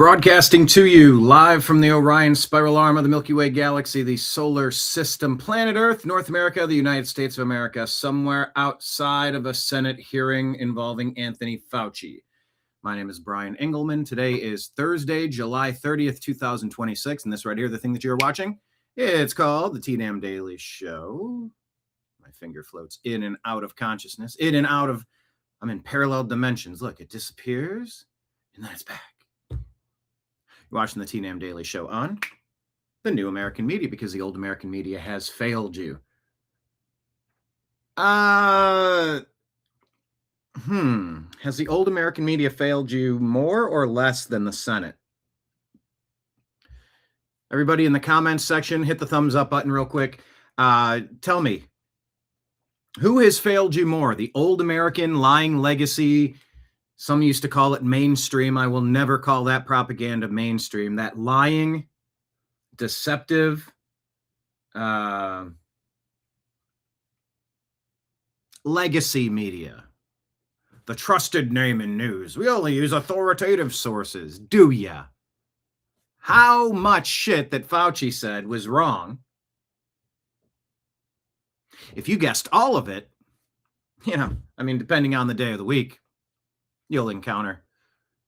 Broadcasting to you live from the Orion spiral arm of the Milky Way galaxy, the solar system, planet Earth, North America, the United States of America, somewhere outside of a Senate hearing involving Anthony Fauci. My name is Brian Engelman. Today is Thursday, July 30th, 2026, and this right here, the thing that you're watching, it's called the TNAM Daily Show. My finger floats in and out of consciousness, in and out of, I'm in parallel dimensions. Look, it disappears, and then it's back. You're watching the TNAM Daily Show on the new American media because the old American media has failed you. Has the old American media failed you more or less than the Senate? Everybody in the comments section, hit the thumbs up button real quick. Tell me, who has failed you more? The old American lying legacy. Some used to call it mainstream. I will never call that propaganda mainstream. That lying, deceptive, legacy media. The trusted name in news. We only use authoritative sources. Do ya? How much shit that Fauci said was wrong? If you guessed all of it, depending on the day of the week, you'll encounter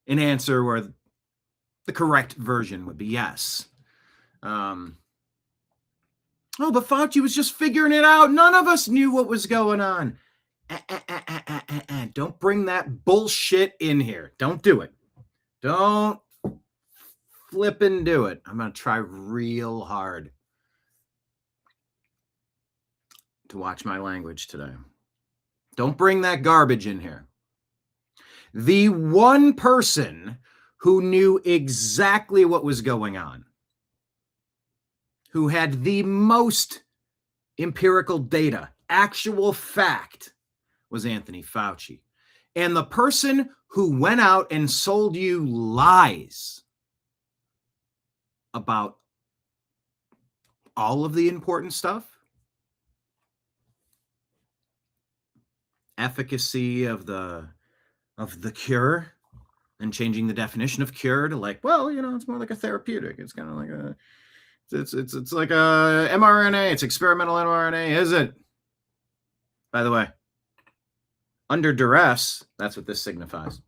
an answer where the correct version would be yes. But Fauci was just figuring it out. None of us knew what was going on. Don't bring that bullshit in here. Don't do it. Don't flippin' do it. I'm going to try real hard to watch my language today. Don't bring that garbage in here. The one person who knew exactly what was going on, who had the most empirical data, actual fact, was Anthony Fauci. And the person who went out and sold you lies about all of the important stuff, efficacy of the cure, and changing the definition of cure to it's more like a therapeutic. It's kind of like it's like a mRNA. It's experimental mRNA, is it? By the way, under duress, that's what this signifies.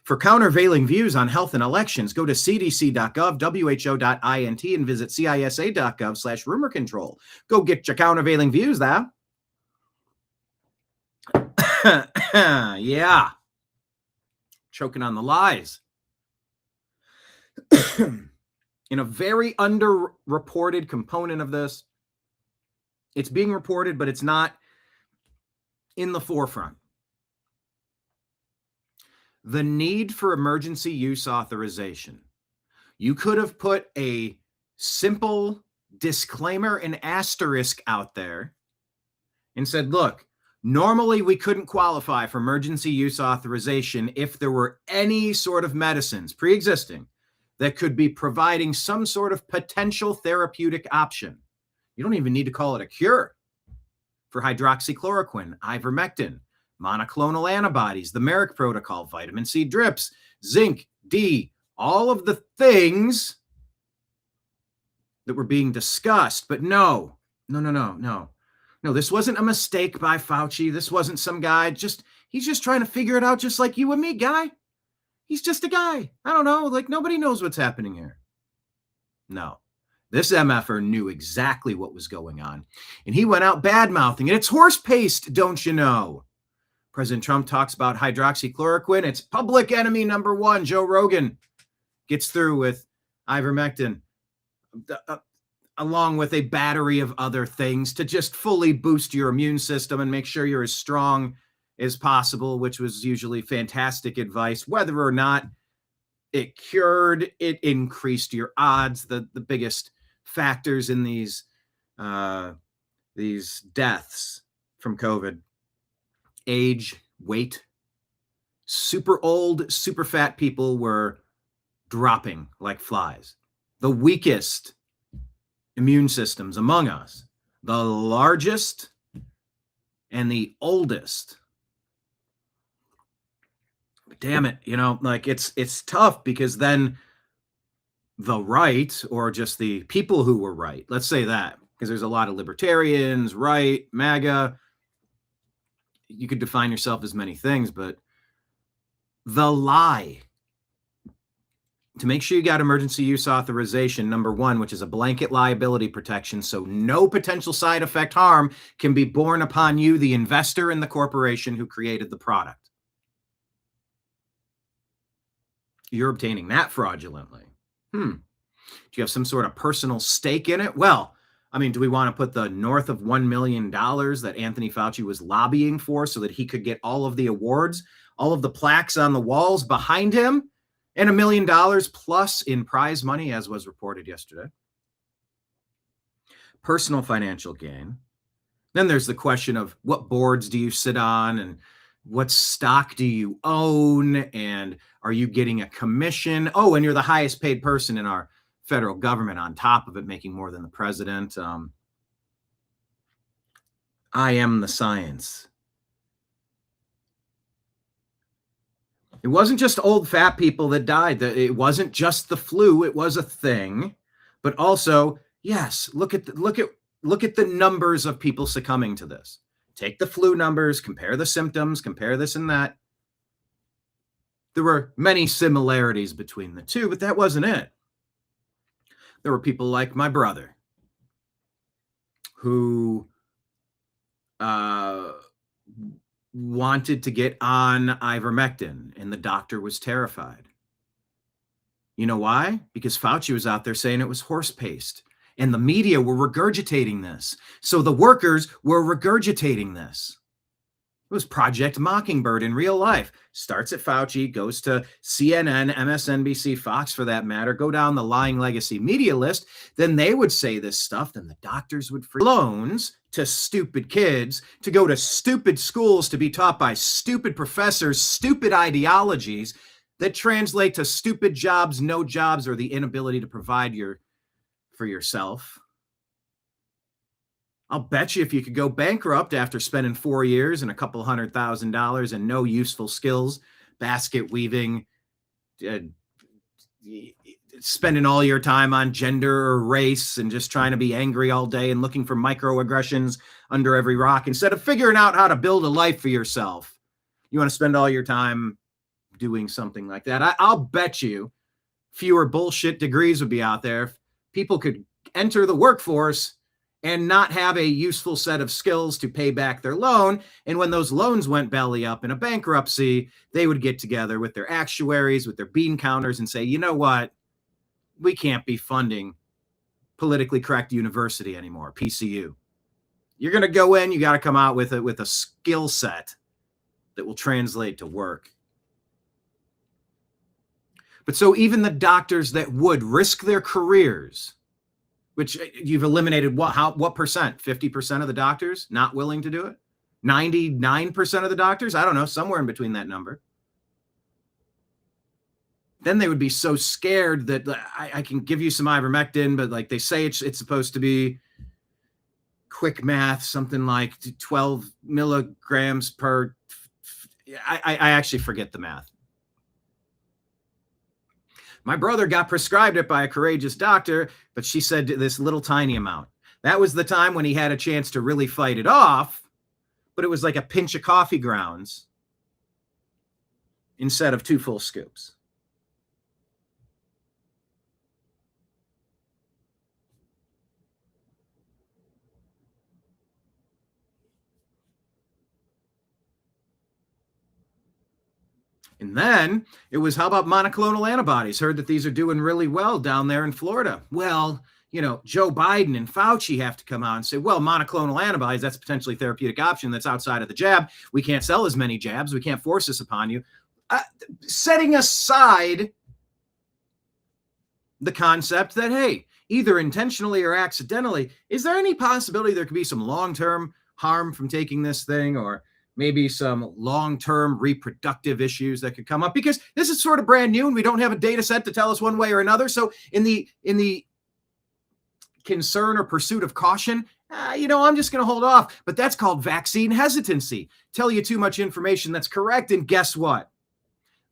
For countervailing views on health and elections, go to cdc.gov, who.int, and visit cisa.gov/rumor control. Go get your countervailing views, thou. Yeah. Choking on the lies. In a very underreported component of this, it's being reported, but it's not in the forefront. The need for emergency use authorization. You could have put a simple disclaimer and asterisk out there and said, look, normally we couldn't qualify for emergency use authorization if there were any sort of medicines pre-existing that could be providing some sort of potential therapeutic option. You don't even need to call it a cure. For hydroxychloroquine, ivermectin, monoclonal antibodies, the Merck protocol, vitamin C drips, zinc, D, all of the things that were being discussed. But no, this wasn't a mistake by Fauci. This wasn't some guy. He's just trying to figure it out just like you and me, guy. He's just a guy. I don't know. Nobody knows what's happening here. No. This MFer knew exactly what was going on. And he went out bad-mouthing it. It's horse paste, don't you know? President Trump talks about hydroxychloroquine. It's public enemy number one. Joe Rogan gets through with ivermectin, along with a battery of other things to just fully boost your immune system and make sure you're as strong as possible, which was usually fantastic advice. Whether or not it cured, it increased your odds. The biggest factors in these deaths from COVID: age, weight. Super old, super fat people were dropping like flies. The weakest immune systems among us, the largest and the oldest. But damn it, it's tough because then the right or just the people who were right. Let's say that, because there's a lot of libertarians, right, MAGA. You could define yourself as many things, but the lie to make sure you got emergency use authorization, number one, which is a blanket liability protection, so no potential side effect harm can be borne upon you, the investor in the corporation who created the product. You're obtaining that fraudulently. Do you have some sort of personal stake in it? Well, I mean, do we want to put the north of $1 million that Anthony Fauci was lobbying for so that he could get all of the awards, all of the plaques on the walls behind him, and $1 million plus in prize money, as was reported yesterday? Personal financial gain. Then there's the question of what boards do you sit on and what stock do you own, and are you getting a commission? Oh, and you're the highest paid person in our federal government on top of it, making more than the president. I am the science. It wasn't just old fat people that died. It wasn't just the flu. It was a thing, but also, yes, look at the numbers of people succumbing to this. Take the flu numbers, compare the symptoms, compare this and that. There were many similarities between the two, but that wasn't it. There were people like my brother who wanted to get on ivermectin, and the doctor was terrified. You know why? Because Fauci was out there saying it was horse paste, and the media were regurgitating this. So the workers were regurgitating this. It was Project Mockingbird in real life. Starts at Fauci, goes to CNN, MSNBC, Fox for that matter, go down the lying legacy media list. Then they would say this stuff. Then the doctors would free loans to stupid kids to go to stupid schools to be taught by stupid professors, stupid ideologies that translate to stupid jobs, no jobs, or the inability to provide for yourself. I'll bet you if you could go bankrupt after spending 4 years and a couple $100,000 and no useful skills, basket weaving, spending all your time on gender or race and just trying to be angry all day and looking for microaggressions under every rock instead of figuring out how to build a life for yourself. You want to spend all your time doing something like that. I'll bet you fewer bullshit degrees would be out there if people could enter the workforce and not have a useful set of skills to pay back their loan. And when those loans went belly up in a bankruptcy, they would get together with their actuaries, with their bean counters and say, you know what? We can't be funding politically correct university anymore, PCU. You're going to go in, you got to come out with a skill set that will translate to work. But so even the doctors that would risk their careers, which you've eliminated what percent? 50% of the doctors not willing to do it? 99% of the doctors? I don't know, somewhere in between that number. Then they would be so scared that I can give you some ivermectin, but like they say it's supposed to be quick math, something like 12 milligrams per. I actually forget the math. My brother got prescribed it by a courageous doctor, but she said this little tiny amount. That was the time when he had a chance to really fight it off, but it was like a pinch of coffee grounds instead of 2 full scoops. And then it was, how about monoclonal antibodies? Heard that these are doing really well down there in Florida. Well, you know, Joe Biden and Fauci have to come out and say, well, monoclonal antibodies, that's a potentially therapeutic option that's outside of the jab. We can't sell as many jabs. We can't force this upon you. Setting aside the concept that, hey, either intentionally or accidentally, is there any possibility there could be some long-term harm from taking this thing, or maybe some long-term reproductive issues that could come up? Because this is sort of brand new and we don't have a data set to tell us one way or another. So in the concern or pursuit of caution, I'm just going to hold off. But that's called vaccine hesitancy. Tell you too much information that's correct, and guess what?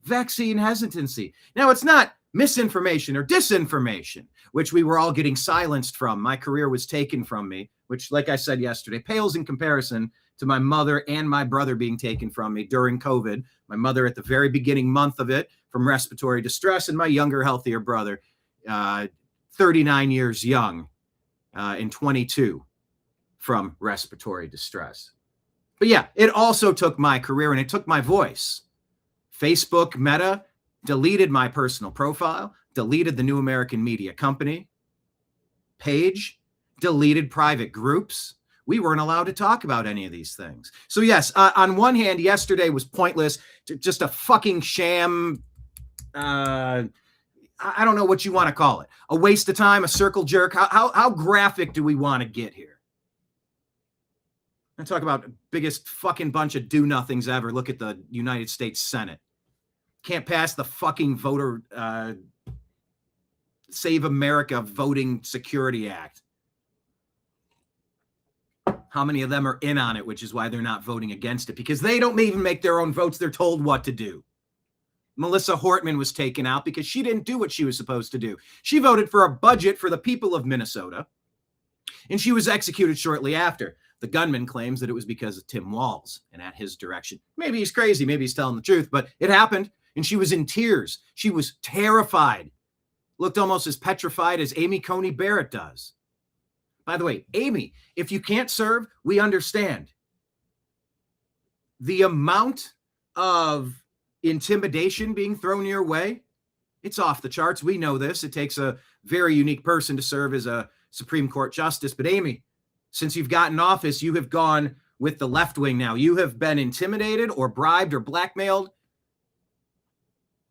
Vaccine hesitancy. Now, it's not misinformation or disinformation, which we were all getting silenced from. My career was taken from me, which, like I said yesterday, pales in comparison to my mother and my brother being taken from me during COVID. My mother at the very beginning month of it from respiratory distress, and my younger, healthier brother, 39 years young, in 22 from respiratory distress. But yeah, it also took my career and it took my voice. Facebook, Meta, deleted my personal profile, deleted the New American Media Company page, deleted private groups. We weren't allowed to talk about any of these things. So yes, on one hand, yesterday was pointless, just a fucking sham. I don't know what you want to call it. A waste of time, a circle jerk. How graphic do we want to get here? I talk about the biggest fucking bunch of do-nothings ever. Look at the United States Senate. Can't pass the fucking voter Save America Voting Security Act. How many of them are in on it, which is why they're not voting against it, because they don't even make their own votes. They're told what to do. Melissa Hortman was taken out because she didn't do what she was supposed to do. She voted for a budget for the people of Minnesota, and she was executed shortly after. The gunman claims that it was because of Tim Walz and at his direction. Maybe he's crazy. Maybe he's telling the truth, but it happened. And she was in tears. She was terrified. Looked almost as petrified as Amy Coney Barrett does. By the way, Amy, if you can't serve, we understand. The amount of intimidation being thrown your way, it's off the charts. We know this. It takes a very unique person to serve as a Supreme Court justice. But Amy, since you've gotten office, you have gone with the left wing now. You have been intimidated or bribed or blackmailed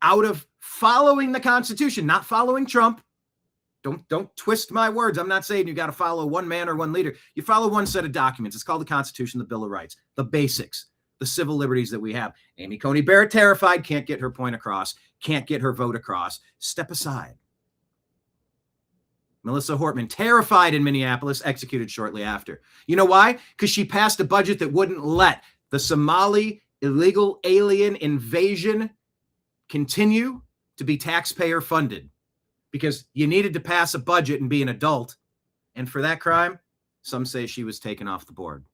out of following the Constitution, not following Trump. Don't twist my words. I'm not saying you got to follow one man or one leader. You follow one set of documents. It's called the Constitution, the Bill of Rights, the basics, the civil liberties that we have. Amy Coney Barrett, terrified, can't get her point across, can't get her vote across. Step aside. Melissa Hortman, terrified in Minneapolis, executed shortly after. You know why? Because she passed a budget that wouldn't let the Somali illegal alien invasion continue to be taxpayer funded, because you needed to pass a budget and be an adult. And for that crime, some say she was taken off the board.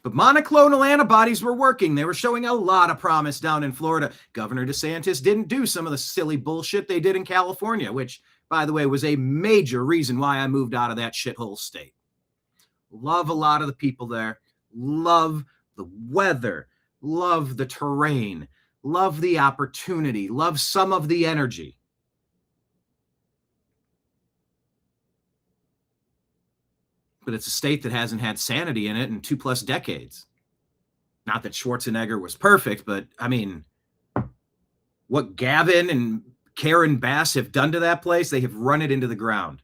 But monoclonal antibodies were working. They were showing a lot of promise down in Florida. Governor DeSantis didn't do some of the silly bullshit they did in California, which, by the way, was a major reason why I moved out of that shithole state. Love a lot of the people there. Love the weather. Love the terrain. Love the opportunity. Love some of the energy. But it's a state that hasn't had sanity in it in 2+ decades. Not that Schwarzenegger was perfect, but I mean, what Gavin and Karen Bass have done to that place, they have run it into the ground.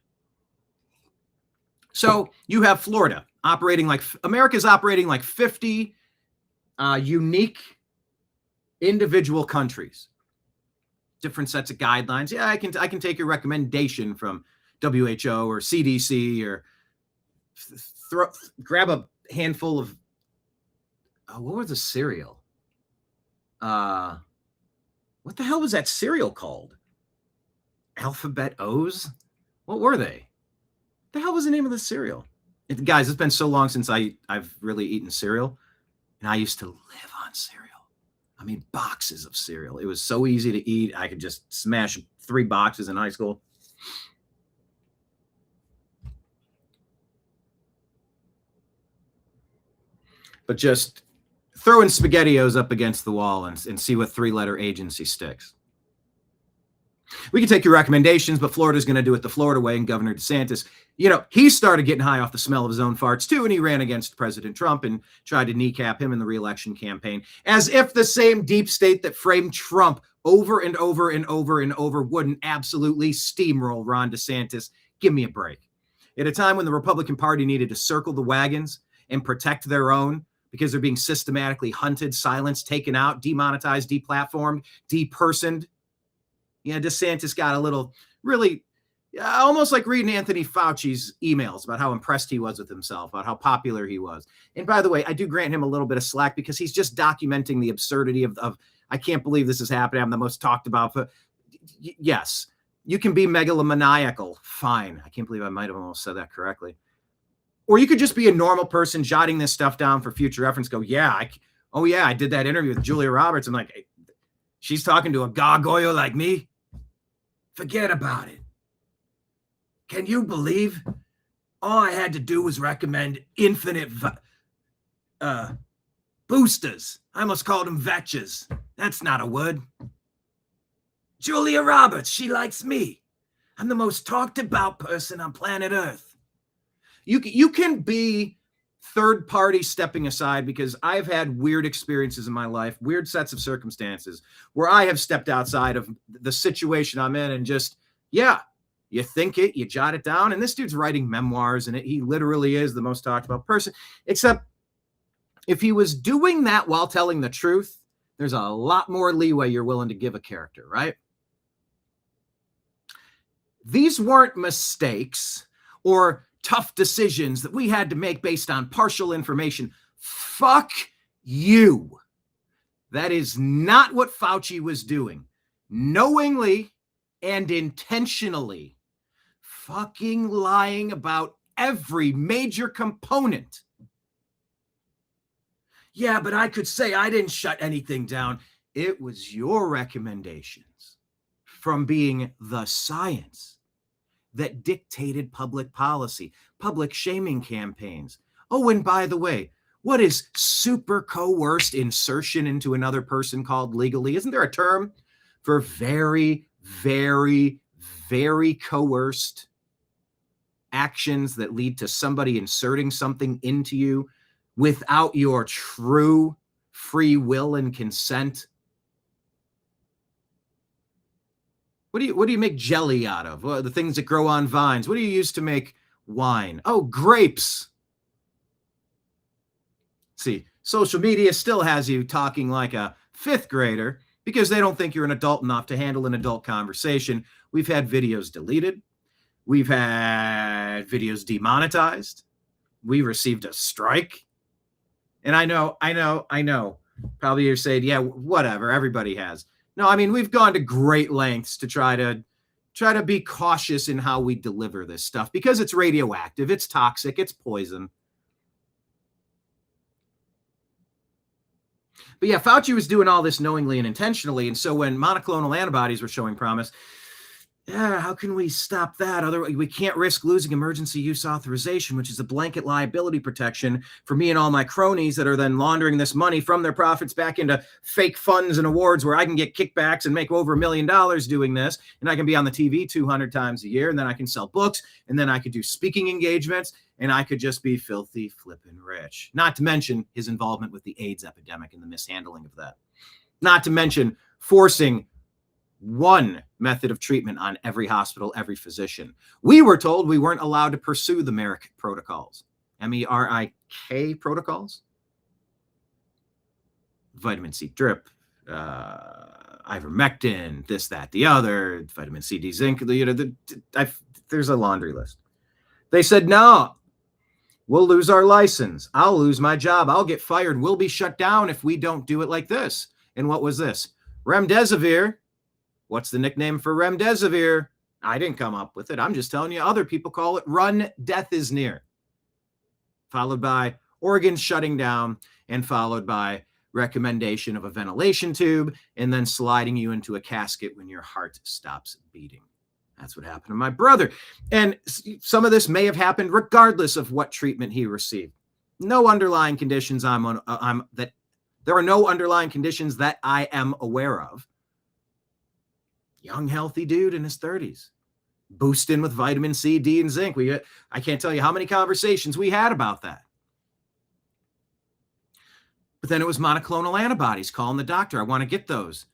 So you have Florida operating like, America's operating like 50 unique individual countries, different sets of guidelines. Yeah, I can take a recommendation from WHO or CDC or grab a handful of what was the cereal? What the hell was that cereal called? Alphabet O's? What were they? The hell was the name of the cereal? Guys, it's been so long since I've really eaten cereal, and I used to live on cereal. I mean, boxes of cereal. It was so easy to eat. I could just smash 3 boxes in high school. But just throwing SpaghettiOs up against the wall and see what 3-letter agency sticks. We can take your recommendations, but Florida's going to do it the Florida way. And Governor DeSantis, he started getting high off the smell of his own farts too, and he ran against President Trump and tried to kneecap him in the re-election campaign, as if the same deep state that framed Trump over and over and over and over wouldn't absolutely steamroll Ron DeSantis. Give me a break. At a time when the Republican Party needed to circle the wagons and protect their own, because they're being systematically hunted, silenced, taken out, demonetized, deplatformed, depersoned. DeSantis got a little, really, almost like reading Anthony Fauci's emails about how impressed he was with himself, about how popular he was. And by the way, I do grant him a little bit of slack because he's just documenting the absurdity of I can't believe this is happening. I'm the most talked about. But yes, you can be megalomaniacal. Fine. I can't believe I might have almost said that correctly. Or you could just be a normal person jotting this stuff down for future reference. Go, I did that interview with Julia Roberts. I'm like, hey, she's talking to a gargoyle like me. Forget about it. Can you believe all I had to do was recommend infinite boosters? I almost called them vetches. That's not a word. Julia Roberts, she likes me. I'm the most talked about person on planet Earth. You can be third party stepping aside, because I've had weird experiences in my life, weird sets of circumstances where I have stepped outside of the situation I'm in and just, you think it, you jot it down. And this dude's writing memoirs, and he literally is the most talked about person. Except if he was doing that while telling the truth, there's a lot more leeway you're willing to give a character, right? These weren't mistakes or tough decisions that we had to make based on partial information. Fuck you. That is not what Fauci was doing. Knowingly and intentionally fucking lying about every major component. Yeah, but I could say I didn't shut anything down. It was your recommendations from being the science that dictated public policy, public shaming campaigns. Oh, and by the way, what is super coerced insertion into another person called legally? Isn't there a term for very, very, very coerced actions that lead to somebody inserting something into you without your true free will and consent? What do you make jelly out of? Well, the things that grow on vines. What do you use to make wine? Oh, grapes. See, social media still has you talking like a fifth grader because they don't think you're an adult enough to handle an adult conversation. We've had videos deleted. We've had videos demonetized. We received a strike. And I know. Probably you're saying, yeah, whatever. Everybody has. No, I mean, we've gone to great lengths to try to be cautious in how we deliver this stuff because it's radioactive, it's toxic, it's poison. But yeah, Fauci was doing all this knowingly and intentionally. And so when monoclonal antibodies were showing promise, how can we stop that? Otherwise, we can't risk losing emergency use authorization, which is a blanket liability protection for me and all my cronies that are then laundering this money from their profits back into fake funds and awards where I can get kickbacks and make over $1 million doing this. And I can be on the TV 200 times a year. And then I can sell books. And then I could do speaking engagements. And I could just be filthy flippin' rich. Not to mention his involvement with the AIDS epidemic and the mishandling of that. Not to mention forcing one method of treatment on every hospital, every physician. We were told we weren't allowed to pursue the MERIC protocols, MERIK protocols. Vitamin C drip, ivermectin, this, that, the other, vitamin C, D, zinc. There's a laundry list. They said, no, we'll lose our license. I'll lose my job. I'll get fired. We'll be shut down if we don't do it like this. And what was this? Remdesivir. What's the nickname for remdesivir? I didn't come up with it. I'm just telling you, other people call it run, death is near. Followed by organs shutting down and followed by recommendation of a ventilation tube and then sliding you into a casket when your heart stops beating. That's what happened to my brother. And some of this may have happened regardless of what treatment he received. No underlying conditions there are no underlying conditions that I am aware of. Young, healthy dude in his 30s, boosting with vitamin C, D, and zinc. I can't tell you how many conversations we had about that. But then it was monoclonal antibodies, calling the doctor. I want to get those.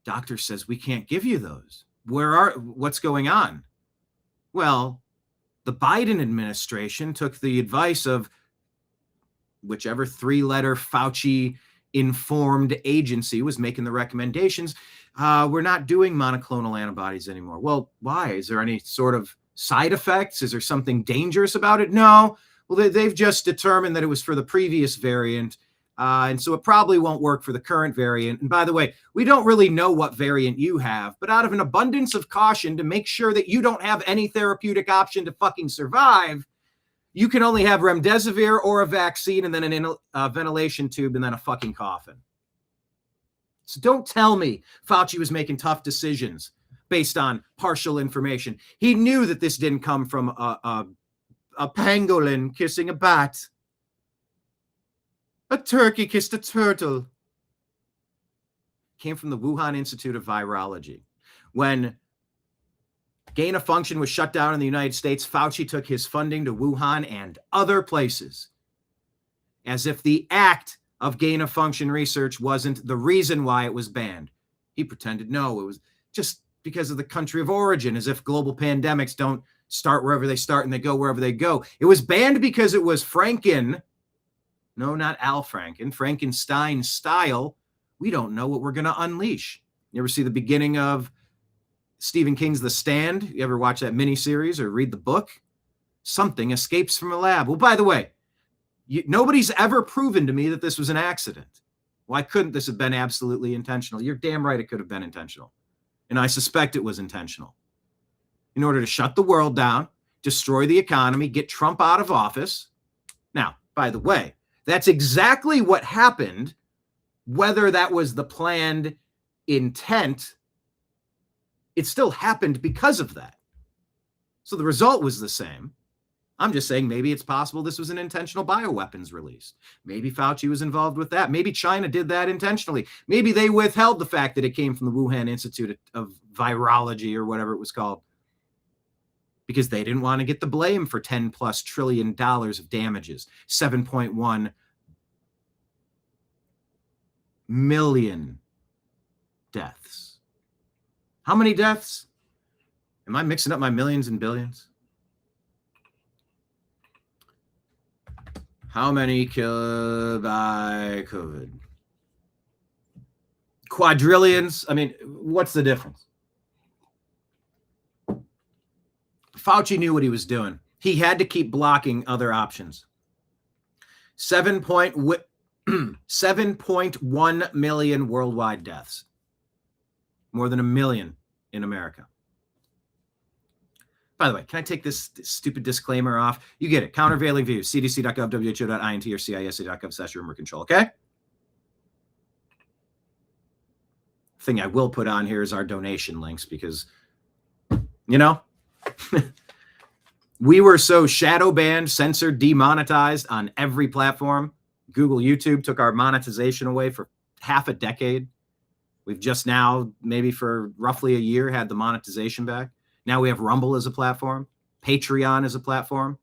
Doctor says, we can't give you those. What's going on? Well, the Biden administration took the advice of whichever 3-letter Fauci informed agency was making the recommendations. We're not doing monoclonal antibodies anymore. Well, why? Is there any sort of side effects? Is there something dangerous about it? No. Well, they've just determined that it was for the previous variant. And so it probably won't work for the current variant. And by the way, we don't really know what variant you have, but out of an abundance of caution to make sure that you don't have any therapeutic option to fucking survive, you can only have remdesivir or a vaccine and then a ventilation tube and then a fucking coffin. So don't tell me Fauci was making tough decisions based on partial information. He knew that this didn't come from a pangolin kissing a bat. A turkey kissed a turtle. Came from the Wuhan Institute of Virology. When gain of function was shut down in the United States, Fauci took his funding to Wuhan and other places, as if the act of gain of function research wasn't the reason why it was banned. He pretended, no, it was just because of the country of origin, as if global pandemics don't start wherever they start and they go wherever they go. It was banned because it was no, not Al Franken, Frankenstein style. We don't know what we're going to unleash. You ever see the beginning of Stephen King's The Stand? You ever watch that miniseries or read the book? Something escapes from a lab. Well, by the way, nobody's ever proven to me that this was an accident. Why couldn't this have been absolutely intentional? You're damn right it could have been intentional. And I suspect it was intentional. In order to shut the world down, destroy the economy, get Trump out of office. Now, by the way, that's exactly what happened. Whether that was the planned intent, it still happened because of that. So the result was the same. I'm just saying maybe it's possible this was an intentional bioweapons release. Maybe Fauci was involved with that. Maybe China did that intentionally. Maybe they withheld the fact that it came from the Wuhan Institute of Virology or whatever it was called, because they didn't want to get the blame for $10+ trillion of damages, 7.1 million deaths. How many deaths? Am I mixing up my millions and billions? How many killed by COVID? Quadrillions? I mean, what's the difference? Fauci knew what he was doing. He had to keep blocking other options. 7.1 million worldwide deaths. More than 1 million in America. By the way, can I take this stupid disclaimer off? You get it. Countervailing views. cdc.gov, who.int, or cisa.gov/rumor control. Okay? Thing I will put on here is our donation links because, we were so shadow banned, censored, demonetized on every platform. Google, YouTube took our monetization away for half a decade. We've just now, maybe for roughly a year, had the monetization back. Now we have Rumble as a platform, Patreon as a platform.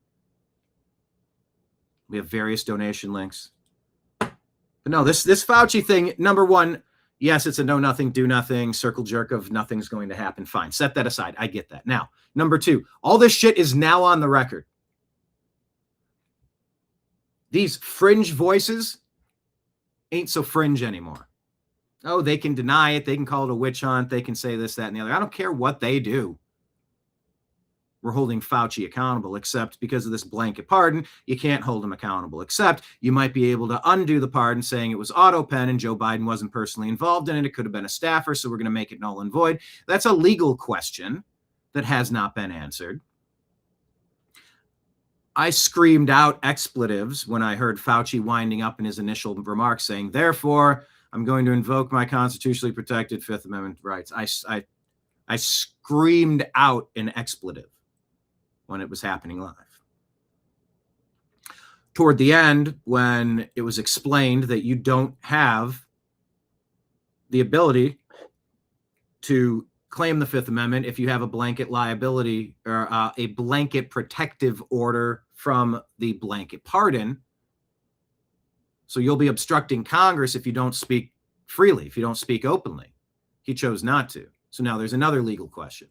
We have various donation links. But no, this Fauci thing, number one, yes, it's a know nothing, do nothing, circle jerk of nothing's going to happen. Fine, set that aside. I get that. Now, number two, all this shit is now on the record. These fringe voices ain't so fringe anymore. Oh, they can deny it. They can call it a witch hunt. They can say this, that, and the other. I don't care what they do. We're holding Fauci accountable, except because of this blanket pardon, you can't hold him accountable, except you might be able to undo the pardon saying it was auto pen and Joe Biden wasn't personally involved in it. It could have been a staffer, so we're going to make it null and void. That's a legal question that has not been answered. I screamed out expletives when I heard Fauci winding up in his initial remarks saying, therefore, I'm going to invoke my constitutionally protected Fifth Amendment rights. I screamed out an expletive when it was happening live. Toward the end, when it was explained that you don't have the ability to claim the Fifth Amendment if you have a blanket liability or a blanket protective order from the blanket pardon. So you'll be obstructing Congress if you don't speak freely, if you don't speak openly. He chose not to. So now there's another legal question.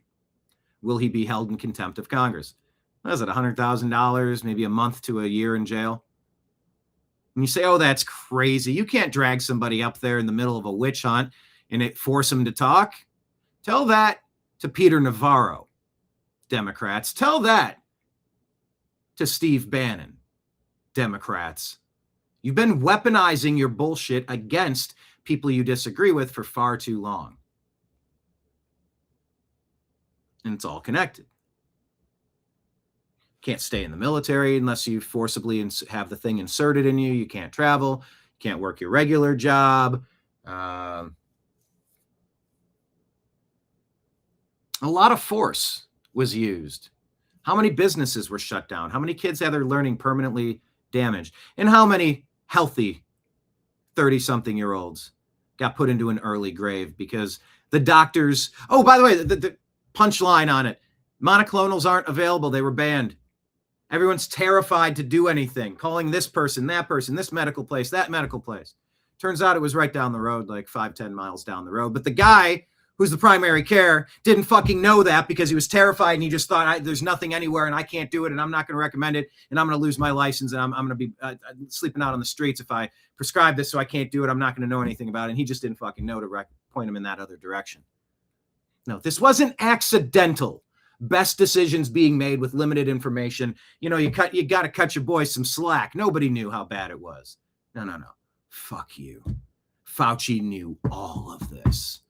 Will he be held in contempt of Congress? What is it, $100,000, maybe a month to a year in jail? And you say, oh, that's crazy. You can't drag somebody up there in the middle of a witch hunt and force them to talk. Tell that to Peter Navarro. Democrats. Tell that to Steve Bannon, Democrats. You've been weaponizing your bullshit against people you disagree with for far too long. And it's all connected. Can't stay in the military unless you forcibly have the thing inserted in you. You can't travel. You can't work your regular job. A lot of force was used. How many businesses were shut down? How many kids had their learning permanently damaged? And how many healthy 30-something-year-olds got put into an early grave because the doctors... Oh, by the way, the punchline on it. Monoclonals aren't available. They were banned. Everyone's terrified to do anything, calling this person, that person, this medical place, that medical place. Turns out it was right down the road, like 5-10 miles down the road. But the guy who's the primary care didn't fucking know that because he was terrified and he just thought, there's nothing anywhere and I can't do it and I'm not going to recommend it and I'm going to lose my license and I'm going to be sleeping out on the streets if I prescribe this, so I can't do it. I'm not going to know anything about it. And he just didn't fucking know to point him in that other direction. No, this wasn't accidental. Best decisions being made with limited information. You know, you got to cut your boys some slack. Nobody knew how bad it was. No. Fuck you. Fauci knew all of this.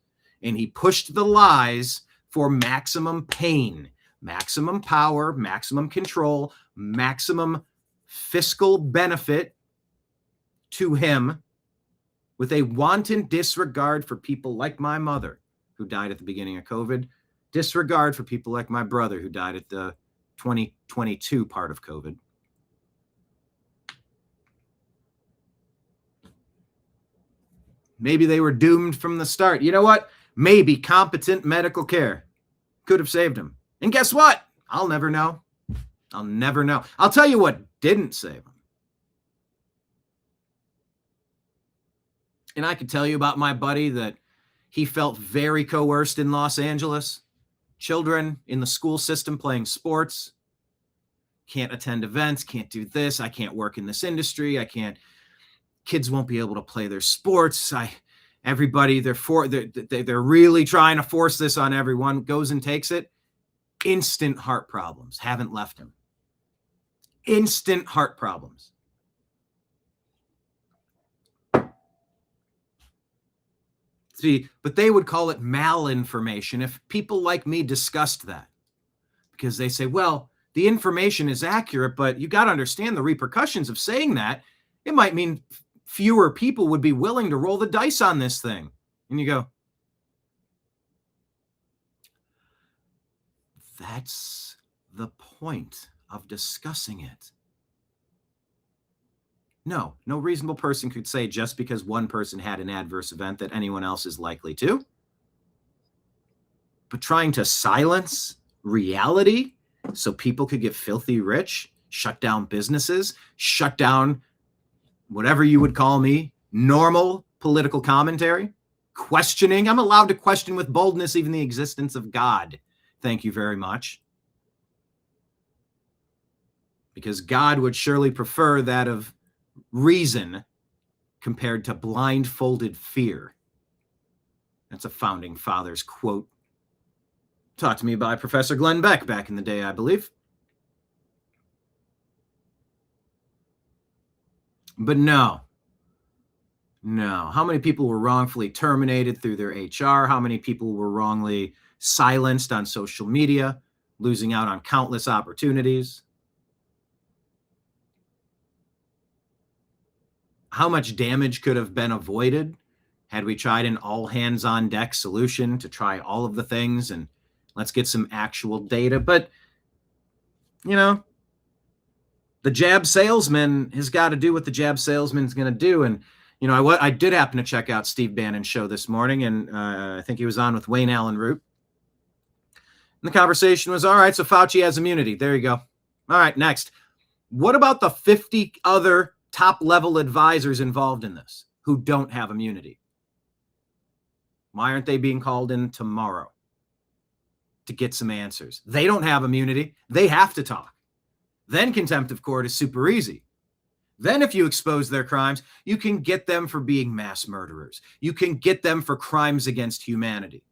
And he pushed the lies for maximum pain, maximum power, maximum control, maximum fiscal benefit to him, with a wanton disregard for people like my mother, who died at the beginning of COVID, disregard for people like my brother, who died at the 2022 part of COVID. Maybe they were doomed from the start. You know what? Maybe competent medical care could have saved him. And guess what? I'll never know. I'll never know. I'll tell you what didn't save him. And I could tell you about my buddy that he felt very coerced in Los Angeles. Children in the school system playing sports. Can't attend events, can't do this. I can't work in this industry. Kids won't be able to play their sports. Everybody, they're really trying to force this on everyone. Goes and takes it. Instant heart problems. Haven't left him. Instant heart problems. See, but they would call it malinformation if people like me discussed that. Because they say, well, the information is accurate, but you got to understand the repercussions of saying that. It might mean fewer people would be willing to roll the dice on this thing. And you go, that's the point of discussing it. No reasonable person could say just because one person had an adverse event that anyone else is likely to. But trying to silence reality so people could get filthy rich, shut down businesses, shut down whatever you would call me, normal political commentary, questioning. I'm allowed to question with boldness even the existence of God. Thank you very much. Because God would surely prefer that of reason compared to blindfolded fear. That's a founding fathers quote. Taught to me by Professor Glenn Beck back in the day, I believe. But no. How many people were wrongfully terminated through their HR? How many people were wrongly silenced on social media, losing out on countless opportunities? How much damage could have been avoided had we tried an all-hands-on-deck solution to try all of the things and let's get some actual data? But, the jab salesman has got to do what the jab salesman's going to do. And, I did happen to check out Steve Bannon's show this morning, and I think he was on with Wayne Allen Root. And the conversation was, all right, so Fauci has immunity. There you go. All right, next. What about the 50 other top-level advisors involved in this who don't have immunity? Why aren't they being called in tomorrow to get some answers? They don't have immunity. They have to talk. Then contempt of court is super easy. Then if you expose their crimes, you can get them for being mass murderers. You can get them for crimes against humanity.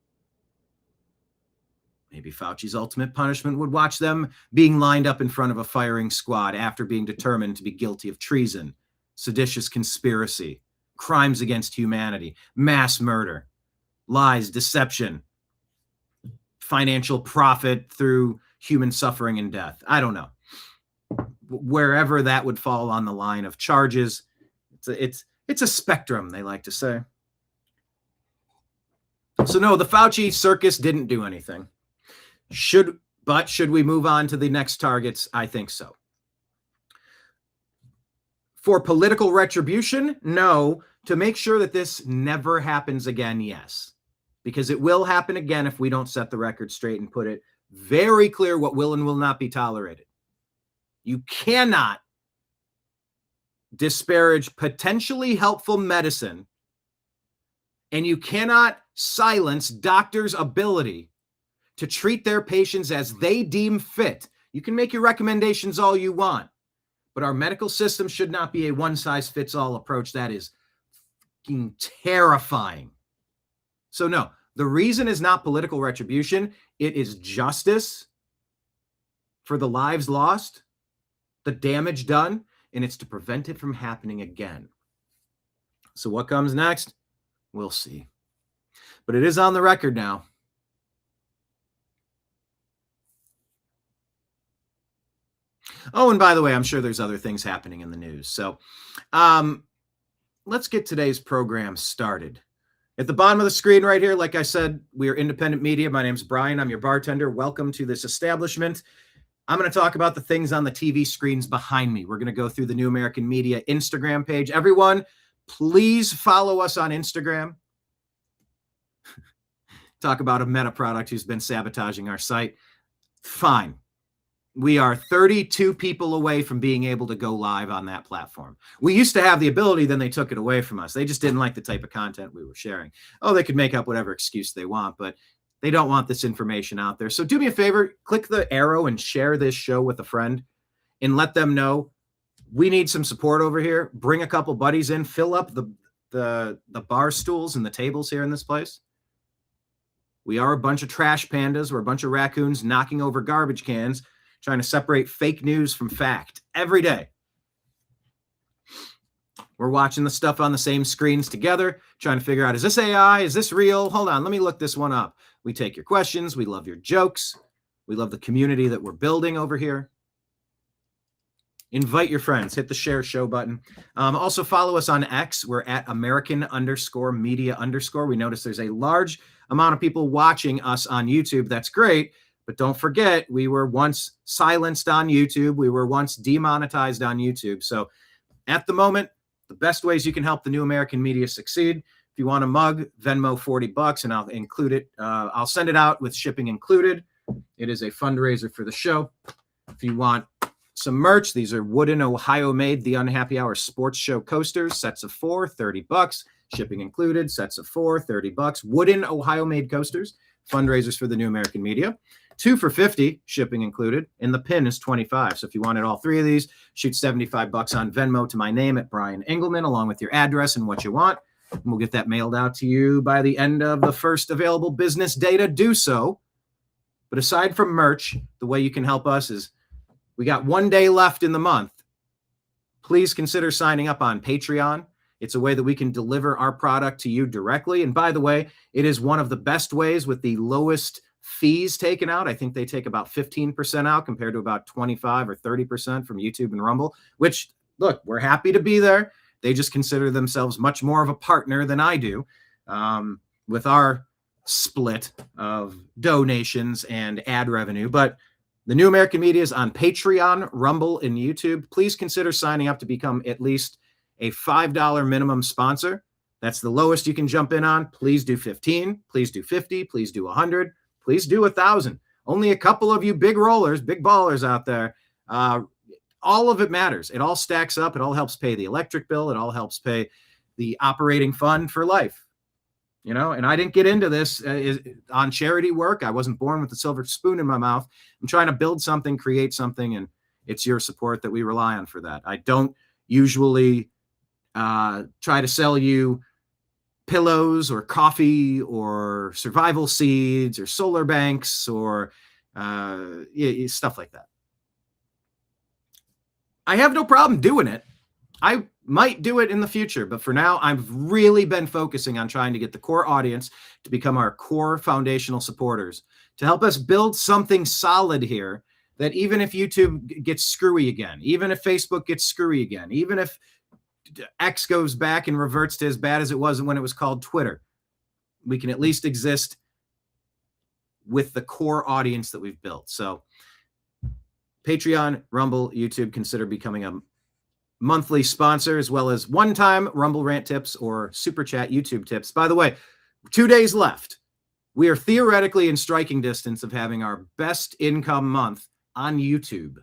Maybe Fauci's ultimate punishment would watch them being lined up in front of a firing squad after being determined to be guilty of treason, seditious conspiracy, crimes against humanity, mass murder, lies, deception, financial profit through human suffering and death. I don't know. Wherever that would fall on the line of charges, it's a spectrum, they like to say. So no, the Fauci circus didn't do anything. Should we move on to the next targets? I think so. For political retribution, no. To make sure that this never happens again, yes. Because it will happen again if we don't set the record straight and put it very clear what will and will not be tolerated. You cannot disparage potentially helpful medicine, and you cannot silence doctors' ability to treat their patients as they deem fit. You can make your recommendations all you want, but our medical system should not be a one-size-fits-all approach. That is fucking terrifying. So no, the reason is not political retribution. It is justice for the lives lost, the damage done, and it's to prevent it from happening again. So what comes next? We'll see. But it is on the record now. Oh, and by the way, I'm sure there's other things happening in the news. So let's get today's program started. At the bottom of the screen right here, like I said, we are independent media. My name's Brian. I'm your bartender. Welcome to this establishment. I'm going to talk about the things on the TV screens behind me. We're going to go through the New American Media Instagram page. Everyone, please follow us on Instagram. Talk about a meta product who's been sabotaging our site. Fine. We are 32 people away from being able to go live on that platform. We used to have the ability, then they took it away from us. They just didn't like the type of content we were sharing. Oh, they could make up whatever excuse they want, but they don't want this information out there. So do me a favor, click the arrow and share this show with a friend and let them know we need some support over here. Bring a couple buddies in, fill up the bar stools and the tables here in this place. We are a bunch of trash pandas. We're a bunch of raccoons knocking over garbage cans, trying to separate fake news from fact every day. We're watching the stuff on the same screens together, trying to figure out, is this AI? Is this real? Hold on, let me look this one up. We take your questions. We love your jokes. We love the community that we're building over here. Invite your friends. Hit the share show button. Also follow us on X. We're at American_media_. We notice there's a large amount of people watching us on YouTube. That's great. But don't forget, we were once silenced on YouTube. We were once demonetized on YouTube. So at the moment, the best ways you can help the New American Media succeed, if you want a mug, Venmo $40 and I'll include it. I'll send it out with shipping included. It is a fundraiser for the show. If you want some merch, these are wooden, Ohio-made The Unhappy Hour Sports Show coasters, sets of 4, $30, shipping included, sets of 4, $30, wooden, Ohio-made coasters, fundraisers for the New American Media. 2 for $50, shipping included, and the pin is $25. So if you wanted all 3 of these, shoot $75 on Venmo to my name at Brian Engelman, along with your address and what you want. And we'll get that mailed out to you by the end of the first available business day to do so. But aside from merch, the way you can help us is we got 1 day left in the month. Please consider signing up on Patreon. It's a way that we can deliver our product to you directly. And by the way, it is one of the best ways with the lowest fees taken out. I think they take about 15% out compared to about 25 or 30% from YouTube and Rumble, which, look, we're happy to be there. They just consider themselves much more of a partner than I do with our split of donations and ad revenue. But the New American Media is on Patreon, Rumble, and YouTube. Please consider signing up to become at least a $5 minimum sponsor. That's the lowest you can jump in on. Please do 15. Please do 50. Please do 100. Please do 1,000. Only a couple of you big rollers, big ballers out there. All of it matters. It all stacks up. It all helps pay the electric bill. It all helps pay the operating fund for life. You know, and I didn't get into this on charity work. I wasn't born with a silver spoon in my mouth. I'm trying to build something, create something, and it's your support that we rely on for that. I don't usually try to sell you pillows or coffee or survival seeds or solar banks or stuff like that. I have no problem doing it. I might do it in the future, but for now, I've really been focusing on trying to get the core audience to become our core foundational supporters, to help us build something solid here, that even if YouTube gets screwy again, even if Facebook gets screwy again, even if X goes back and reverts to as bad as it was when it was called Twitter, we can at least exist with the core audience that we've built. So Patreon, Rumble, YouTube, consider becoming a monthly sponsor, as well as one-time Rumble rant tips or super chat YouTube tips. By the way, 2 days left. We are theoretically in striking distance of having our best income month on YouTube.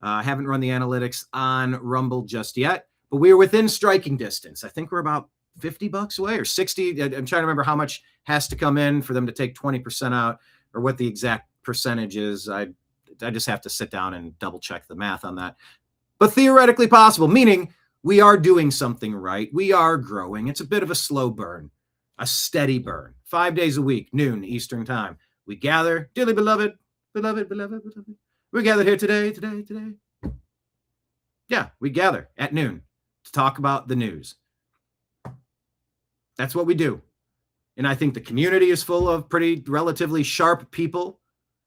I haven't run the analytics on Rumble just yet, but we are within striking distance. I think we're about $50 away or 60. I'm trying to remember how much has to come in for them to take 20% out, or what the exact percentage is. I just have to sit down and double check the math on that. But theoretically possible, meaning we are doing something right. We are growing. It's a bit of a slow burn, a steady burn. 5 days a week, noon Eastern time. We gather, dearly beloved. We gather here today. Yeah, we gather at noon to talk about the news. That's what we do. And I think the community is full of pretty relatively sharp people.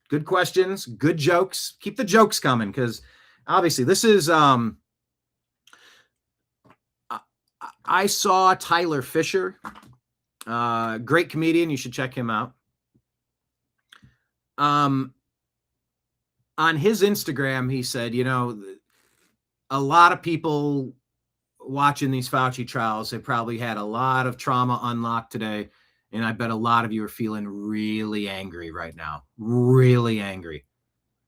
Good questions, good jokes. Keep the jokes coming, because obviously this is, I saw Tyler Fisher, great comedian. You should check him out. On his Instagram, he said, a lot of people watching these Fauci trials have probably had a lot of trauma unlocked today. And I bet a lot of you are feeling really angry right now, really angry.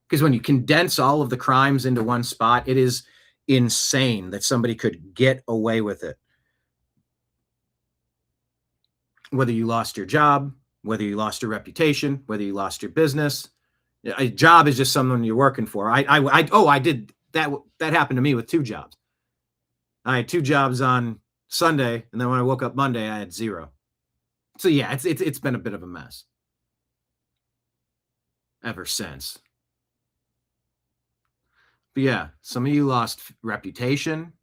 Because when you condense all of the crimes into one spot, it is insane that somebody could get away with it. Whether you lost your job, whether you lost your reputation, whether you lost your business. A job is just someone you're working for. I did that. That happened to me with 2 jobs. I had 2 jobs on Sunday, and then when I woke up Monday, I had 0. So yeah, it's been a bit of a mess ever since. But yeah, some of you lost reputation,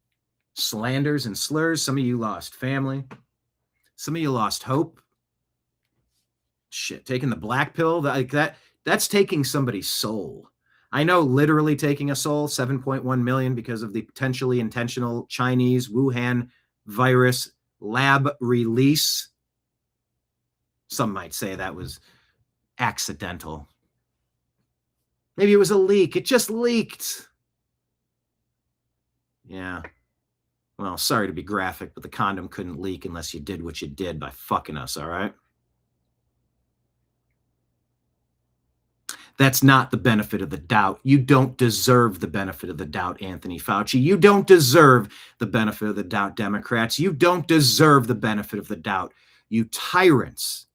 slanders and slurs. Some of you lost family. Some of you lost hope. Shit, taking the black pill, that's taking somebody's soul. I know, literally taking a soul, 7.1 million because of the potentially intentional Chinese Wuhan virus lab release. Some might say that was accidental. Maybe it was a leak. It just leaked. Yeah. Well, sorry to be graphic, but the condom couldn't leak unless you did what you did by fucking us, all right? That's not the benefit of the doubt. You don't deserve the benefit of the doubt, Anthony Fauci. You don't deserve the benefit of the doubt, Democrats. You don't deserve the benefit of the doubt, you tyrants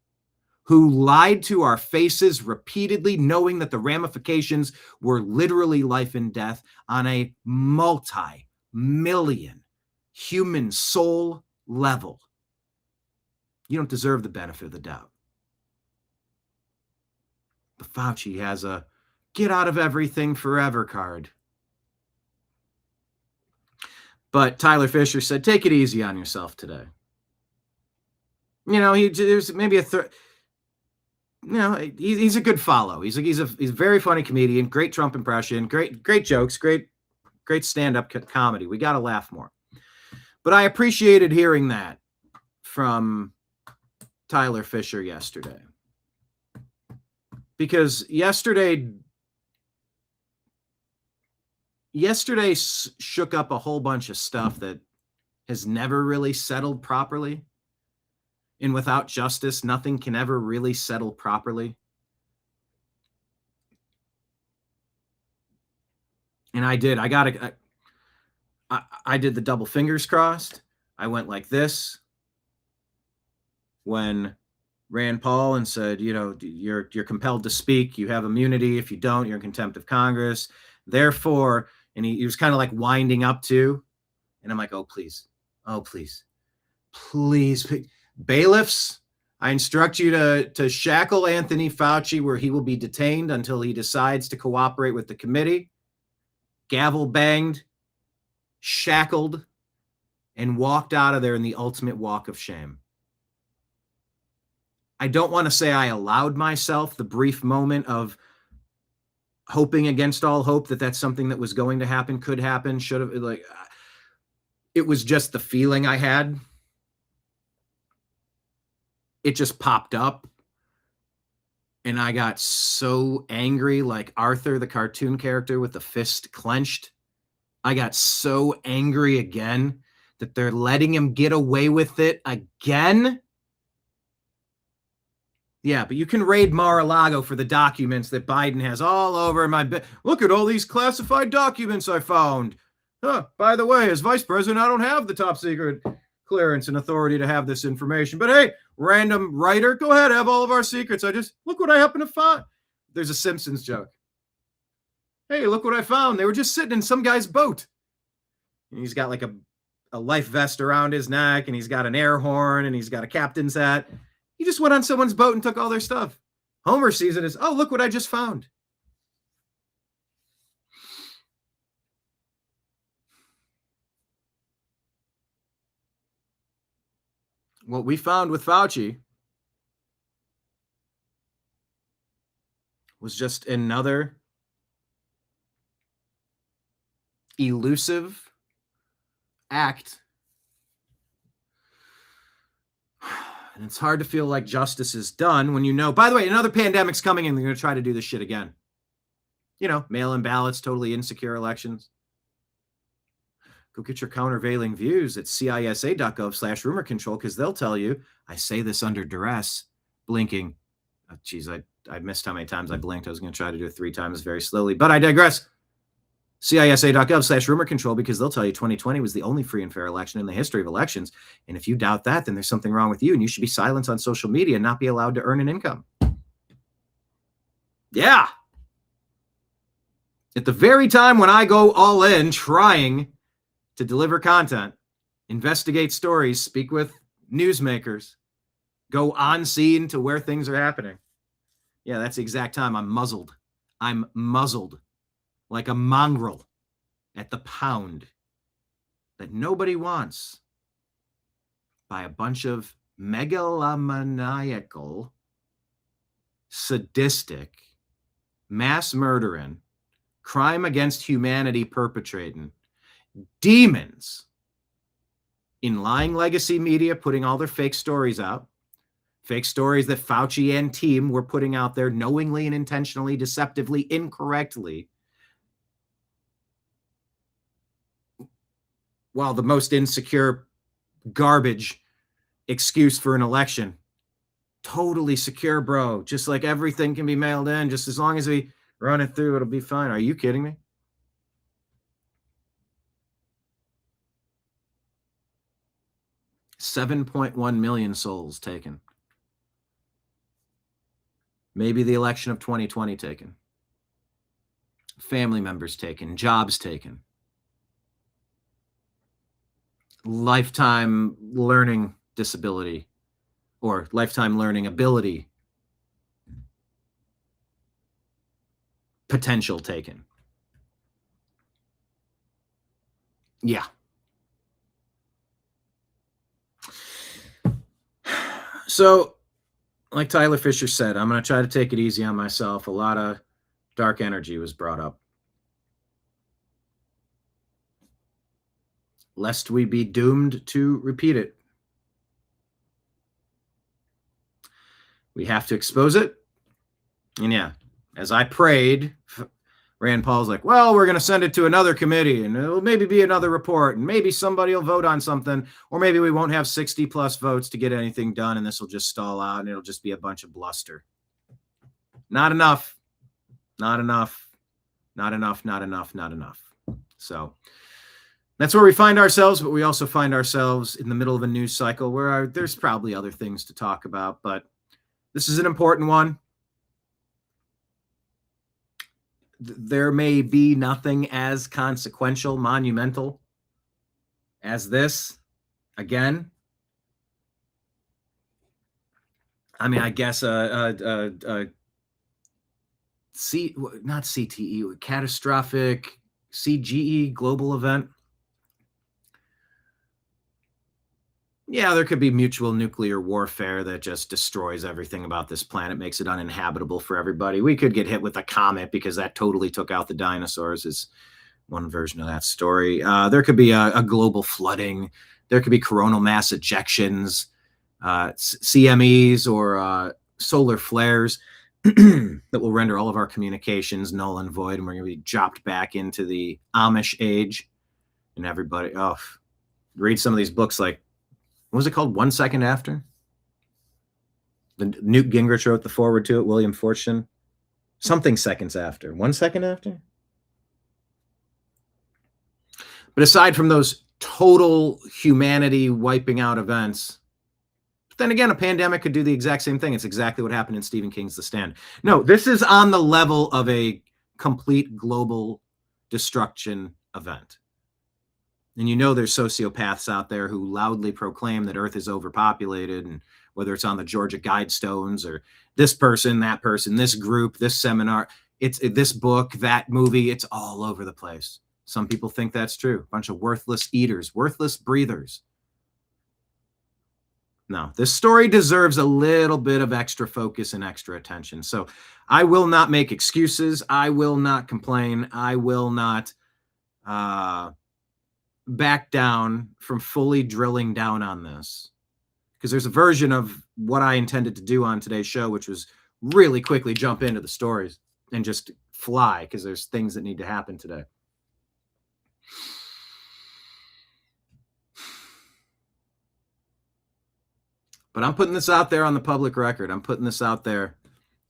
who lied to our faces repeatedly, knowing that the ramifications were literally life and death on a multi-million human soul level. You don't deserve the benefit of the doubt. But Fauci has a get out of everything forever card. But Tyler Fisher said, take it easy on yourself today. There's maybe he's a good follow. He's a very funny comedian, great Trump impression, great jokes, great stand-up comedy. We got to laugh more. But I appreciated hearing that from Tyler Fisher yesterday. Because yesterday shook up a whole bunch of stuff that has never really settled properly. And without justice, nothing can ever really settle properly. And I did. I did the double fingers crossed. I went like this when Rand Paul and said, you're compelled to speak. You have immunity. If you don't, you're in contempt of Congress. Therefore, and he was kind of like winding up to, and I'm like, oh, please. Bailiffs, I instruct you to shackle Anthony Fauci where he will be detained until he decides to cooperate with the committee. Gavel banged, shackled, and walked out of there in the ultimate walk of shame. I don't want to say I allowed myself the brief moment of hoping against all hope that that's something that was going to happen, could happen, should have, like, it was just the feeling I had. It just popped up. And I got so angry, like Arthur, the cartoon character with the fist clenched. I got so angry again that they're letting him get away with it again. Yeah, but you can raid Mar-a-Lago for the documents that Biden has all over my bed. Look at all these classified documents I found. By the way, as vice president, I don't have the top secret clearance and authority to have this information. But hey, random writer, go ahead, have all of our secrets. Look what I happen to find. There's a Simpsons joke. Hey, look what I found. They were just sitting in some guy's boat. And he's got like a life vest around his neck, and he's got an air horn, and he's got a captain's hat. He just went on someone's boat and took all their stuff. Homer sees it as, oh, look what I just found. What we found with Fauci was just another elusive act. And it's hard to feel like justice is done when you know, by the way, another pandemic's coming and they're going to try to do this shit again. You know, mail-in ballots, totally insecure elections. Go get your countervailing views at CISA.gov/rumor control, because they'll tell you, I say this under duress, blinking. Oh, geez, I missed how many times I blinked. I was going to try to do it 3 times very slowly, but I digress. CISA.gov/rumor control, because they'll tell you 2020 was the only free and fair election in the history of elections. And if you doubt that, then there's something wrong with you, and you should be silenced on social media and not be allowed to earn an income. Yeah. At the very time when I go all in trying to deliver content, investigate stories, speak with newsmakers, go on scene to where things are happening. Yeah, that's the exact time I'm muzzled. I'm muzzled like a mongrel at the pound that nobody wants by a bunch of megalomaniacal, sadistic, mass murdering, crime against humanity perpetrating demons in lying legacy media, putting all their fake stories out, fake stories that Fauci and team were putting out there knowingly and intentionally, deceptively, incorrectly, while the most insecure garbage excuse for an election, totally secure, bro, just like everything can be mailed in, just as long as we run it through, it'll be fine. Are you kidding me? $7.1 million souls taken. Maybe the election of 2020 taken. Family members taken. Jobs taken. Lifetime learning disability or lifetime learning ability potential taken. Yeah. So, like Tyler Fisher said, I'm going to try to take it easy on myself. A lot of dark energy was brought up. Lest we be doomed to repeat it. We have to expose it. And yeah, as I prayed, Rand Paul's like, well, we're going to send it to another committee and it'll maybe be another report and maybe somebody will vote on something, or maybe we won't have 60 plus votes to get anything done and this will just stall out and it'll just be a bunch of bluster. Not enough. Not enough. Not enough. Not enough. Not enough. So that's where we find ourselves, but we also find ourselves in the middle of a news cycle where there's probably other things to talk about, but this is an important one. There may be nothing as consequential, monumental as this. Again, I mean, I guess not CTE, catastrophic CGE global event. Yeah, there could be mutual nuclear warfare that just destroys everything about this planet, makes it uninhabitable for everybody. We could get hit with a comet because that totally took out the dinosaurs, is one version of that story. There could be a global flooding. There could be coronal mass ejections, CMEs, or solar flares that will render all of our communications null and void, and we're going to be dropped back into the Amish age. And everybody, read some of these books like, what was it called? 1 Second After? Newt Gingrich wrote the forward to it, William Fortune. Something seconds after. 1 second after? But aside from those total humanity wiping out events, but then again, a pandemic could do the exact same thing. It's exactly what happened in Stephen King's The Stand. No, this is on the level of a complete global destruction event. And you know there's sociopaths out there who loudly proclaim that Earth is overpopulated, and whether it's on the Georgia Guidestones or this person, that person, this group, this seminar, it's this book, that movie, it's all over the place. Some people think that's true. A bunch of worthless eaters, worthless breathers. No, this story deserves a little bit of extra focus and extra attention. So I will not make excuses. I will not complain. I will not back down from fully drilling down on this, because there's a version of what I intended to do on today's show, which was really quickly jump into the stories and just fly, because there's things that need to happen today. But I'm putting this out there on the public record. I'm putting this out there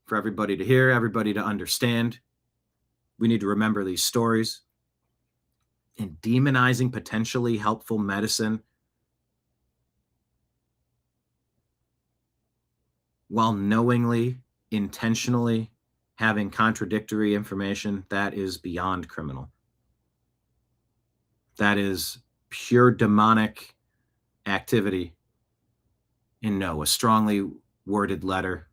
for everybody to hear, everybody to understand. We need to remember these stories. And demonizing potentially helpful medicine while knowingly, intentionally having contradictory information, that is beyond criminal. That is pure demonic activity. And no, a strongly worded letter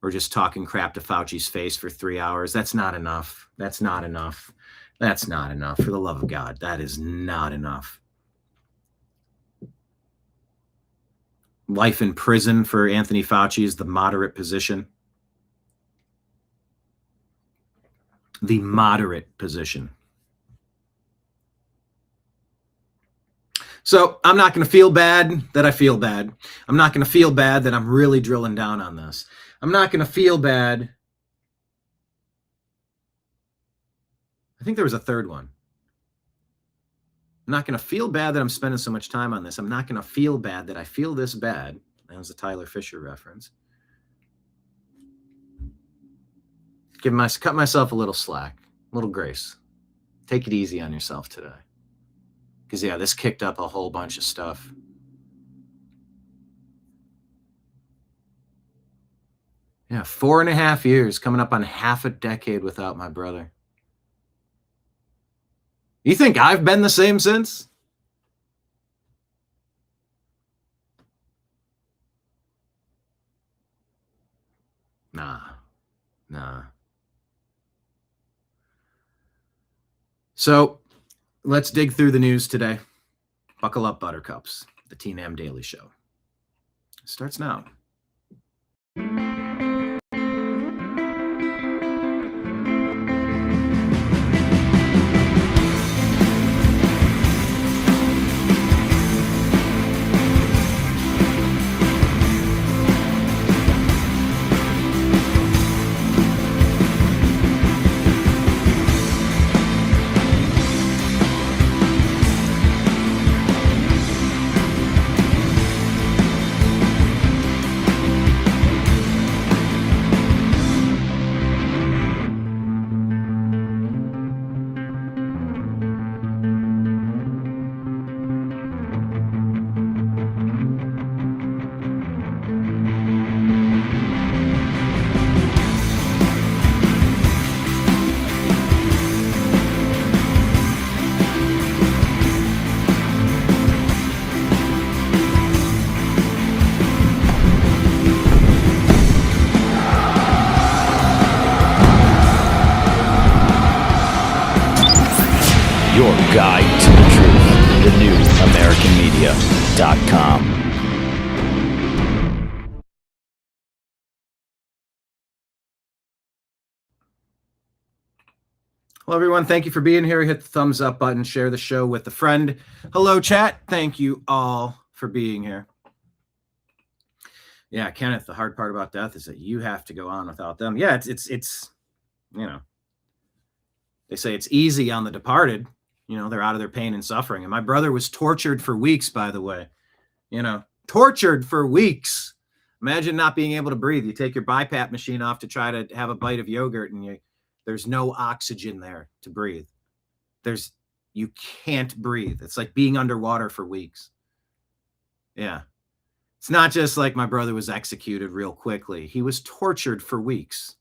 or just talking crap to Fauci's face for 3 hours, that's not enough. That's not enough. That's not enough. For the love of God, that is not enough. Life in prison for Anthony Fauci is the moderate position. The moderate position. So I'm not going to feel bad that I feel bad. I'm not going to feel bad that I'm really drilling down on this. I'm not going to feel bad. I think there was a third one. I'm not going to feel bad that I'm spending so much time on this. I'm not going to feel bad that I feel this bad. That was a Tyler Fisher reference. Cut myself a little slack, a little grace. Take it easy on yourself today. Because, yeah, this kicked up a whole bunch of stuff. Yeah, 4.5 years, coming up on half a decade without my brother. You think I've been the same since? Nah. So let's dig through the news today. Buckle up, buttercups. The TNAM Daily Show starts now. guide to the truth. TheNewAmericanMedia.com. Hello, everyone. Thank you for being here. Hit the thumbs up button. Share the show with a friend. Hello, chat. Thank you all for being here. Yeah, Kenneth, the hard part about death is that you have to go on without them. Yeah, it's you know, they say it's easy on the departed. You know, they're out of their pain and suffering. And my brother was tortured for weeks, by the way. You know, tortured for weeks. Imagine not being able to breathe. You take your BiPAP machine off to try to have a bite of yogurt, and there's no oxygen there to breathe. You can't breathe. It's like being underwater for weeks. Yeah. It's not just like my brother was executed real quickly. He was tortured for weeks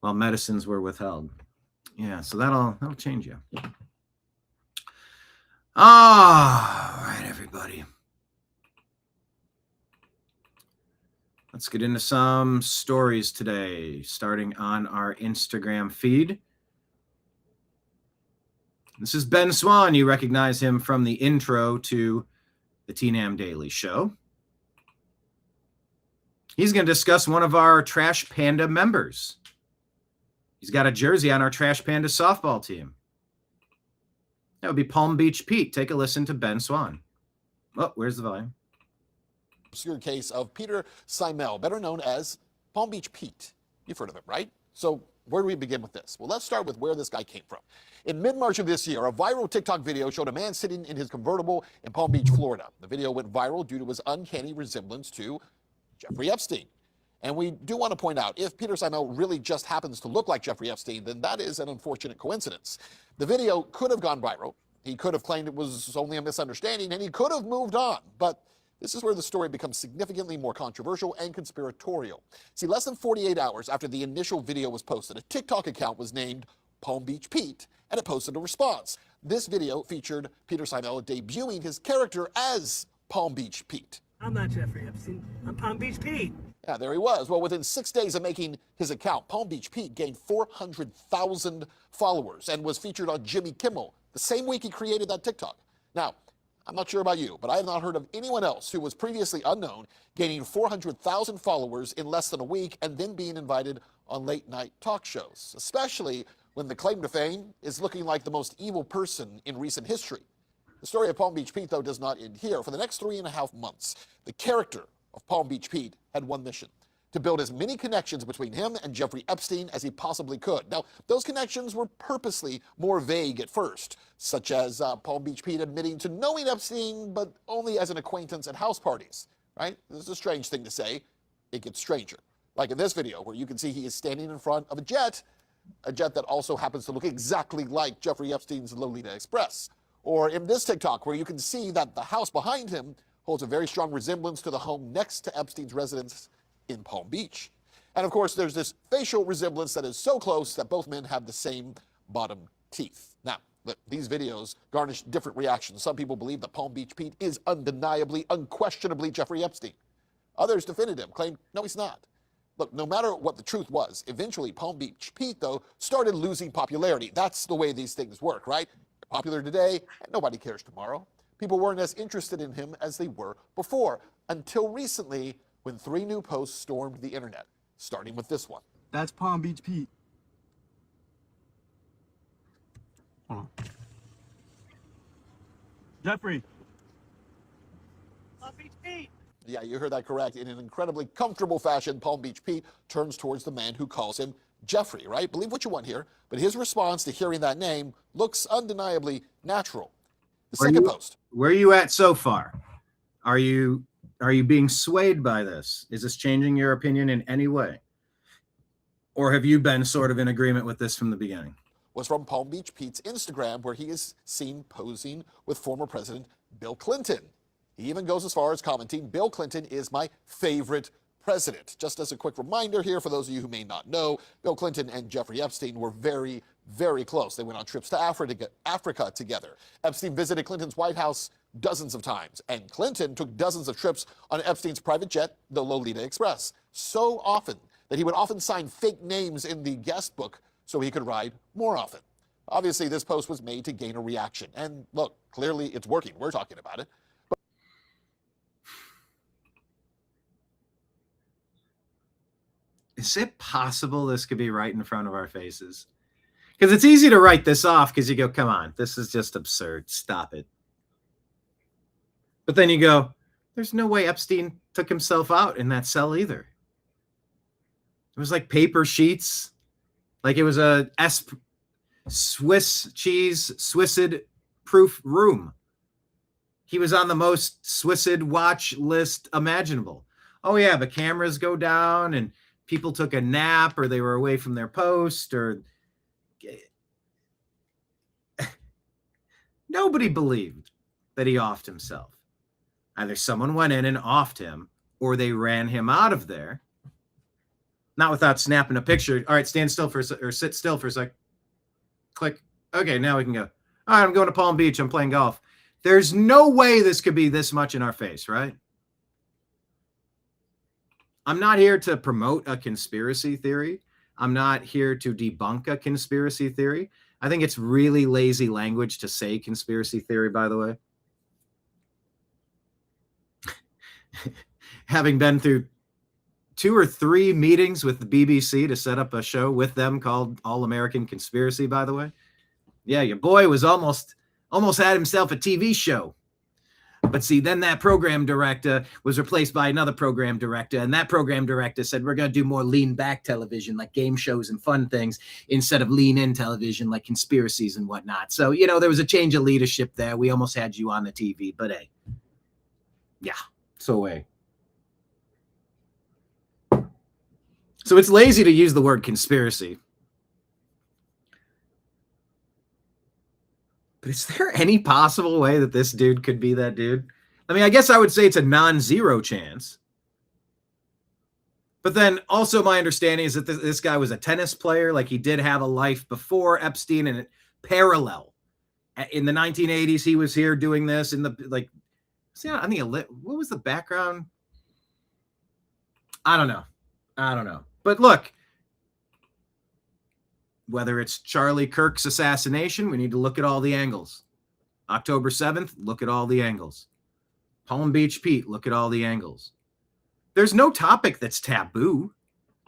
while medicines were withheld. Yeah, so that'll change you. All right, everybody. Let's get into some stories today, starting on our Instagram feed. This is Ben Swan. You recognize him from the intro to the TNAM Daily Show. He's going to discuss one of our Trash Panda members. He's got a jersey on our Trash Panda softball team. That would be Palm Beach Pete. Take a listen to Ben Swan. Oh, where's the volume? Obscure case of Peter Simel, better known as Palm Beach Pete. You've heard of him, right? So where do we begin with this? Well, let's start with where this guy came from. In mid-March of this year, a viral TikTok video showed a man sitting in his convertible in Palm Beach, Florida. The video went viral due to his uncanny resemblance to Jeffrey Epstein. And we do want to point out, if Peter Simel really just happens to look like Jeffrey Epstein, then that is an unfortunate coincidence. The video could have gone viral. He could have claimed it was only a misunderstanding, and he could have moved on. But this is where the story becomes significantly more controversial and conspiratorial. See, less than 48 hours after the initial video was posted, a TikTok account was named Palm Beach Pete, and it posted a response. This video featured Peter Simel debuting his character as Palm Beach Pete. I'm not Jeffrey Epstein. I'm Palm Beach Pete. Yeah, there he was. Well, within 6 days of making his account, Palm Beach Pete gained 400,000 followers and was featured on Jimmy Kimmel the same week he created that TikTok. Now, I'm not sure about you, but I have not heard of anyone else who was previously unknown gaining 400,000 followers in less than a week and then being invited on late-night talk shows, especially when the claim to fame is looking like the most evil person in recent history. The story of Palm Beach Pete, though, does not end here. For the next 3.5 months, the character of Palm Beach Pete had one mission: to build as many connections between him and Jeffrey Epstein as he possibly could. Now, those connections were purposely more vague at first, such as Palm Beach Pete admitting to knowing Epstein, but only as an acquaintance at house parties, right? This is a strange thing to say. It gets stranger. Like in this video, where you can see he is standing in front of a jet that also happens to look exactly like Jeffrey Epstein's Lolita Express. Or in this TikTok, where you can see that the house behind him holds a very strong resemblance to the home next to Epstein's residence in Palm Beach. And of course, there's this facial resemblance that is so close that both men have the same bottom teeth. Now, look, these videos garnish different reactions. Some people believe that Palm Beach Pete is undeniably, unquestionably Jeffrey Epstein. Others defended him, claimed, no, he's not. Look, no matter what the truth was, eventually Palm Beach Pete, though, started losing popularity. That's the way these things work, right? You're popular today, and nobody cares tomorrow. People weren't as interested in him as they were before, until recently, when 3 new posts stormed the internet, starting with this one. That's Palm Beach Pete. Hold on. Jeffrey. Palm Beach Pete. Yeah, you heard that correct. In an incredibly comfortable fashion, Palm Beach Pete turns towards the man who calls him Jeffrey, right? Believe what you want here, but his response to hearing that name looks undeniably natural. The second post. Where are you at so far? Are you being swayed by this? Is this changing your opinion in any way? Or have you been sort of in agreement with this from the beginning? Was from Palm Beach Pete's Instagram, where he is seen posing with former President Bill Clinton. He even goes as far as commenting, "Bill Clinton is my favorite president." Just as a quick reminder here, for those of you who may not know, Bill Clinton and Jeffrey Epstein were very, very close. They went on trips to Africa together. Epstein visited Clinton's White House dozens of times, and Clinton took dozens of trips on Epstein's private jet, the Lolita Express, so often that he would often sign fake names in the guest book so he could ride more often. Obviously, this post was made to gain a reaction. And look, clearly it's working. We're talking about it. Is it possible this could be right in front of our faces? Because it's easy to write this off because you go, come on, this is just absurd. Stop it. But then you go, there's no way Epstein took himself out in that cell either. It was like paper sheets. Like it was a Swiss cheese, Swissed proof room. He was on the most Swissed watch list imaginable. Oh yeah, but cameras go down and people took a nap or they were away from their post or nobody believed that he offed himself. Either someone went in and offed him or they ran him out of there. Not without snapping a picture. All right, stand still for or sit still for a sec. Click. Okay, now we can go. All right, I'm going to Palm Beach. I'm playing golf. There's no way this could be this much in our face, right? I'm not here to promote a conspiracy theory. I'm not here to debunk a conspiracy theory. I think it's really lazy language to say conspiracy theory, by the way. Having been through 2 or 3 meetings with the BBC to set up a show with them called All American Conspiracy, by the way. Yeah, your boy was almost had himself a TV show. But see, then that program director was replaced by another program director. And that program director said, we're going to do more lean back television, like game shows and fun things, instead of lean in television, like conspiracies and whatnot. So, you know, there was a change of leadership there. We almost had you on the TV, but hey, yeah, so hey. So it's lazy to use the word conspiracy. But is there any possible way that this dude could be that dude? I mean, I guess I would say it's a non-zero chance. But then also my understanding is that this guy was a tennis player. Like he did have a life before Epstein and parallel. In the 1980s, he was here doing this in the, like, see, I think, what was the background? I don't know. But look, whether it's Charlie Kirk's assassination, we need to look at all the angles. October 7th, look at all the angles. Palm Beach Pete, look at all the angles. There's no topic that's taboo.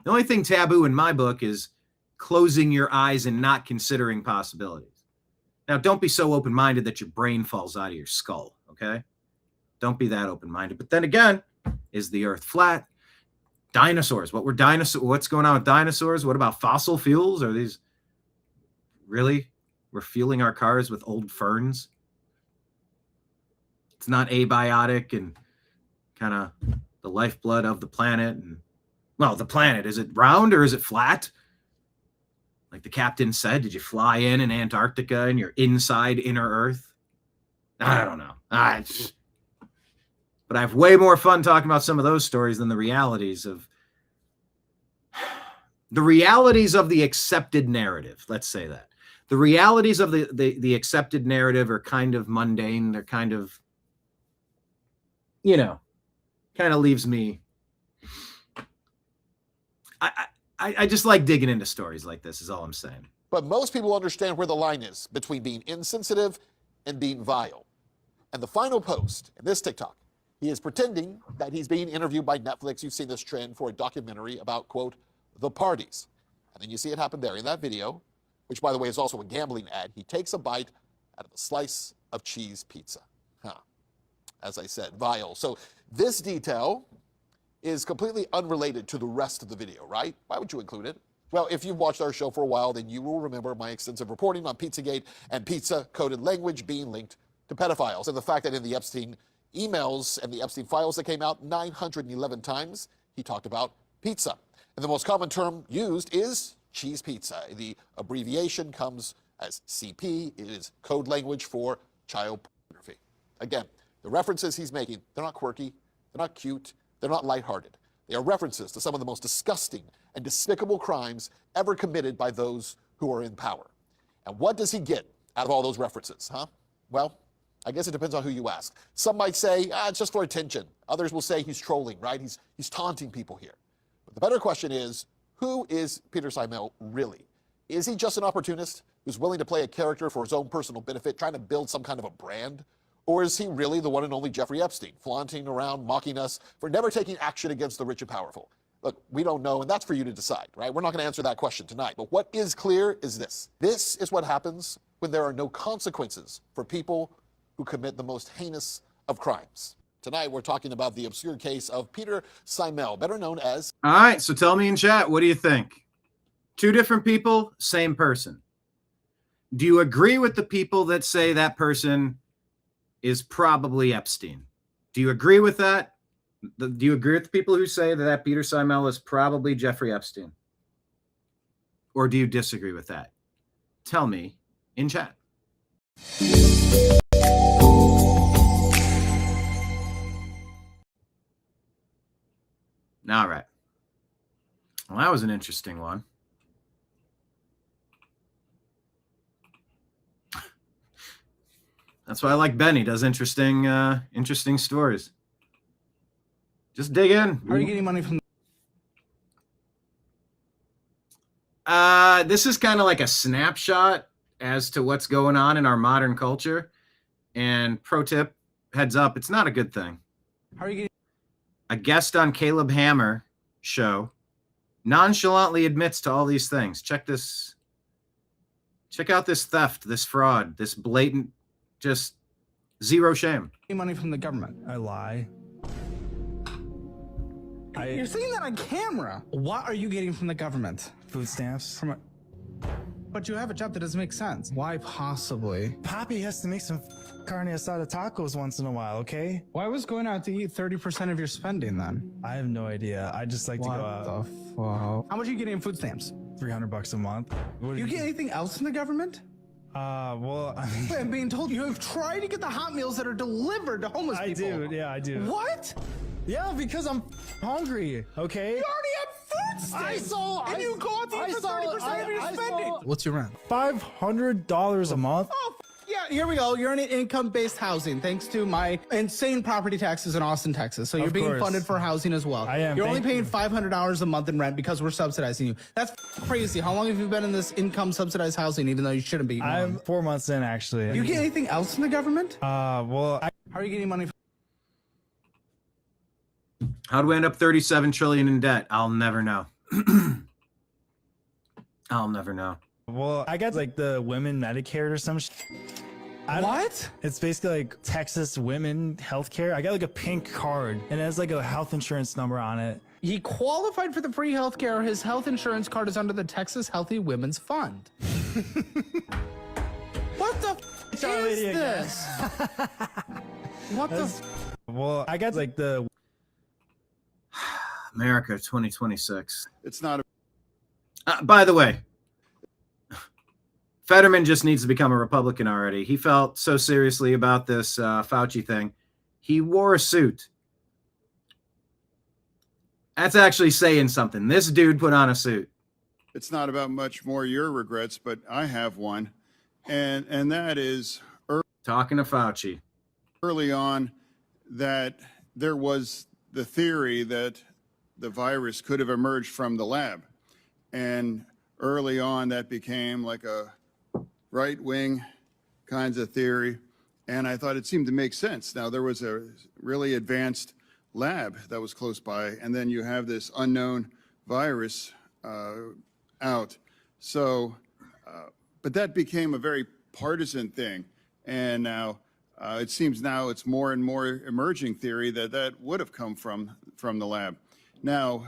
The only thing taboo in my book is closing your eyes and not considering possibilities. Now, don't be so open-minded that your brain falls out of your skull, okay? Don't be that open-minded. But then again, is the earth flat? Dinosaurs. What's going on with dinosaurs? What about fossil fuels? Are these really? We're fueling our cars with old ferns? It's not abiotic and kind of the lifeblood of the planet. And well, the planet, is it round or is it flat? Like the captain said, did you fly in Antarctica and you're inside inner Earth? I don't know. But I have way more fun talking about some of those stories than the realities of the accepted narrative. Let's say that. The realities of the accepted narrative are kind of mundane. They're kind of, you know, kind of leaves me. I just like digging into stories like this is all I'm saying. But most people understand where the line is between being insensitive and being vile. And the final post in this TikTok, he is pretending that he's being interviewed by Netflix. You've seen this trend for a documentary about, quote, the parties. And then you see it happen there in that video, which, by the way, is also a gambling ad. He takes a bite out of a slice of cheese pizza. As I said, vile. So this detail is completely unrelated to the rest of the video, right? Why would you include it? Well, if you've watched our show for a while, then you will remember my extensive reporting on Pizzagate and pizza-coded language being linked to pedophiles, and the fact that in the Epstein emails and the Epstein files that came out 911 times, he talked about pizza. And the most common term used is cheese pizza. The abbreviation comes as CP. It is code language for child pornography. Again, the references he's making, they're not quirky, they're not cute, they're not lighthearted. They are references to some of the most disgusting and despicable crimes ever committed by those who are in power. And what does he get out of all those references, huh? Well, I guess it depends on who you ask. Some might say, it's just for attention. Others will say he's trolling, right? He's taunting people here. But the better question is, who is Peter Simel really? Is he just an opportunist who who's willing to play a character for his own personal benefit, trying to build some kind of a brand? Or is he really the one and only Jeffrey Epstein, flaunting around, mocking us for never taking action against the rich and powerful? Look, we don't know, and that's for you to decide, right? We're not going to answer that question tonight. But what is clear is this. This is what happens when there are no consequences for people who commit the most heinous of crimes. Tonight, we're talking about the obscure case of Peter Simel, better known as... All right, so tell me in chat, what do you think? Two different people, same person. Do you agree with the people that say that person is probably Epstein? Do you agree with that? Do you agree with the people who say that Peter Simel is probably Jeffrey Epstein? Or do you disagree with that? Tell me in chat. All right. Well, that was an interesting one. That's why I like Ben. He does interesting stories. Just dig in. How are you getting money from? This is kind of like a snapshot as to what's going on in our modern culture. And pro tip, heads up, it's not a good thing. How are you getting? A guest on Caleb Hammer show nonchalantly admits to all these things. Check this. Check out this theft, this fraud, this blatant, just zero shame. Money from the government. I lie. You're saying that on camera. What are you getting from the government? Food stamps. But you have a job that doesn't make sense. Why possibly? Poppy has to make some carne asada tacos once in a while, okay? Why was going out to eat 30% of your spending then? I have no idea. I just like to go out. What the fuck? How much are you getting in food stamps? $300 a month. What You get anything else from the government? Well, I mean, I'm being told you have tried to get the hot meals that are delivered to homeless I people. do. Yeah, I do. What? Yeah, because I'm hungry, okay? You already have food stamps. And you go out to eat for 30% of your spending. What's your rent? $500 a month? Oh, yeah, here we go. You're in an income-based housing thanks to my insane property taxes in Austin, Texas. So you're Of being course. funded for housing as well. I am, You're only thank paying you. $500 a month in rent because we're subsidizing you. That's crazy. How long have you been in this income-subsidized housing even though you shouldn't be? I'm 4 months in, actually. You get anything else from the government? Well, How are you getting money from? How do we end up 37 trillion in debt? I'll never know. I'll never know. I got like the women Medicare or some shit. What? It's basically like Texas women healthcare. I got like a pink card and it has like a health insurance number on it. He qualified for the free health care. His health insurance card is under the Texas Healthy Women's Fund. What the f is this? What the f? I got like the America 2026. It's not By the way, Fetterman just needs to become a Republican already. He felt so seriously about this Fauci thing. He wore a suit. That's actually saying something. This dude put on a suit. it's not about much more your regrets, but I have one. And that is Talking to Fauci. early on that there was the theory that the virus could have emerged from the lab. And early on that became like a right-wing kinds of theory. And I thought it seemed to make sense. Now, there was a really advanced lab that was close by, and then you have this unknown virus out. So, but that became a very partisan thing. And now it seems now it's more and more emerging theory that that would have come from the lab. Now,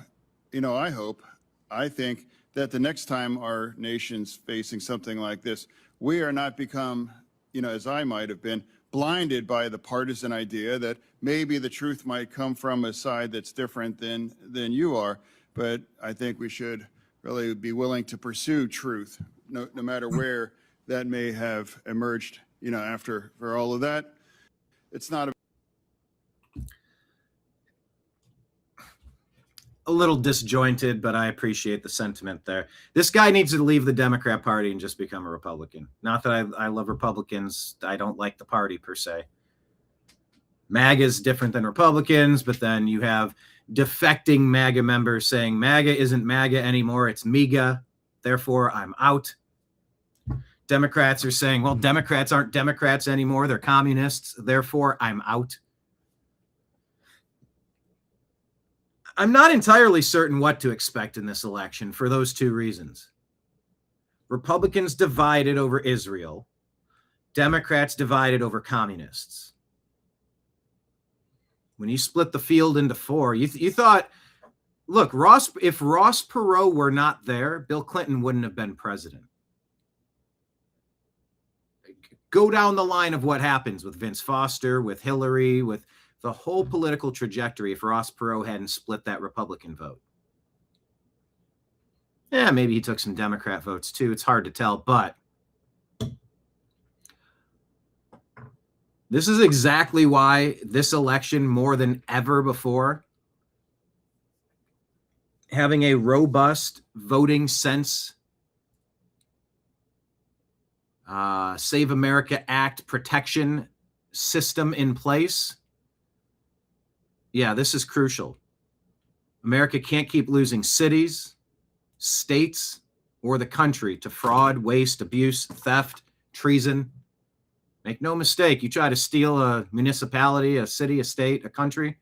you know, I think that the next time our nation's facing something like this, we are not become, you know, as I might have been, blinded by the partisan idea that maybe the truth might come from a side that's different than you are. But I think we should really be willing to pursue truth, no matter where that may have emerged, you know, after for all of that. It's not A little disjointed, but I appreciate the sentiment there. This guy needs to leave the Democrat Party and just become a Republican. Not that I love Republicans. I don't like the party per se. MAGA is different than Republicans, but then you have defecting MAGA members saying MAGA isn't MAGA anymore. It's MEGA. Therefore, I'm out. Democrats are saying, well, Democrats aren't Democrats anymore. They're communists. Therefore, I'm out. I'm not entirely certain what to expect in this election for those two reasons. Republicans divided over Israel. Democrats divided over communists. When you split the field into four, you thought, look, if Ross Perot were not there, Bill Clinton wouldn't have been president. Go down the line of what happens with Vince Foster, with Hillary, with the whole political trajectory if Ross Perot hadn't split that Republican vote. Yeah, maybe he took some Democrat votes too. It's hard to tell, but this is exactly why this election, more than ever before, having a robust voting sense, Save America Act protection system in place. Yeah, this is crucial. America can't keep losing cities, states, or the country to fraud, waste, abuse, theft, treason. Make no mistake, you try to steal a municipality, a city, a state, a country.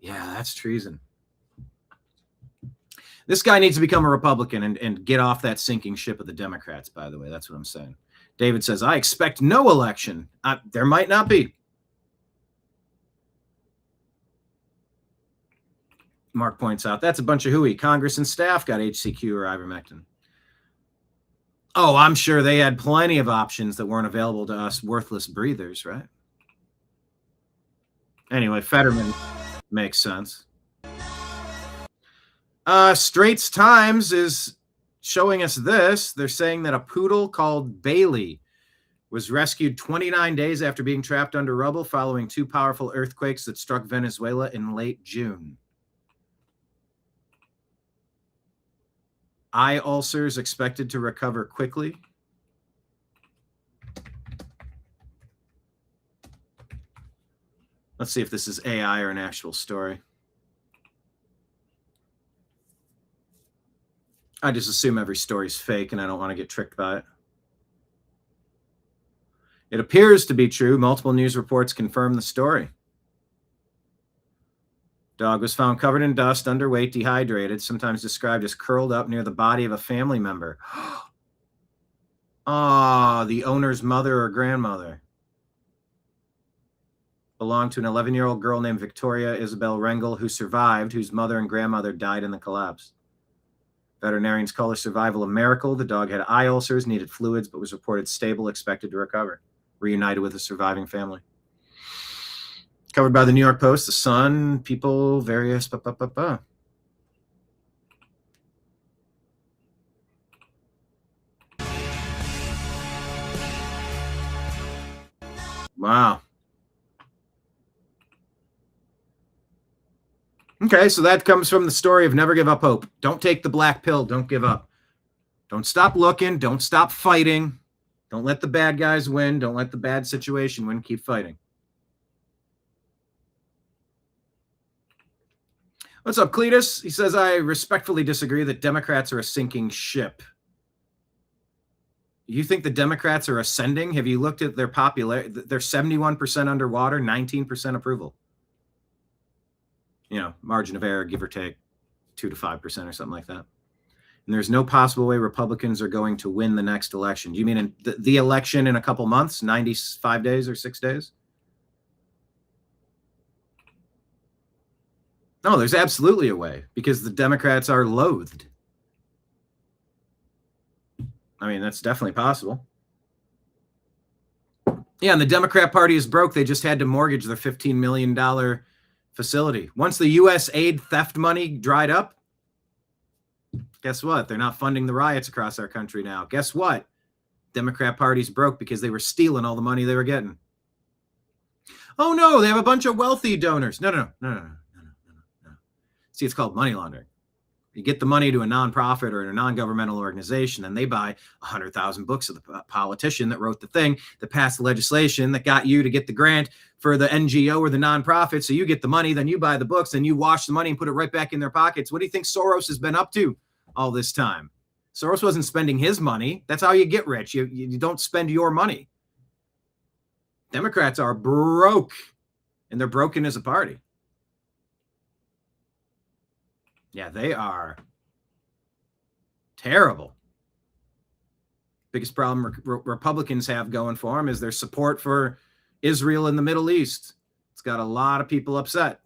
Yeah, that's treason. This guy needs to become a Republican and get off that sinking ship of the Democrats, by the way. That's what I'm saying. David says, I expect no election. There might not be. Mark points out, that's a bunch of hooey. Congress and staff got HCQ or ivermectin. Oh, I'm sure they had plenty of options that weren't available to us worthless breathers, right? Anyway, Fetterman makes sense. Straits Times is showing us this. They're saying that a poodle called Bailey was rescued 29 days after being trapped under rubble following two powerful earthquakes that struck Venezuela in late June. Eye ulcers expected to recover quickly. Let's see if this is AI or an actual story. I just assume every story's fake and I don't want to get tricked by it. It appears to be true. Multiple news reports confirm the story. Dog was found covered in dust, underweight, dehydrated, sometimes described as curled up near the body of a family member. The owner's mother or grandmother. Belonged to an 11-year-old girl named Victoria Isabel Rengel, who survived, whose mother and grandmother died in the collapse. Veterinarians call her survival a miracle. The dog had eye ulcers, needed fluids, but was reported stable, expected to recover. Reunited with a surviving family. Covered by the New York Post, The Sun, People, various. Wow. Okay, so that comes from the story of never give up hope. Don't take the black pill. Don't give up. Don't stop looking. Don't stop fighting. Don't let the bad guys win. Don't let the bad situation win. Keep fighting. What's up, Cletus? He says, I respectfully disagree that Democrats are a sinking ship. You think the Democrats are ascending? Have you looked at their popularity? They're 71% underwater, 19% approval. You know, margin of error, give or take 2 to 5% or something like that. And there's no possible way Republicans are going to win the next election. Do you mean in the election in a couple months, 95 days or 6 days? No, there's absolutely a way because the Democrats are loathed. I mean, that's definitely possible. Yeah, and the Democrat Party is broke. They just had to mortgage their $15 million facility. Once the U.S. aid theft money dried up, guess what? They're not funding the riots across our country now. Guess what? Democrat Party's broke because they were stealing all the money they were getting. Oh, no, they have a bunch of wealthy donors. No. See, it's called money laundering. You get the money to a nonprofit or a non-governmental organization, and they buy 100,000 books of the politician that wrote the thing that passed the legislation that got you to get the grant for the NGO or the nonprofit. So you get the money, then you buy the books, then you wash the money and put it right back in their pockets. What do you think Soros has been up to all this time? Soros wasn't spending his money. That's how you get rich. You don't spend your money. Democrats are broke, and they're broken as a party. Yeah, they are terrible. Biggest problem Republicans have going for them is their support for Israel in the Middle East. It's got a lot of people upset.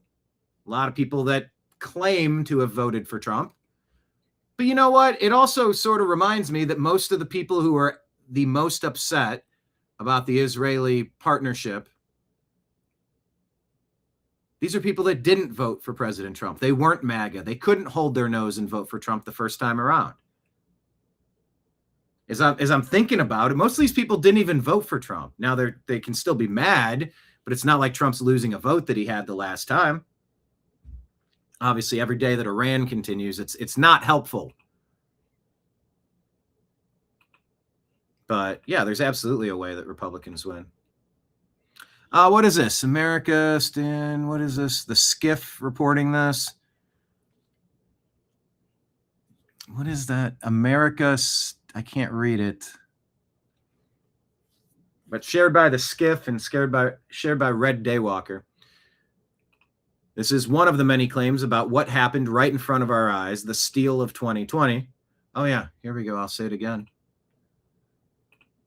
A lot of people that claim to have voted for Trump. But you know what? It also sort of reminds me that most of the people who are the most upset about the Israeli partnership, these are people that didn't vote for President Trump. They weren't MAGA. They couldn't hold their nose and vote for Trump the first time around. As I'm thinking about it, most of these people didn't even vote for Trump. Now they can still be mad, but it's not like Trump's losing a vote that he had the last time. Obviously, every day that Iran continues, it's not helpful. But yeah, there's absolutely a way that Republicans win. What is this? America, Stan, what is this? The Skiff reporting this. What is that? America, I can't read it. But shared by the Skiff and shared by Red Daywalker. This is one of the many claims about what happened right in front of our eyes, the steal of 2020. Oh yeah, here we go. I'll say it again.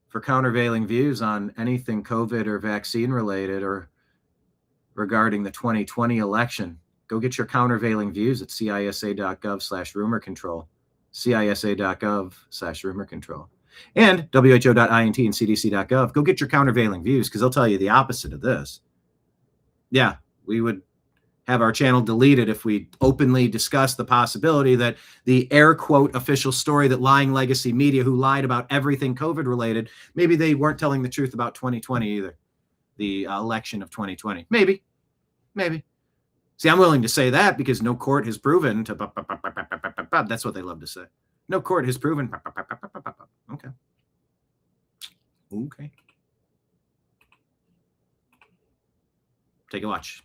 For countervailing views on anything COVID or vaccine related or regarding the 2020 election, go get your countervailing views at cisa.gov/rumor control, cisa.gov/rumor control, and who.int and cdc.gov. Go get your countervailing views because they'll tell you the opposite of this. Yeah, we would have our channel deleted if we openly discuss the possibility that the air quote official story that lying legacy media who lied about everything COVID related, maybe they weren't telling the truth about 2020 either. The election of 2020. Maybe. See, I'm willing to say that because no court has proven to, that's what they love to say. No court has proven. Okay. Take a watch.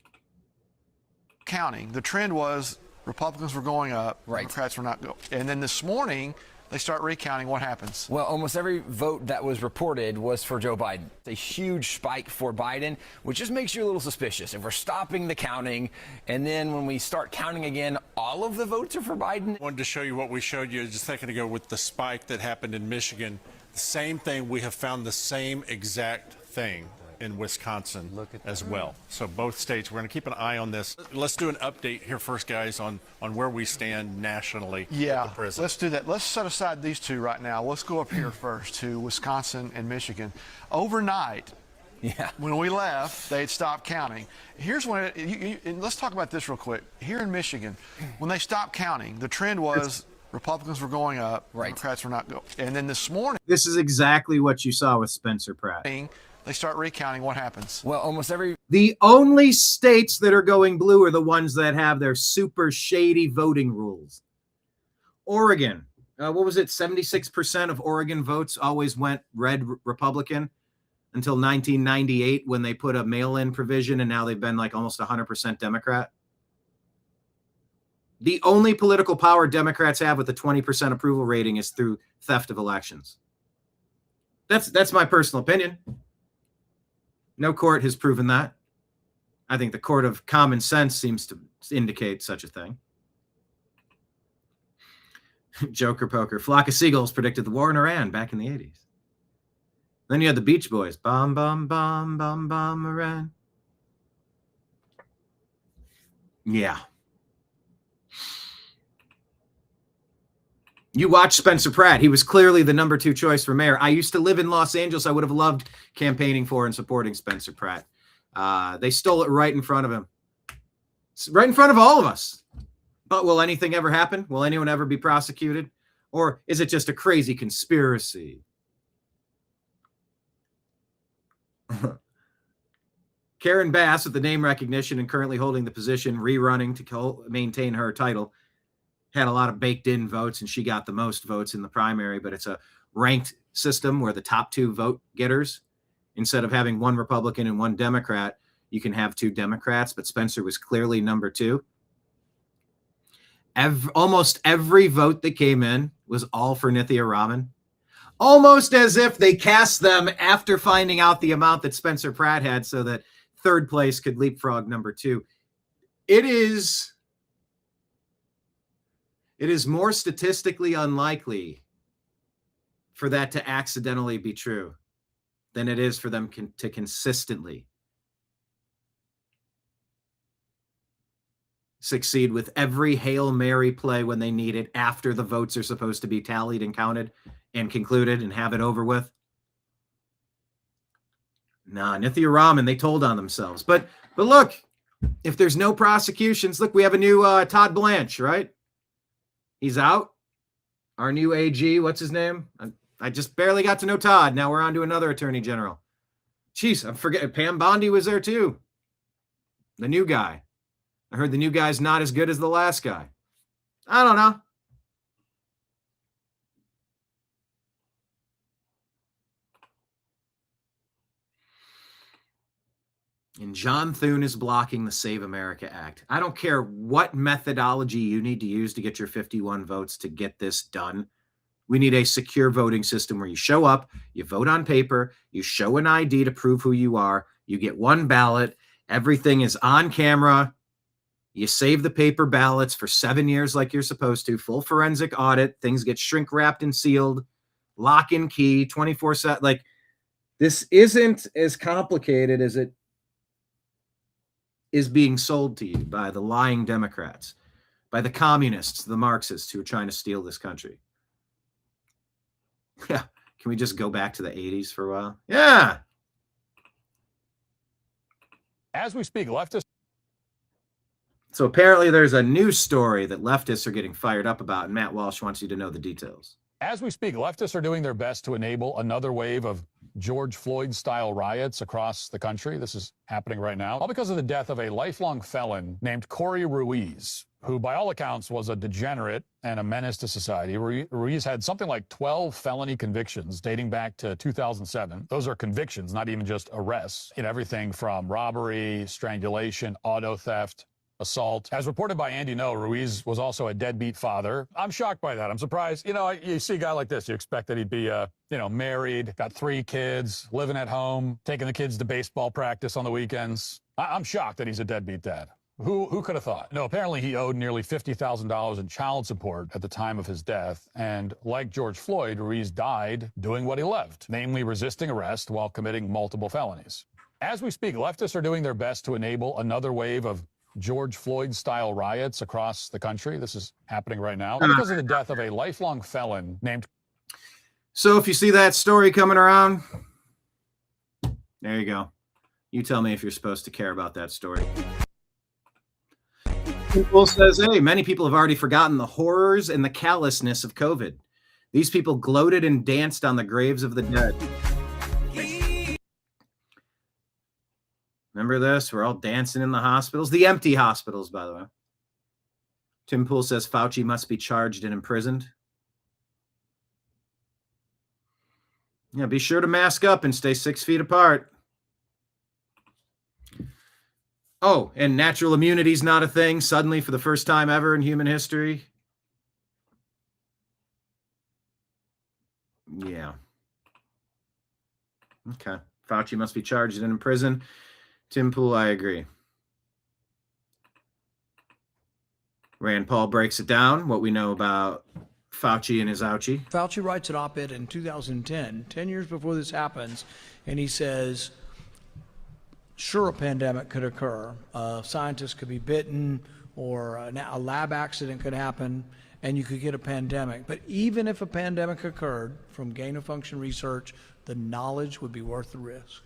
Counting, the trend was Republicans were going up, right. Democrats were not going. And then this morning, they start recounting. What happens? Well, almost every vote that was reported was for Joe Biden. A huge spike for Biden, which just makes you a little suspicious. If we're stopping the counting, and then when we start counting again, all of the votes are for Biden. I wanted to show you what we showed you just a second ago with the spike that happened in Michigan. The same thing, we have found the same exact thing in Wisconsin as well. So both states, we're going to keep an eye on this. Let's do an update here first, guys, on where we stand nationally. Yeah, let's do that. Let's set aside these two right now. Let's go up here first to Wisconsin and Michigan. Overnight, when we left, they had stopped counting. Here's when, and let's talk about this real quick. Here in Michigan, when they stopped counting, the trend was Republicans were going up, right. Democrats were not going. And then this morning, this is exactly what you saw with Spencer Pratt. They start recounting. What happens? Well, almost every... The only states that are going blue are the ones that have their super shady voting rules. Oregon, what was it? 76% of Oregon votes always went red Republican until 1998 when they put a mail-in provision, and now they've been like almost 100% Democrat. The only political power Democrats have with a 20% approval rating is through theft of elections. That's my personal opinion. No court has proven that. I think the court of common sense seems to indicate such a thing. Joker poker. Flock of Seagulls predicted the war in Iran back in the 80s. Then you had the Beach Boys. Bomb, bomb, bomb, bomb, bomb, Iran. Yeah. You watch Spencer Pratt. He was clearly the number 2 choice for mayor. I used to live in Los Angeles. I would have loved campaigning for and supporting Spencer Pratt. They stole it right in front of him. It's right in front of all of us. But will anything ever happen? Will anyone ever be prosecuted? Or is it just a crazy conspiracy? Karen Bass, with the name recognition and currently holding the position, rerunning to maintain her title, had a lot of baked-in votes, and she got the most votes in the primary, but it's a ranked system where the top 2 vote getters, instead of having 1 Republican and 1 Democrat, you can have 2 Democrats, but Spencer was clearly number 2. Almost every vote that came in was all for Nithya Raman. Almost as if they cast them after finding out the amount that Spencer Pratt had so that third place could leapfrog number 2. It is more statistically unlikely for that to accidentally be true than it is for them to consistently succeed with every Hail Mary play when they need it after the votes are supposed to be tallied and counted and concluded and have it over with. Nah, Nithya Raman, they told on themselves. But look, if there's no prosecutions, look, we have a new Todd Blanche, right? He's out. Our new AG, what's his name? I just barely got to know Todd. Now we're on to another attorney general. Jeez, I'm forgetting. Pam Bondi was there too. The new guy. I heard the new guy's not as good as the last guy. I don't know. And John Thune is blocking the Save America Act. I don't care what methodology you need to use to get your 51 votes to get this done. We need a secure voting system where you show up, you vote on paper, you show an ID to prove who you are, you get one ballot, everything is on camera, you save the paper ballots for 7 years like you're supposed to, full forensic audit, things get shrink wrapped and sealed, lock and key, 24/7. Like, this isn't as complicated as it is being sold to you by the lying Democrats, by the communists, the Marxists who are trying to steal this country. Yeah. Can we just go back to the 80s for a while? Yeah. As we speak, leftists. So apparently there's a news story that leftists are getting fired up about, and Matt Walsh wants you to know the details. As we speak, leftists are doing their best to enable another wave of George Floyd-style riots across the country. This is happening right now, all because of the death of a lifelong felon named Corey Ruiz, who by all accounts was a degenerate and a menace to society. Ruiz had something like 12 felony convictions dating back to 2007. Those are convictions, not even just arrests, in everything from robbery, strangulation, auto theft, assault. As reported by Andy No, Ruiz was also a deadbeat father. I'm shocked by that. I'm surprised. You know, you see a guy like this, you expect that he'd be, married, got 3 kids, living at home, taking the kids to baseball practice on the weekends. I'm shocked that he's a deadbeat dad. Who could have thought? No, apparently he owed nearly $50,000 in child support at the time of his death. And like George Floyd, Ruiz died doing what he loved, namely resisting arrest while committing multiple felonies. As we speak, leftists are doing their best to enable another wave of George Floyd-style riots across the country. This is happening right now because of the death of a lifelong felon named. So if you see that story coming around, there you go. You tell me if you're supposed to care about that story. People says, hey, many people have already forgotten the horrors and the callousness of COVID. These people gloated and danced on the graves of the dead. Remember this? We're all dancing in the hospitals. The empty hospitals, by the way. Tim Pool says Fauci must be charged and imprisoned. Yeah, be sure to mask up and stay 6 feet apart. Oh, and natural immunity is not a thing suddenly for the first time ever in human history. Yeah. Okay. Fauci must be charged and imprisoned. Tim Pool, I agree. Rand Paul breaks it down, what we know about Fauci and his ouchie. Fauci writes an op-ed in 2010, 10 years before this happens, and he says, sure, a pandemic could occur. Scientists could be bitten, or a lab accident could happen, and you could get a pandemic. But even if a pandemic occurred, from gain-of-function research, the knowledge would be worth the risk.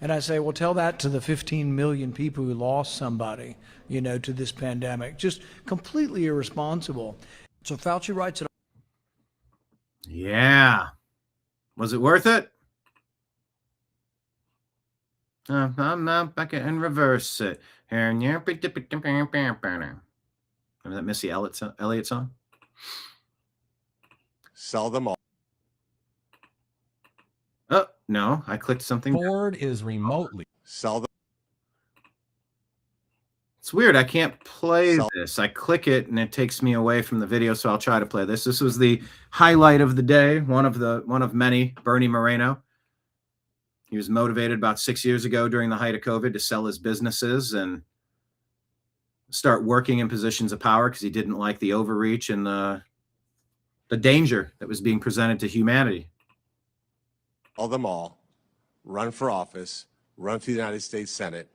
And I say, well, tell that to the 15 million people who lost somebody, to this pandemic. Just completely irresponsible. So Fauci writes it. Yeah. Was it worth it? I'm not back and reverse it. Remember that Missy Elliott song? Sell them all. Oh, no, I clicked something. Ford is remotely. Sell them. It's weird. I can't play this. I click it and it takes me away from the video, so I'll try to play this. This was the highlight of the day, one of many, Bernie Moreno. He was motivated about 6 years ago during the height of COVID to sell his businesses and start working in positions of power because he didn't like the overreach and the danger that was being presented to humanity. All them all, run for office, run for the United States Senate.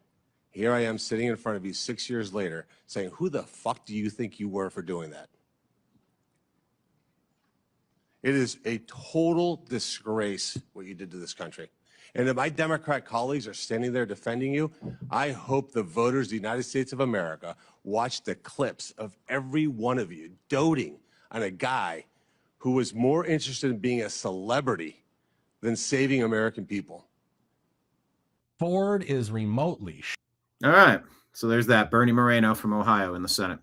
Here I am sitting in front of you 6 years later saying, who the fuck do you think you were for doing that? It is a total disgrace what you did to this country. And if my Democrat colleagues are standing there defending you, I hope the voters of the United States of America watch the clips of every one of you doting on a guy who was more interested in being a celebrity than saving American people. Ford is remotely. All right. So there's that. Bernie Moreno from Ohio in the Senate.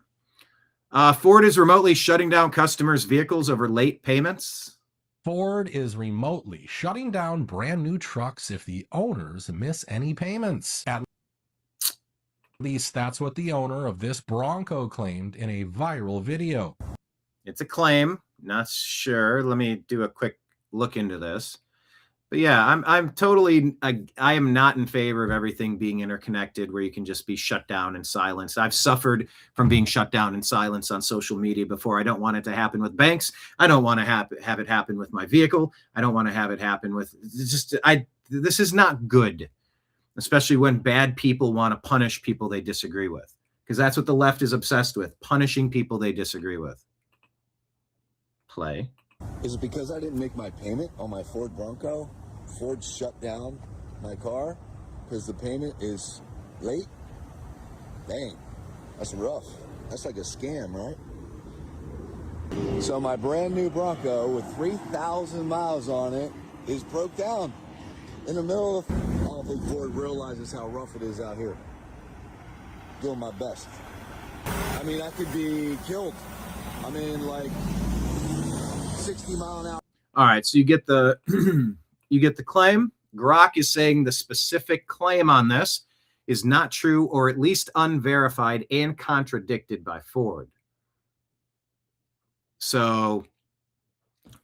Ford is remotely shutting down customers' vehicles over late payments. Ford is remotely shutting down brand new trucks if the owners miss any payments. At least that's what the owner of this Bronco claimed in a viral video. It's a claim. Not sure. Let me do a quick look into this. But yeah, I'm totally, I am not in favor of everything being interconnected where you can just be shut down and silenced. I've suffered from being shut down and silenced on social media before. I don't want it to happen with banks. I don't want to have it happen with my vehicle. I don't want to have it happen with this is not good, especially when bad people want to punish people they disagree with, because that's what the left is obsessed with, punishing people they disagree with. Play. Is it because I didn't make my payment on my Ford Bronco? Ford shut down my car because the payment is late? Dang, that's rough. That's like a scam, right? So my brand new Bronco with 3,000 miles on it is broke down in the middle of... I don't think Ford realizes how rough it is out here. Doing my best. I mean, I could be killed. I mean, like... 60 mile an hour. All right, so you get the you get the claim. Grok is saying the specific claim on this is not true, or at least unverified and contradicted by Ford. So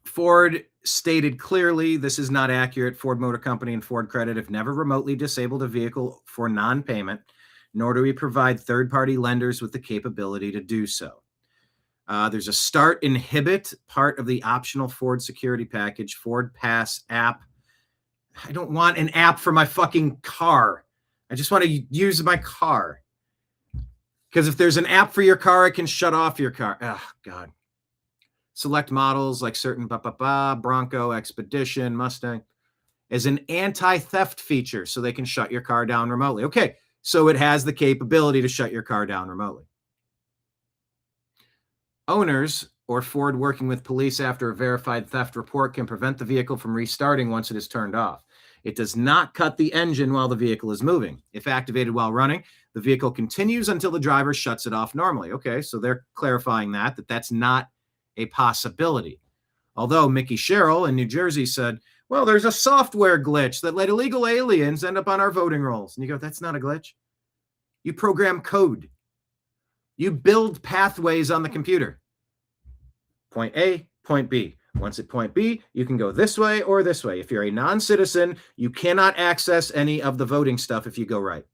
Ford stated clearly this is not accurate. Ford Motor Company and Ford Credit have never remotely disabled a vehicle for non-payment, nor do we provide third-party lenders with the capability to do so. There's a start inhibit part of the optional Ford security package, Ford Pass app. I don't want an app for my fucking car. I just want to use my car. Because if there's an app for your car, it can shut off your car. Oh, God. Select models like certain Bronco, Expedition, Mustang as an anti-theft feature so they can shut your car down remotely. Okay, so it has the capability to shut your car down remotely. Owners or Ford working with police after a verified theft report can prevent the vehicle from restarting once it is turned off. It does not cut the engine while the vehicle is moving. If activated while running, the vehicle continues until the driver shuts it off normally. Okay, so they're clarifying that that's not a possibility. Although Mickey Sherrill in New Jersey said, well, there's a software glitch that let illegal aliens end up on our voting rolls. And you go, that's not a glitch. You program code. You build pathways on the computer. Point A, point B. Once at point B, you can go this way or this way. If you're a non-citizen, you cannot access any of the voting stuff if you go right.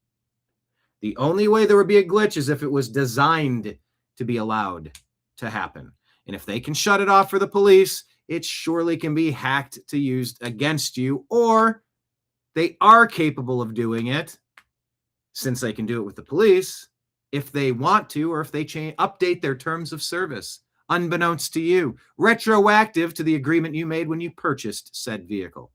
The only way there would be a glitch is if it was designed to be allowed to happen. And if they can shut it off for the police, it surely can be hacked to use against you, or they are capable of doing it since they can do it with the police if they want to, or if they update their terms of service, unbeknownst to you, retroactive to the agreement you made when you purchased said vehicle.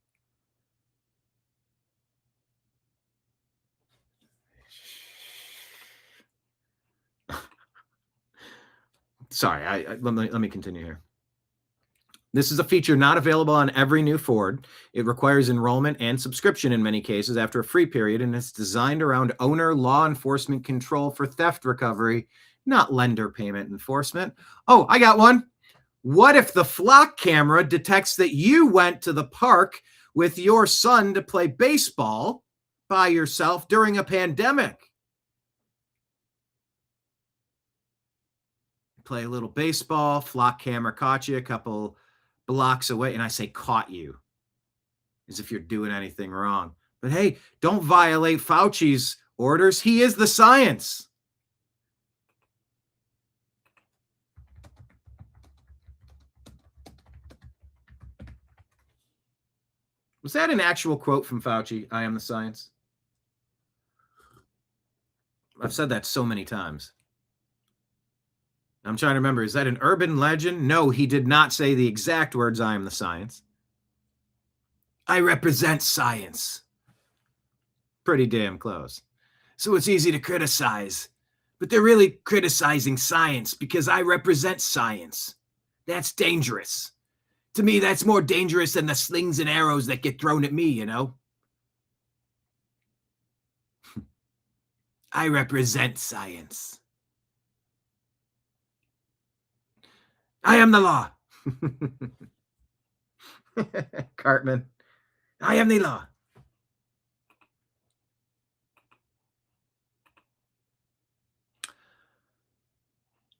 Sorry, let me continue here. This is a feature not available on every new Ford. It requires enrollment and subscription in many cases after a free period, and it's designed around owner law enforcement control for theft recovery, not lender payment enforcement. Oh, I got one. What if the flock camera detects that you went to the park with your son to play baseball by yourself during a pandemic? play a little baseball, flock camera caught you a couple blocks away, and I say caught you as if you're doing anything wrong. But hey, don't violate Fauci's orders. He is the science. Was that an actual quote from Fauci? I am the science. I've said that so many times. I'm trying to remember. Is that an urban legend? No, he did not say the exact words, I am the science. I represent science. Pretty damn close. So it's easy to criticize. But they're really criticizing science because I represent science. That's dangerous. To me, that's more dangerous than the slings and arrows that get thrown at me, you know? I represent science. I am the law. Cartman. I am the law.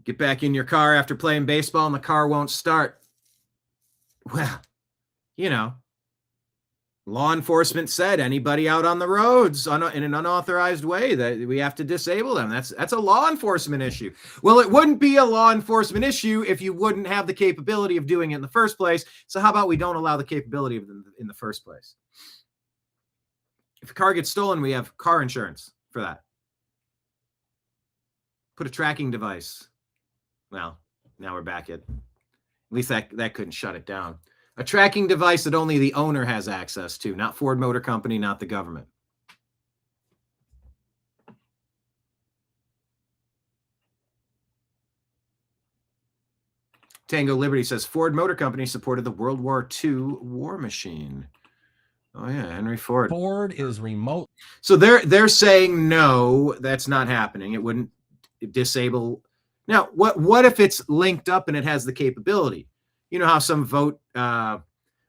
Get back in your car after playing baseball and the car won't start. Well, you know, law enforcement said anybody out on the roads in an unauthorized way that we have to disable them. That's a law enforcement issue. Well, it wouldn't be a law enforcement issue if you wouldn't have the capability of doing it in the first place. So how about we don't allow the capability of them in the first place? If a car gets stolen, we have car insurance for that. Put a tracking device. Well, now we're back at least that couldn't shut it down. A tracking device that only the owner has access to, not Ford Motor Company, not the government. Tango Liberty says Ford Motor Company supported the World War II war machine. Oh yeah, Henry Ford. Ford is remote. So they're saying no, that's not happening. It wouldn't disable. Now, what if it's linked up and it has the capability? You know how some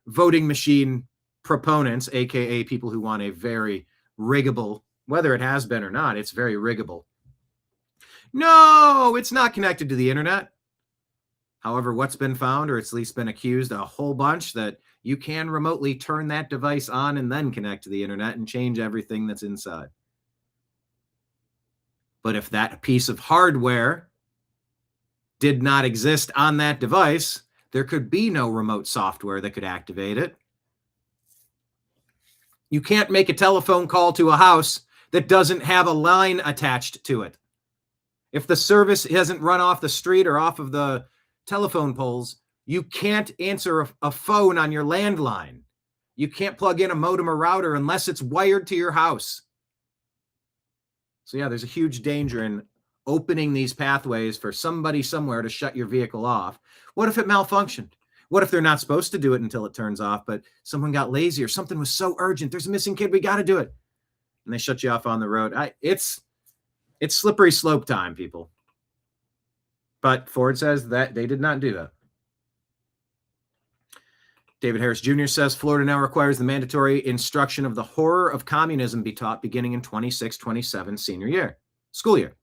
voting machine proponents, aka people who want a very riggable, whether it has been or not, it's very riggable. No, it's not connected to the internet. However, what's been found, or it's at least been accused a whole bunch, that you can remotely turn that device on and then connect to the internet and change everything that's inside. But if that piece of hardware did not exist on that device, there could be no remote software that could activate it. You can't make a telephone call to a house that doesn't have a line attached to it. If the service hasn't run off the street or off of the telephone poles, you can't answer a phone on your landline. You can't plug in a modem or router unless it's wired to your house. So yeah, there's a huge danger in opening these pathways for somebody somewhere to shut your vehicle off. What if it malfunctioned? What if they're not supposed to do it until it turns off, but someone got lazy or something was so urgent? There's a missing kid. We got to do it. And they shut you off on the road. It's slippery slope time, people. But Ford says that they did not do that. David Harris Jr. says Florida now requires the mandatory instruction of the horror of communism be taught beginning in 26-27 school year.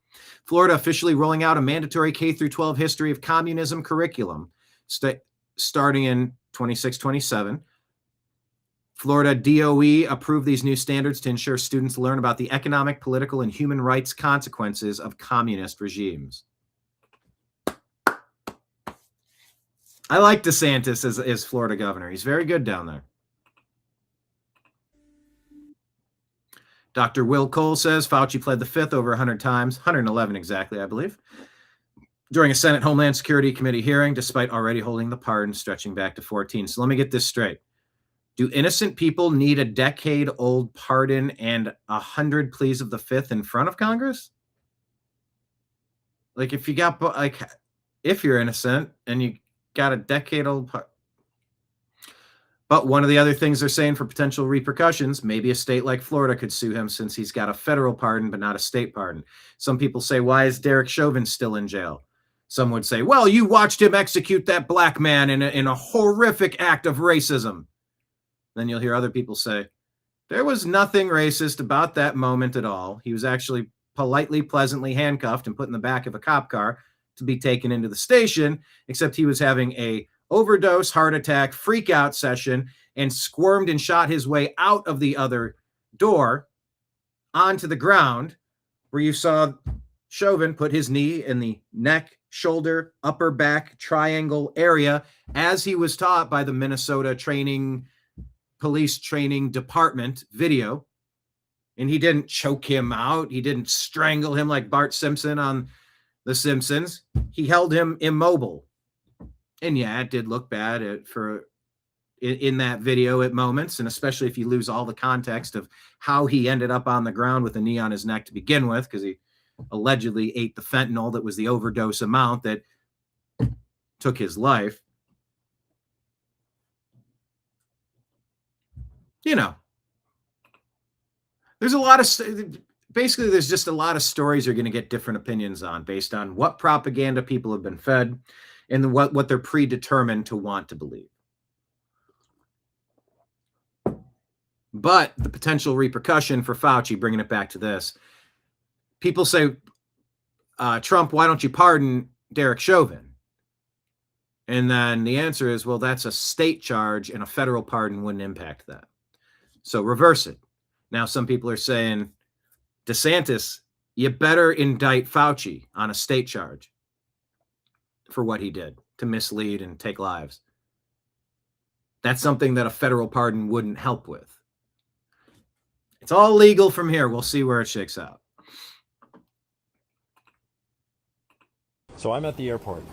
Florida officially rolling out a mandatory K-12 history of communism curriculum starting in 26-27. Florida DOE approved these new standards to ensure students learn about the economic, political, and human rights consequences of communist regimes. I like DeSantis as Florida governor. He's very good down there. Dr. Will Cole says Fauci pled the fifth over 100 times, 111 exactly, I believe, during a Senate Homeland Security Committee hearing, despite already holding the pardon stretching back to 14. So let me get this straight. Do innocent people need a decade-old pardon and 100 pleas of the fifth in front of Congress? Like if you're innocent and you got a decade-old pardon. But one of the other things they're saying for potential repercussions, maybe a state like Florida could sue him since he's got a federal pardon but not a state pardon. Some people say, why is Derek Chauvin still in jail? Some would say, well, you watched him execute that black man in a horrific act of racism. Then you'll hear other people say, there was nothing racist about that moment at all. He was actually politely, pleasantly handcuffed and put in the back of a cop car to be taken into the station, except he was having a overdose, heart attack, freak out session, and squirmed and shot his way out of the other door onto the ground, where you saw Chauvin put his knee in the neck, shoulder, upper back triangle area, as he was taught by the Minnesota police training department video. And he didn't choke him out. He didn't strangle him like Bart Simpson on The Simpsons. He held him immobile. And yeah, it did look bad in that video at moments, and especially if you lose all the context of how he ended up on the ground with a knee on his neck to begin with, because he allegedly ate the fentanyl that was the overdose amount that took his life. You know, there's a lot of, basically there's just a lot of stories you're going to get different opinions on based on what propaganda people have been fed and what they're predetermined to want to believe. But the potential repercussion for Fauci, bringing it back to this, people say, Trump, why don't you pardon Derek Chauvin? And then the answer is, well, that's a state charge and a federal pardon wouldn't impact that. So reverse it. Now, some people are saying, DeSantis, you better indict Fauci on a state charge for what he did to mislead and take lives. That's something that a federal pardon wouldn't help with. It's all legal from here. We'll see where it shakes out. So I'm at the airport.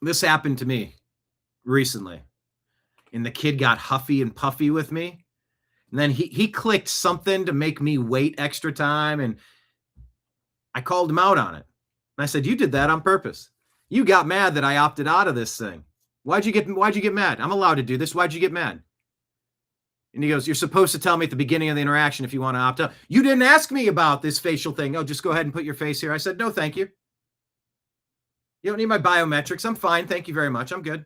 This happened to me recently. And the kid got huffy and puffy with me. And then he clicked something to make me wait extra time. And I called him out on it. And I said, you did that on purpose. You got mad that I opted out of this thing. Why'd you get mad? I'm allowed to do this. Why'd you get mad? And he goes, you're supposed to tell me at the beginning of the interaction if you want to opt out. You didn't ask me about this facial thing. Oh, just go ahead and put your face here. I said, no, thank you. You don't need my biometrics. I'm fine. Thank you very much. I'm good.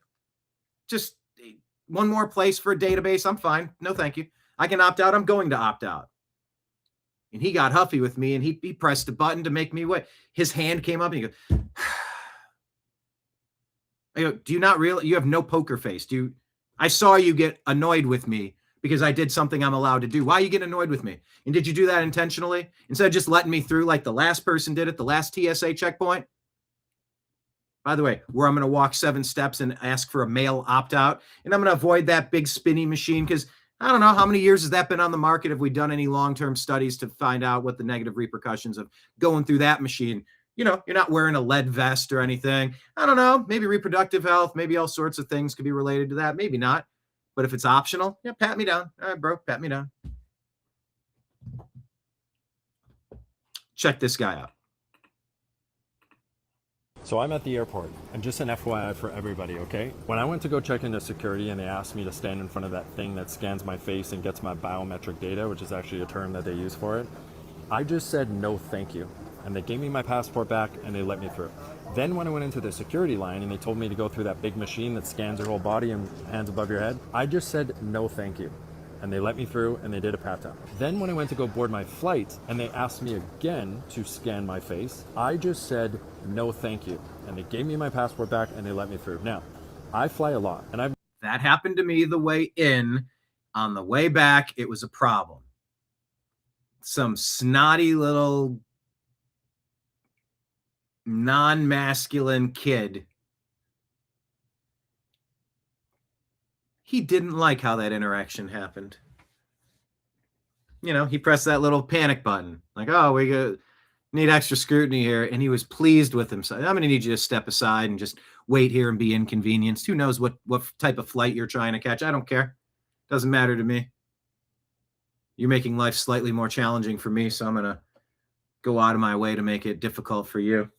Just one more place for a database. I'm fine. No, thank you. I can opt out. I'm going to opt out. And he got huffy with me, and he pressed a button to make me wait. His hand came up, and he goes, I go, do you not realize you have no poker face? I saw you get annoyed with me because I did something I'm allowed to do. Why you get annoyed with me? And did you do that intentionally? Instead of just letting me through like the last person did at the last TSA checkpoint? By the way, where I'm going to walk 7 steps and ask for a mail opt-out. And I'm going to avoid that big spinny machine because I don't know how many years has that been on the market. Have we done any long-term studies to find out what the negative repercussions of going through that machine? You know, you're not wearing a lead vest or anything. I don't know. Maybe reproductive health. Maybe all sorts of things could be related to that. Maybe not. But if it's optional, yeah, pat me down. All right, bro, pat me down. Check this guy out. So I'm at the airport, and just an FYI for everybody, okay? When I went to go check into security and they asked me to stand in front of that thing that scans my face and gets my biometric data, which is actually a term that they use for it, I just said no thank you. And they gave me my passport back and they let me through. Then when I went into the security line and they told me to go through that big machine that scans your whole body and hands above your head, I just said no thank you. And they let me through and they did a pat down. Then when I went to go board my flight and they asked me again to scan my face, I just said no thank you. And they gave me my passport back and they let me through. Now, I fly a lot and that happened to me the way in. On the way back, it was a problem. Some snotty little non-masculine kid. He didn't like how that interaction happened. You know, he pressed that little panic button. Like, oh, we need extra scrutiny here. And he was pleased with himself. I'm going to need you to step aside and just wait here and be inconvenienced. Who knows what type of flight you're trying to catch? I don't care. Doesn't matter to me. You're making life slightly more challenging for me, so I'm going to go out of my way to make it difficult for you.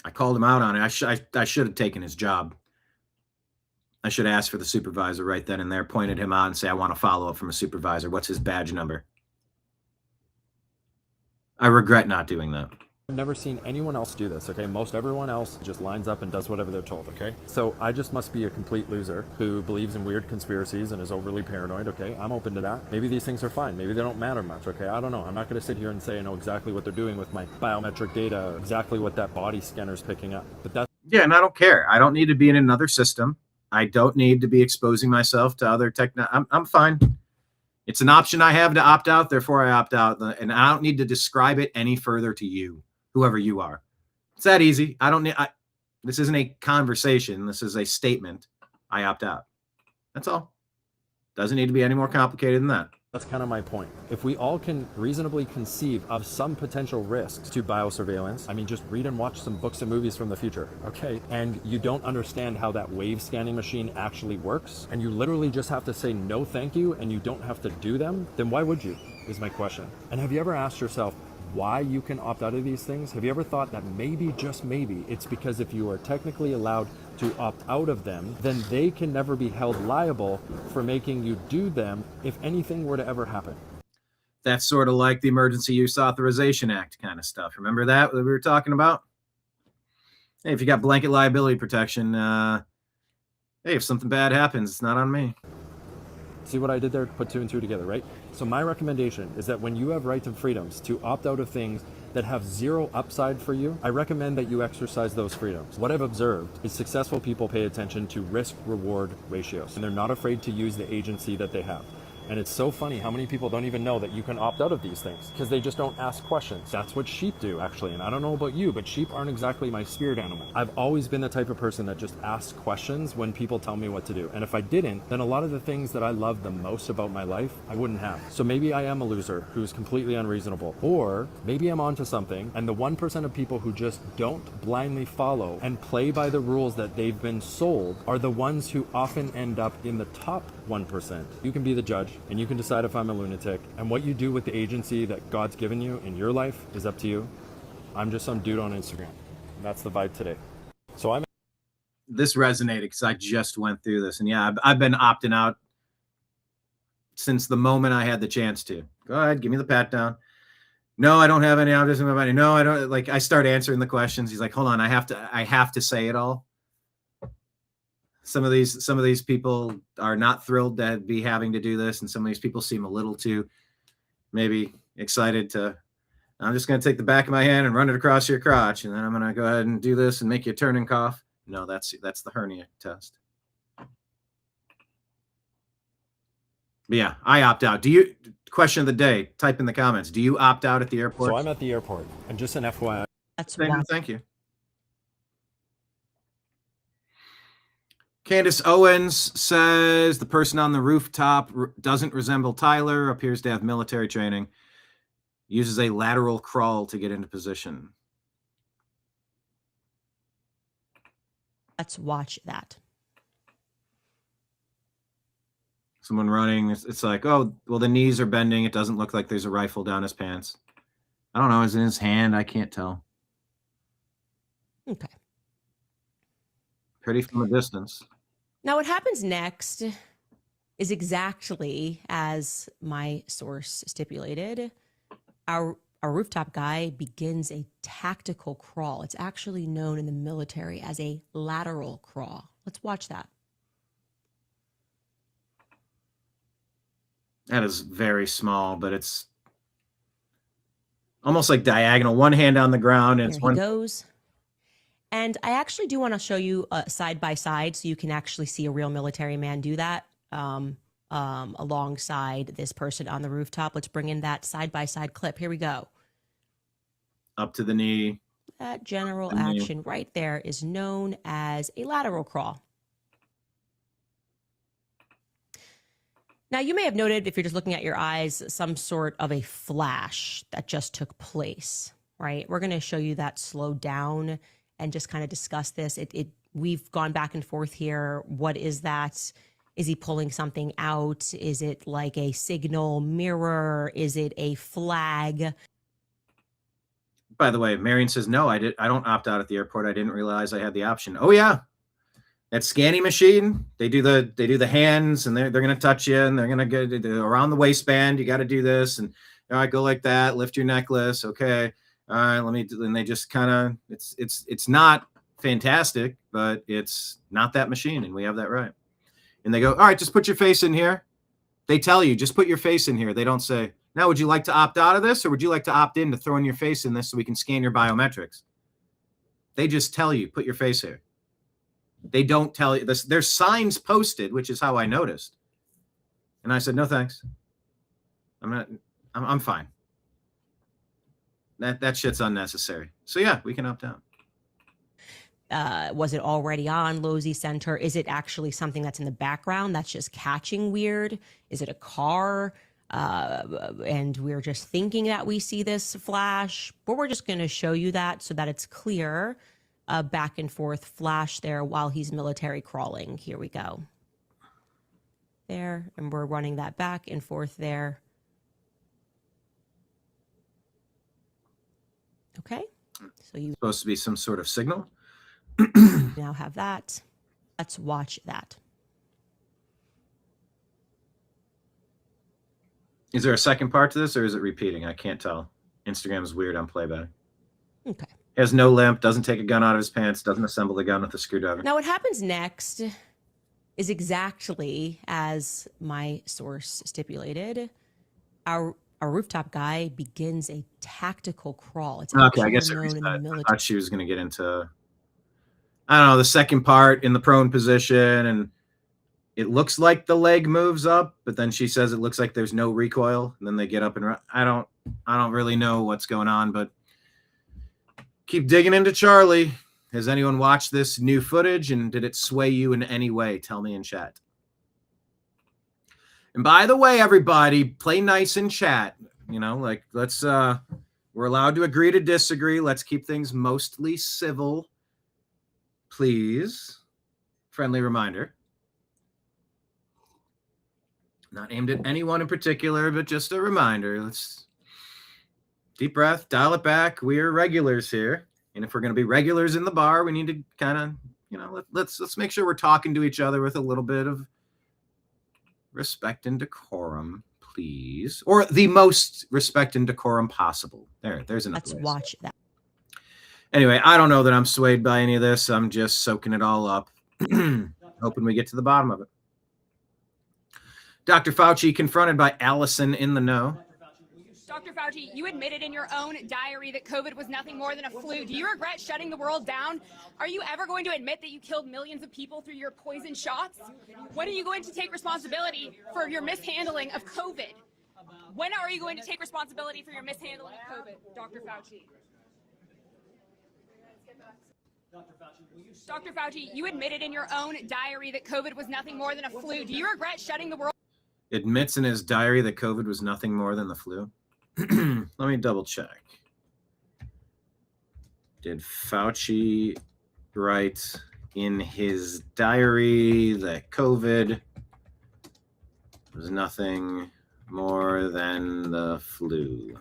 I called him out on it. I should have taken his job. I should ask for the supervisor right then and there, pointed him out and say, I want a follow-up from a supervisor. What's his badge number? I regret not doing that. I've never seen anyone else do this, okay? Most everyone else just lines up and does whatever they're told, okay? So I just must be a complete loser who believes in weird conspiracies and is overly paranoid, okay? I'm open to that. Maybe these things are fine. Maybe they don't matter much, okay? I don't know. I'm not going to sit here and say I know exactly what they're doing with my biometric data, exactly what that body scanner is picking up. But that's... Yeah, and I don't care. I don't need to be in another system. I don't need to be exposing myself to other I'm fine. It's an option I have to opt out, therefore I opt out. And I don't need to describe it any further to you, whoever you are. It's that easy. I don't need, this isn't a conversation. This is a statement. I opt out. That's all. Doesn't need to be any more complicated than that. That's kind of my point. If we all can reasonably conceive of some potential risks to biosurveillance, I mean, just read and watch some books and movies from the future, okay? And you don't understand how that wave scanning machine actually works, and you literally just have to say no thank you, and you don't have to do them, then why would you, is my question. And have you ever asked yourself why you can opt out of these things? Have you ever thought that maybe, just maybe, it's because if you are technically allowed to opt out of them, then they can never be held liable for making you do them if anything were to ever happen? That's sort of like the Emergency Use Authorization Act kind of stuff. Remember that we were talking about? Hey, if you got blanket liability protection, hey, if something bad happens, it's not on me. See what I did there? Put two and two together, right? So my recommendation is that when you have rights and freedoms to opt out of things that have zero upside for you, I recommend that you exercise those freedoms. What I've observed is successful people pay attention to risk-reward ratios, and they're not afraid to use the agency that they have. And it's so funny how many people don't even know that you can opt out of these things because they just don't ask questions. That's what sheep do, actually. And I don't know about you, but sheep aren't exactly my spirit animal. I've always been the type of person that just asks questions when people tell me what to do. And if I didn't, then a lot of the things that I love the most about my life, I wouldn't have. So maybe I am a loser who's completely unreasonable. Or maybe I'm onto something, and the 1% of people who just don't blindly follow and play by the rules that they've been sold are the ones who often end up in the top 1%. You can be the judge, and you can decide if I'm a lunatic, and what you do with the agency that God's given you in your life is up to you. I'm just some dude on Instagram. That's the vibe today. So This resonated because I just went through this, and yeah, I've been opting out since the moment I had the chance to. Go ahead, give me the pat down. No, I don't have any autism in my body. No, I don't. Like, I start answering the questions. He's like, hold on, I have to say it all. Some of these people are not thrilled to be having to do this, and some of these people seem a little too maybe excited to. I'm just going to take the back of my hand and run it across your crotch, and then I'm going to go ahead and do this and make you turn and cough. No, that's the hernia test. But yeah, I opt out. Do you? Question of the day. Type in the comments. Do you opt out at the airport? So I'm at the airport, and just an FYI. Thank you. Candace Owens says the person on the rooftop doesn't resemble Tyler, appears to have military training, uses a lateral crawl to get into position. Let's watch that. Someone running, it's like, oh, well, the knees are bending. It doesn't look like there's a rifle down his pants. I don't know. Is it in his hand? I can't tell. Okay. Pretty from a distance. Now, what happens next is exactly as my source stipulated. Our rooftop guy begins a tactical crawl. It's actually known in the military as a lateral crawl. Let's watch that. That is very small, but it's almost like diagonal. One hand on the ground, and There he goes. And I actually do want to show you side by side so you can actually see a real military man do that alongside this person on the rooftop. Let's bring in that side by side clip. Here we go. Up to the knee. That general action right there is known as a lateral crawl. Now, you may have noted, if you're just looking at your eyes, some sort of a flash that just took place, right? We're going to show you that slowed down and just kind of discuss this. We've gone back and forth here. What is that? Is he pulling something out? Is it like a signal mirror? Is it a flag? By the way, Marion says, no, I don't opt out at the airport. I didn't realize I had the option. Oh yeah. That scanning machine, they do the hands, and they're going to touch you, and they're going to go around the waistband. You got to do this, and all right, go like that, lift your necklace. Okay. All right, and they just kind of, it's not fantastic, but it's not that machine, and we have that right. And they go, all right, just put your face in here. They tell you, just put your face in here. They don't say, now, would you like to opt out of this, or would you like to opt in to throwing your face in this so we can scan your biometrics? They just tell you, put your face here. They don't tell you this. There's signs posted, which is how I noticed. And I said, no, thanks. I'm fine. That shit's unnecessary. So yeah, we can opt out. Was it already on Losey Center? Is it actually something that's in the background that's just catching weird? Is it a car? And we're just thinking that we see this flash, but we're just going to show you that so that it's clear. Back and forth flash there while he's military crawling. Here we go. There, and we're running that back and forth there. Okay, so you supposed to be some sort of signal. now have that. Let's watch that. Is there a second part to this, or is it repeating? I can't tell. Instagram is weird on playback. Okay. He has no limp, doesn't take a gun out of his pants, doesn't assemble the gun with a screwdriver. Now, what happens next is exactly as my source stipulated. Our rooftop guy begins a tactical crawl. It's okay, I guess I thought she was going to get into, I don't know, the second part in the prone position, and it looks like the leg moves up, but then she says it looks like there's no recoil, and then they get up and run. I don't really know what's going on, but keep digging into Charlie. Has anyone watched this new footage, and did it sway you in any way? Tell me in chat. And by the way, everybody, play nice in chat. You know, like, let's, we're allowed to agree to disagree. Let's keep things mostly civil. Please. Friendly reminder. Not aimed at anyone in particular, but just a reminder. Let's deep breath, dial it back. We're regulars here. And if we're going to be regulars in the bar, we need to kind of, you know, let's make sure we're talking to each other with a little bit of respect and decorum, please. Or the most respect and decorum possible. There's enough. Let's watch that. Anyway, I don't know that I'm swayed by any of this. I'm just soaking it all up, hoping we get to the bottom of it. Dr. Fauci confronted by Allison in the know. Dr. Fauci, you admitted in your own diary that COVID was nothing more than a flu. Do you regret shutting the world down? Are you ever going to admit that you killed millions of people through your poison shots? When are you going to take responsibility for your mishandling of COVID? When are you going to take responsibility for your mishandling of COVID, Dr. Fauci? Dr. Fauci, you admitted in your own diary that COVID was nothing more than a flu. Do you regret shutting the world? Admits in his diary that COVID was nothing more than the flu. Let me double check. Did Fauci write in his diary that COVID was nothing more than the flu?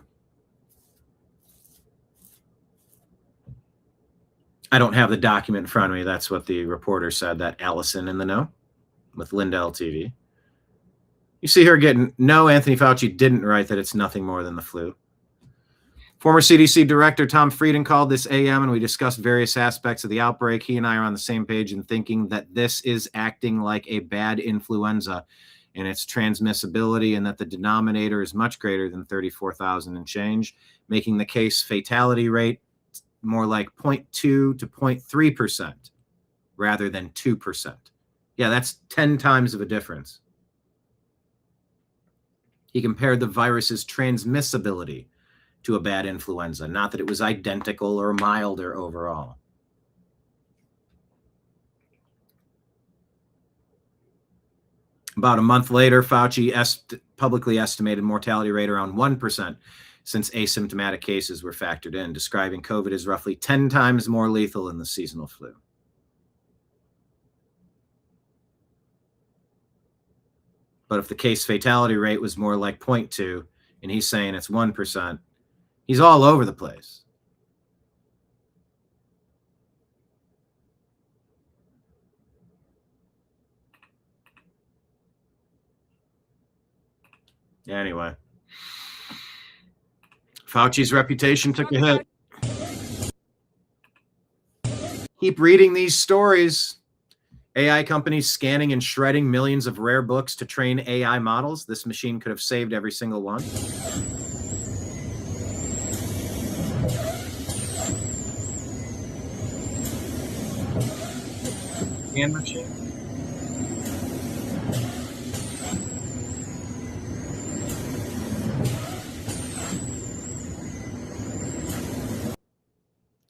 I don't have the document in front of me. That's what the reporter said, that Allison in the know with Lindell TV. You see her getting, no, Anthony Fauci didn't write that it's nothing more than the flu. Former CDC Director Tom Frieden called this AM, and we discussed various aspects of the outbreak. He and I are on the same page in thinking that this is acting like a bad influenza in its transmissibility, and that the denominator is much greater than 34,000 and change, making the case fatality rate more like 0.2 to 0.3% rather than 2%. Yeah, that's 10 times of a difference. He compared the virus's transmissibility to a bad influenza, not that it was identical or milder overall. About a month later, Fauci publicly estimated mortality rate around 1% since asymptomatic cases were factored in, describing COVID as roughly 10 times more lethal than the seasonal flu. But if the case fatality rate was more like 0.2 and he's saying it's 1%, he's all over the place. Anyway, Fauci's reputation took a hit. Keep reading these stories. AI companies scanning and shredding millions of rare books to train AI models. This machine could have saved every single one. Scan machine.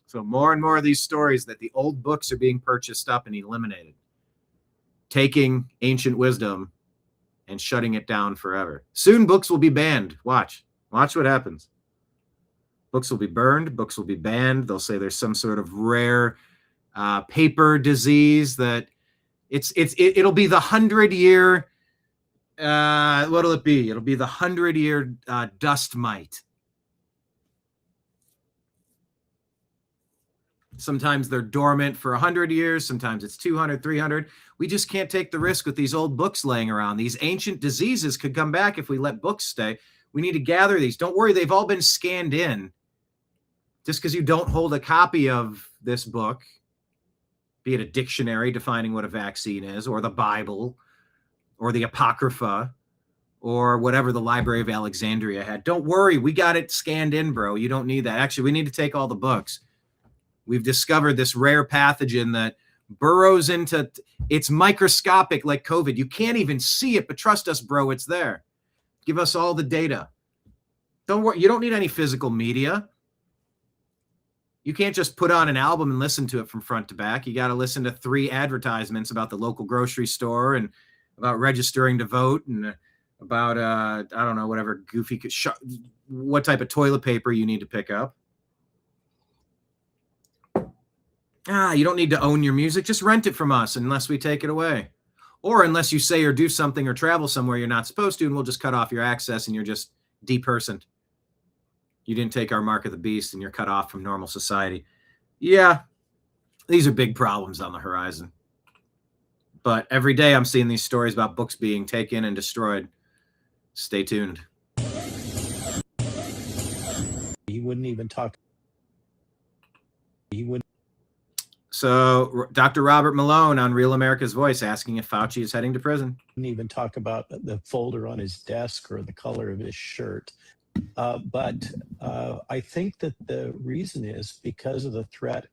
So more and more of these stories that the old books are being purchased up and eliminated, taking ancient wisdom and shutting it down forever. Soon books will be banned. Watch what happens. Books will be burned. Books will be banned. They'll say there's some sort of rare paper disease that it'll be the 100-year. What'll it be? It'll be the 100-year dust mite. Sometimes they're dormant for 100 years. Sometimes it's 200, 300. We just can't take the risk with these old books laying around. These ancient diseases could come back if we let books stay. We need to gather these. Don't worry, they've all been scanned in. Just because you don't hold a copy of this book, be it a dictionary defining what a vaccine is, or the Bible, or the Apocrypha, or whatever the Library of Alexandria had. Don't worry, we got it scanned in, bro. You don't need that. Actually, we need to take all the books. We've discovered this rare pathogen that burrows into, it's microscopic like COVID. You can't even see it, but trust us, bro, it's there. Give us all the data. Don't worry, you don't need any physical media. You can't just put on an album and listen to it from front to back. You got to listen to 3 advertisements about the local grocery store and about registering to vote and about, I don't know, whatever goofy, what type of toilet paper you need to pick up. You don't need to own your music. Just rent it from us unless we take it away. Or unless you say or do something or travel somewhere you're not supposed to, and we'll just cut off your access and you're just depersoned. You didn't take our mark of the beast and you're cut off from normal society. Yeah, these are big problems on the horizon. But every day I'm seeing these stories about books being taken and destroyed. Stay tuned. He wouldn't even talk. He wouldn't. So Dr. Robert Malone on Real America's Voice asking if Fauci is heading to prison. Wouldn't even talk about the folder on his desk or the color of his shirt. But I think that the reason is because of the threat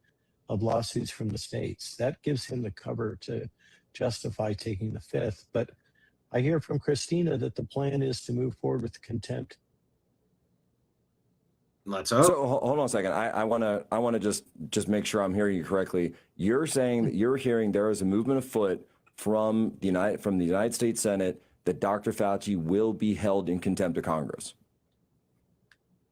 of lawsuits from the states. That gives him the cover to justify taking the fifth. But I hear from Christina that the plan is to move forward with the contempt. Let's hope. So hold on a second. I want to just make sure I'm hearing you correctly. You're saying that you're hearing there is a movement afoot from the United States Senate that Dr. Fauci will be held in contempt of Congress.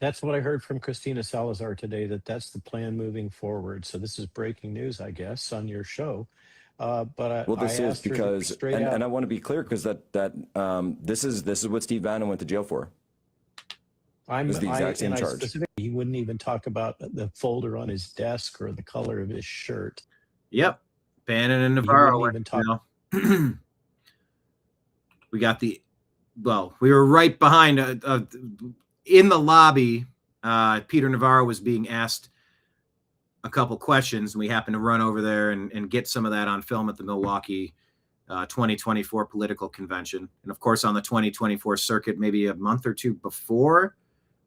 That's what I heard from Christina Salazar today, that's the plan moving forward. So this is breaking news, I guess, on your show. But well, this is because, and I want to be clear because this is what Steve Bannon went to jail for. Is the exact same charge. He wouldn't even talk about the folder on his desk or the color of his shirt. Yep, Bannon and Navarro. We got we were right behind in the lobby. Peter Navarro was being asked a couple questions, and we happened to run over there and get some of that on film at the Milwaukee 2024 political convention. And of course, on the 2024 circuit, maybe a month or two before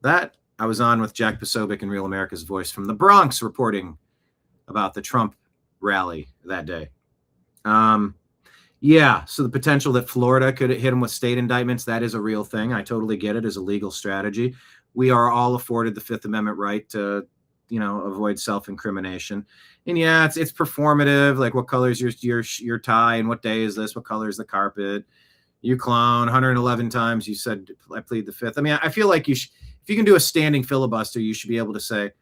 that, I was on with Jack Posobiec and Real America's Voice from the Bronx reporting about the Trump rally that day. Yeah, so the potential that Florida could hit him with state indictments, that is a real thing. I totally get it as a legal strategy. We are all afforded the Fifth Amendment right to, avoid self-incrimination. And yeah, it's performative, like what color is your tie and what day is this? What color is the carpet? You clown, 111 times you said, I plead the fifth. I mean, I feel like if you can do a standing filibuster, you should be able to say,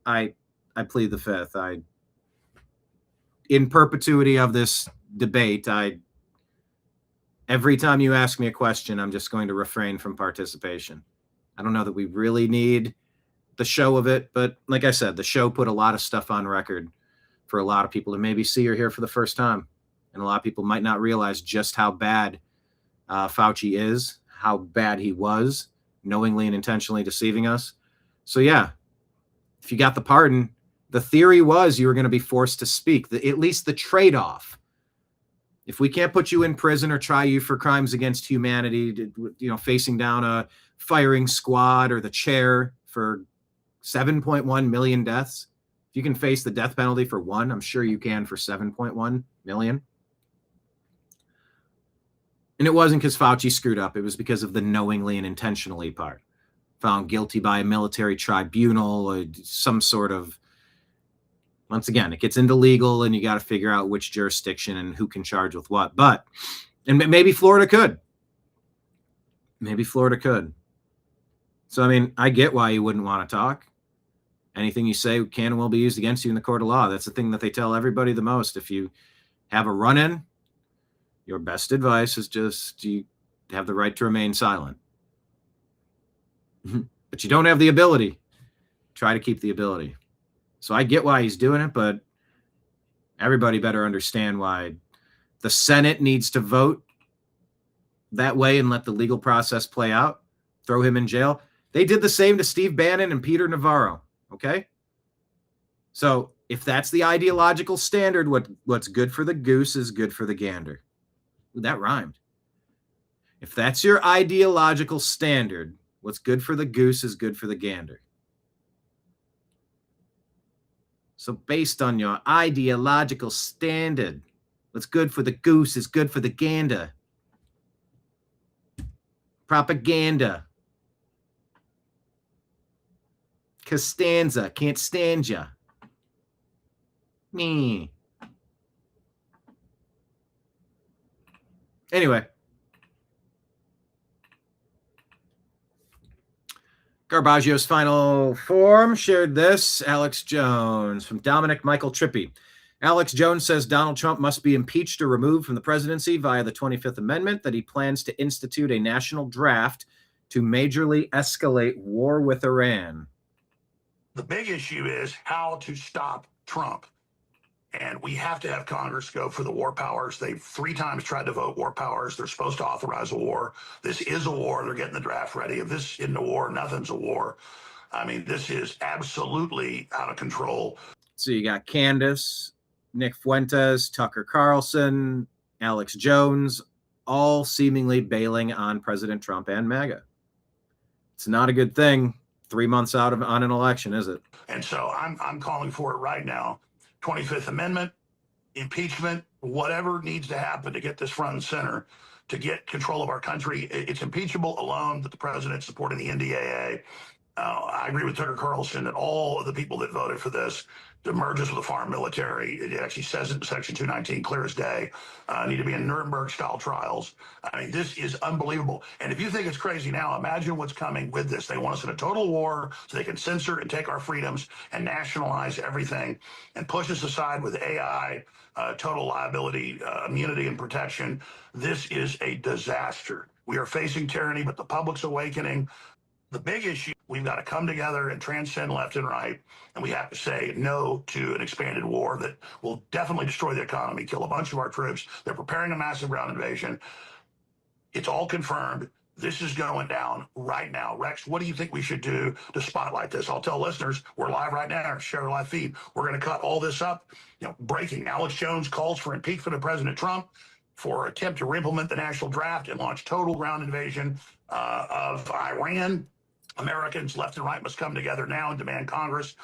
I plead the fifth. In perpetuity of this debate, every time you ask me a question, I'm just going to refrain from participation. I don't know that we really need the show of it, but like I said, the show put a lot of stuff on record for a lot of people to maybe see or hear for the first time. And a lot of people might not realize just how bad Fauci is, how bad he was, knowingly and intentionally deceiving us. So yeah, if you got the pardon, The theory was you were going to be forced to speak, at least the trade-off. If we can't put you in prison or try you for crimes against humanity, facing down a firing squad or the chair for 7.1 million deaths, if you can face the death penalty for one, I'm sure you can for 7.1 million. And it wasn't because Fauci screwed up. It was because of the knowingly and intentionally part. Found guilty by a military tribunal, or some sort of, once again, it gets into legal and you got to figure out which jurisdiction and who can charge with what. But, and maybe Florida could. Maybe Florida could. So, I mean, I get why you wouldn't want to talk. Anything you say can and will be used against you in the court of law. That's the thing that they tell everybody the most. If you have a run-in, your best advice is just you have the right to remain silent. But you don't have the ability. Try to keep the ability. So I get why he's doing it, but everybody better understand why the Senate needs to vote that way and let the legal process play out. Throw him in jail. They did the same to Steve Bannon and Peter Navarro. Okay? So if that's the ideological standard, what's good for the goose is good for the gander. Ooh, that rhymed. If that's your ideological standard, what's good for the goose is good for the gander. So based on your ideological standard, what's good for the goose is good for the gander. Propaganda. Costanza, can't stand ya. Me. Anyway. Garbaggio's final form shared this. Alex Jones from Dominic Michael Trippi. Alex Jones says Donald Trump must be impeached or removed from the presidency via the 25th Amendment, that he plans to institute a national draft to majorly escalate war with Iran. The big issue is how to stop Trump. And we have to have Congress go for the war powers. They've 3 times tried to vote war powers. They're supposed to authorize a war. This is a war. They're getting the draft ready. If this isn't a war, nothing's a war. I mean, this is absolutely out of control. So you got Candace, Nick Fuentes, Tucker Carlson, Alex Jones, all seemingly bailing on President Trump and MAGA. It's not a good thing 3 months out on an election, is it? And so I'm calling for it right now. 25th Amendment, impeachment, whatever needs to happen to get this front and center, to get control of our country. It's impeachable alone that the president supported the NDAA. I agree with Tucker Carlson that all of the people that voted for this to merge us with a foreign military, it actually says in Section 219, clear as day, need to be in Nuremberg-style trials. I mean, this is unbelievable. And if you think it's crazy now, imagine what's coming with this. They want us in a total war so they can censor and take our freedoms and nationalize everything and push us aside with AI, total liability, immunity, and protection. This is a disaster. We are facing tyranny, but the public's awakening. The big issue, we've got to come together and transcend left and right, and we have to say no to an expanded war that will definitely destroy the economy, kill a bunch of our troops. They're preparing a massive ground invasion. It's all confirmed. This is going down right now. Rex, what do you think we should do to spotlight this? I'll tell listeners, we're live right now. Share a live feed. We're going to cut all this up. Breaking. Alex Jones calls for impeachment of President Trump for attempt to implement the national draft and launch total ground invasion of Iran. Americans left and right must come together now and demand Congress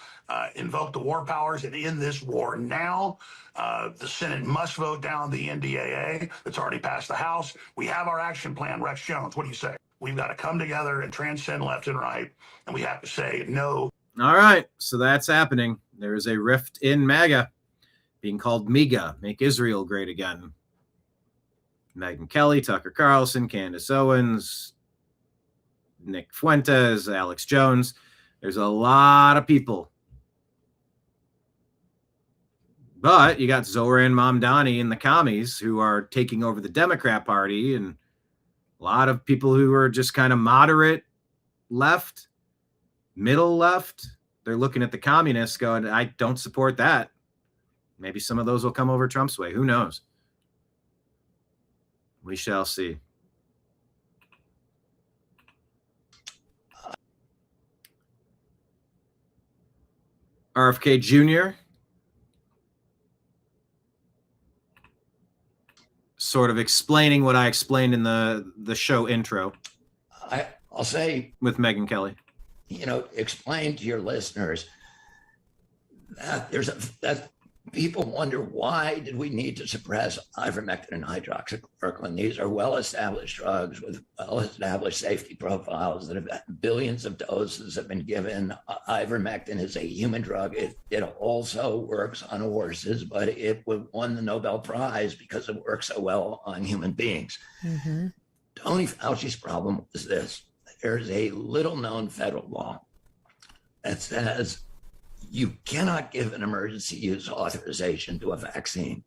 invoke the war powers and end this war now. The Senate must vote down the NDAA that's already passed the House. We have our action plan. Rex Jones, what do you say? We've got to come together and transcend left and right, and we have to say no. All right, so that's happening. There is a rift in MAGA being called MEGA, Make Israel Great Again. Megyn Kelly, Tucker Carlson, Candace Owens, Nick Fuentes, Alex Jones. There's a lot of people. But you got Zoran Mamdani and the commies who are taking over the Democrat Party, and a lot of people who are just kind of moderate left, middle left. They're looking at the communists going, I don't support that. Maybe some of those will come over Trump's way. Who knows? We shall see. RFK Jr. sort of explaining what I explained in the show intro. I'll say with Megyn Kelly. Explain to your listeners that that people wonder, why did we need to suppress ivermectin and hydroxychloroquine? These are well-established drugs with well-established safety profiles that have billions of doses have been given. Ivermectin is a human drug. It also works on horses, but it won the Nobel Prize because it works so well on human beings. Mm-hmm. Tony Fauci's problem was this. There's a little-known federal law that says you cannot give an emergency use authorization to a vaccine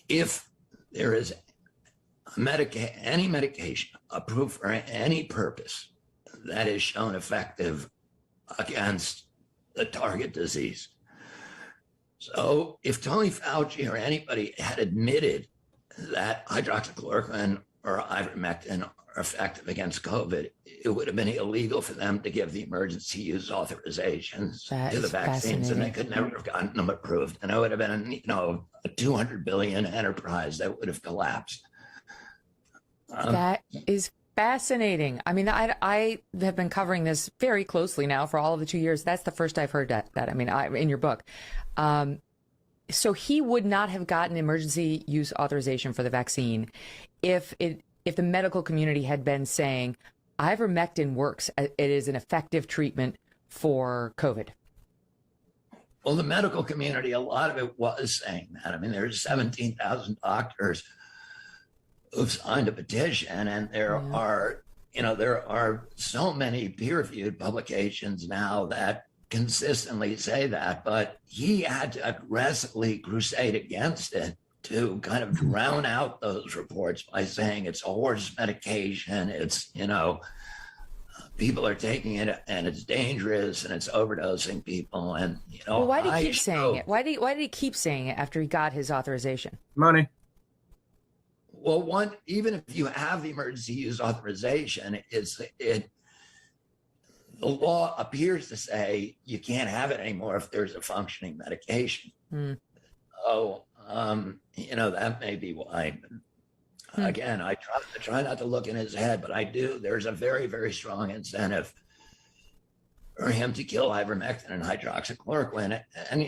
if there is any medication approved for any purpose that is shown effective against the target disease. So if Tony Fauci or anybody had admitted that hydroxychloroquine or ivermectin are effective against COVID, it would have been illegal for them to give the emergency use authorizations to the vaccines, and they could never have gotten them approved. And it would have been, a 200 billion enterprise that would have collapsed. That is fascinating. I mean, I have been covering this very closely now for all of the 2 years. That's the first I've heard that. I mean, in your book. So he would not have gotten emergency use authorization for the vaccine if the medical community had been saying ivermectin works, it is an effective treatment for COVID. Well, the medical community, a lot of it was saying that. I mean, there's 17,000 doctors who've signed a petition, and there are so many peer-reviewed publications now that consistently say that, but he had to aggressively crusade against it to kind of drown out those reports by saying it's a horse medication, it's, people are taking it and it's dangerous and it's overdosing people. And, well, why did he keep saying it? Why did he keep saying it after he got his authorization? Money. Well, even if you have the emergency use authorization, the law appears to say you can't have it anymore if there's a functioning medication. So, that may be why. Again, I try not to look in his head, but I do. There's a very, very strong incentive for him to kill ivermectin and hydroxychloroquine. And,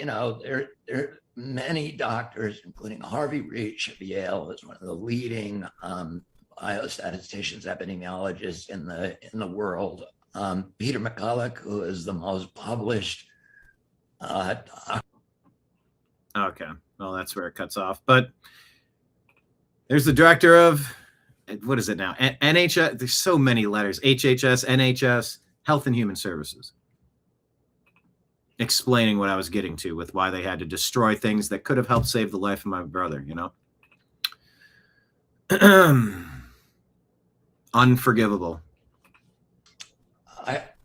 there are many doctors, including Harvey Reich of Yale, who's one of the leading biostatisticians, epidemiologists in the world. Peter McCulloch, who is the most published. Okay, well, that's where it cuts off. But there's the director of, what is it now? NHS. There's so many letters. HHS, NHS, Health and Human Services. Explaining what I was getting to with why they had to destroy things that could have helped save the life of my brother, Unforgivable.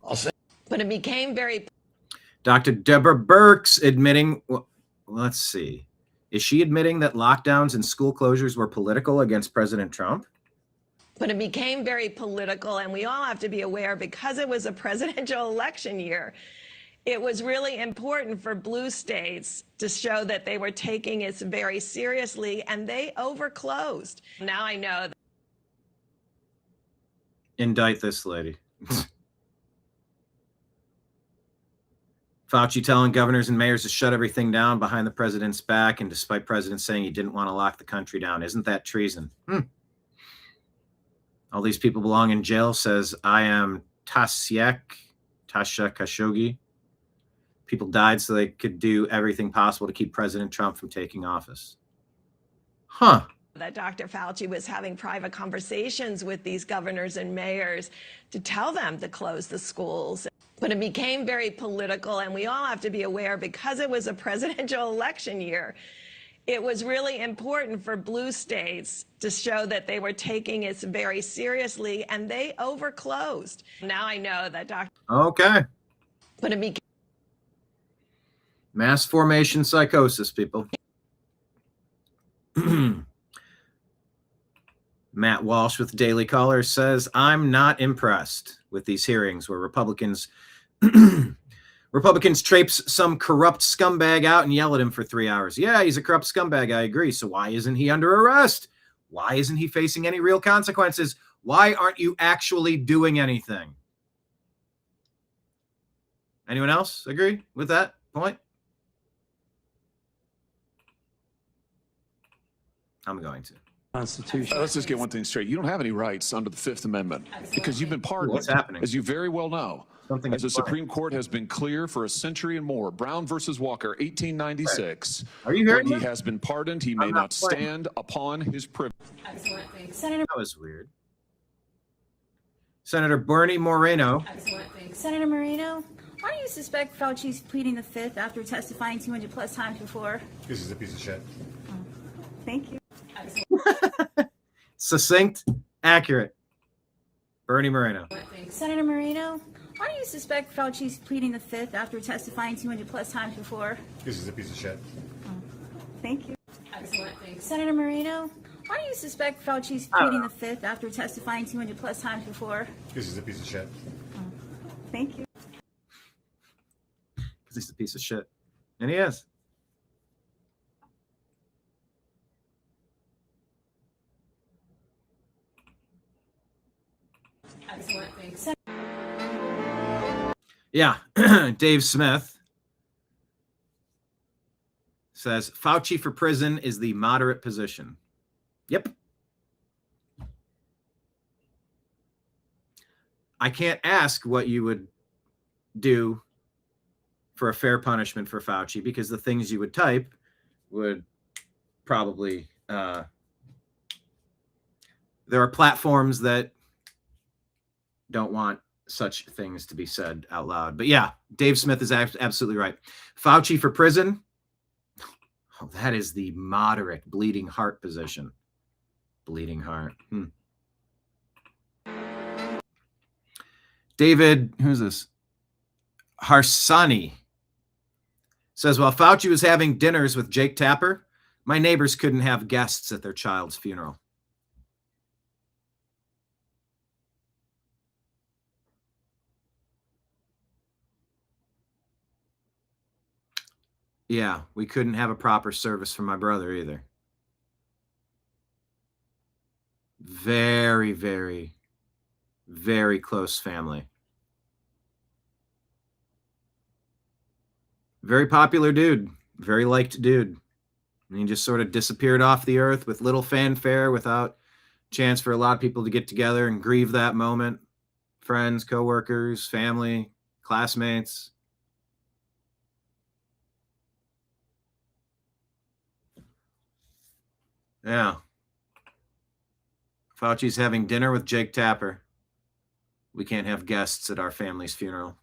I'll say. But it became very. Dr. Deborah Birx admitting, well, let's see. Is she admitting that lockdowns and school closures were political against President Trump? But it became very political, and we all have to be aware, because it was a presidential election year, it was really important for blue states to show that they were taking it very seriously, and they overclosed. Now I know. Indict this lady. Fauci telling governors and mayors to shut everything down behind the president's back, and despite president saying he didn't want to lock the country down. Isn't that treason? All these people belong in jail, says I am Tasha Khashoggi. People died so they could do everything possible to keep President Trump from taking office. That Dr. Fauci was having private conversations with these governors and mayors to tell them to close the schools. But it became very political, and we all have to be aware, because it was a presidential election year, it was really important for blue states to show that they were taking it very seriously, and they overclosed. Now I know that Dr. Okay. But it became. Mass formation psychosis, people. Matt Walsh with the Daily Caller says, I'm not impressed with these hearings where Republicans Republicans traipse some corrupt scumbag out and yell at him for 3 hours. Yeah, he's a corrupt scumbag. I agree. So why isn't he under arrest? Why isn't he facing any real consequences? Why aren't you actually doing anything? Anyone else agree with that point? I'm going to. Constitution. Let's just get one thing straight. You don't have any rights under the Fifth Amendment because you've been pardoned. What's happening? As you very well know. Something as the Supreme Court has been clear for a century and more. Brown versus Walker, 1896. Are you hearing when that? he has been pardoned, he may not stand upon his privilege. Senator, that was weird. Senator Bernie Moreno. Senator Moreno, why do you suspect Fauci's pleading the Fifth after testifying 200 plus times before? This is a piece of shit. Thank you. Succinct, accurate. Bernie Moreno. Senator Moreno, why do you suspect Fauci's pleading the Fifth after testifying 200 plus times before? This is a piece of shit. Thank you. Senator Moreno, why do you suspect Fauci's pleading the Fifth after testifying 200 plus times before? This is a piece of shit. Thank you. Because he's a piece of shit. And he is. Yeah, Dave Smith says Fauci for prison is the moderate position. Yep. I can't ask what you would do for a fair punishment for Fauci because the things you would type would probably there are platforms that don't want such things to be said out loud. But yeah, Dave Smith is absolutely right. Fauci for prison. Oh, that is the moderate bleeding heart position. Bleeding heart. David, who's this? Harsani says, while Fauci was having dinners with Jake Tapper, my neighbors couldn't have guests at their child's funeral. Yeah, we couldn't have a proper service for my brother either. Very, very, very close family. Very popular dude. Very liked dude. And he just sort of disappeared off the earth with little fanfare, without chance for a lot of people to get together and grieve that moment. Friends, coworkers, family, classmates. Yeah. Fauci's having dinner with Jake Tapper. We can't have guests at our family's funeral.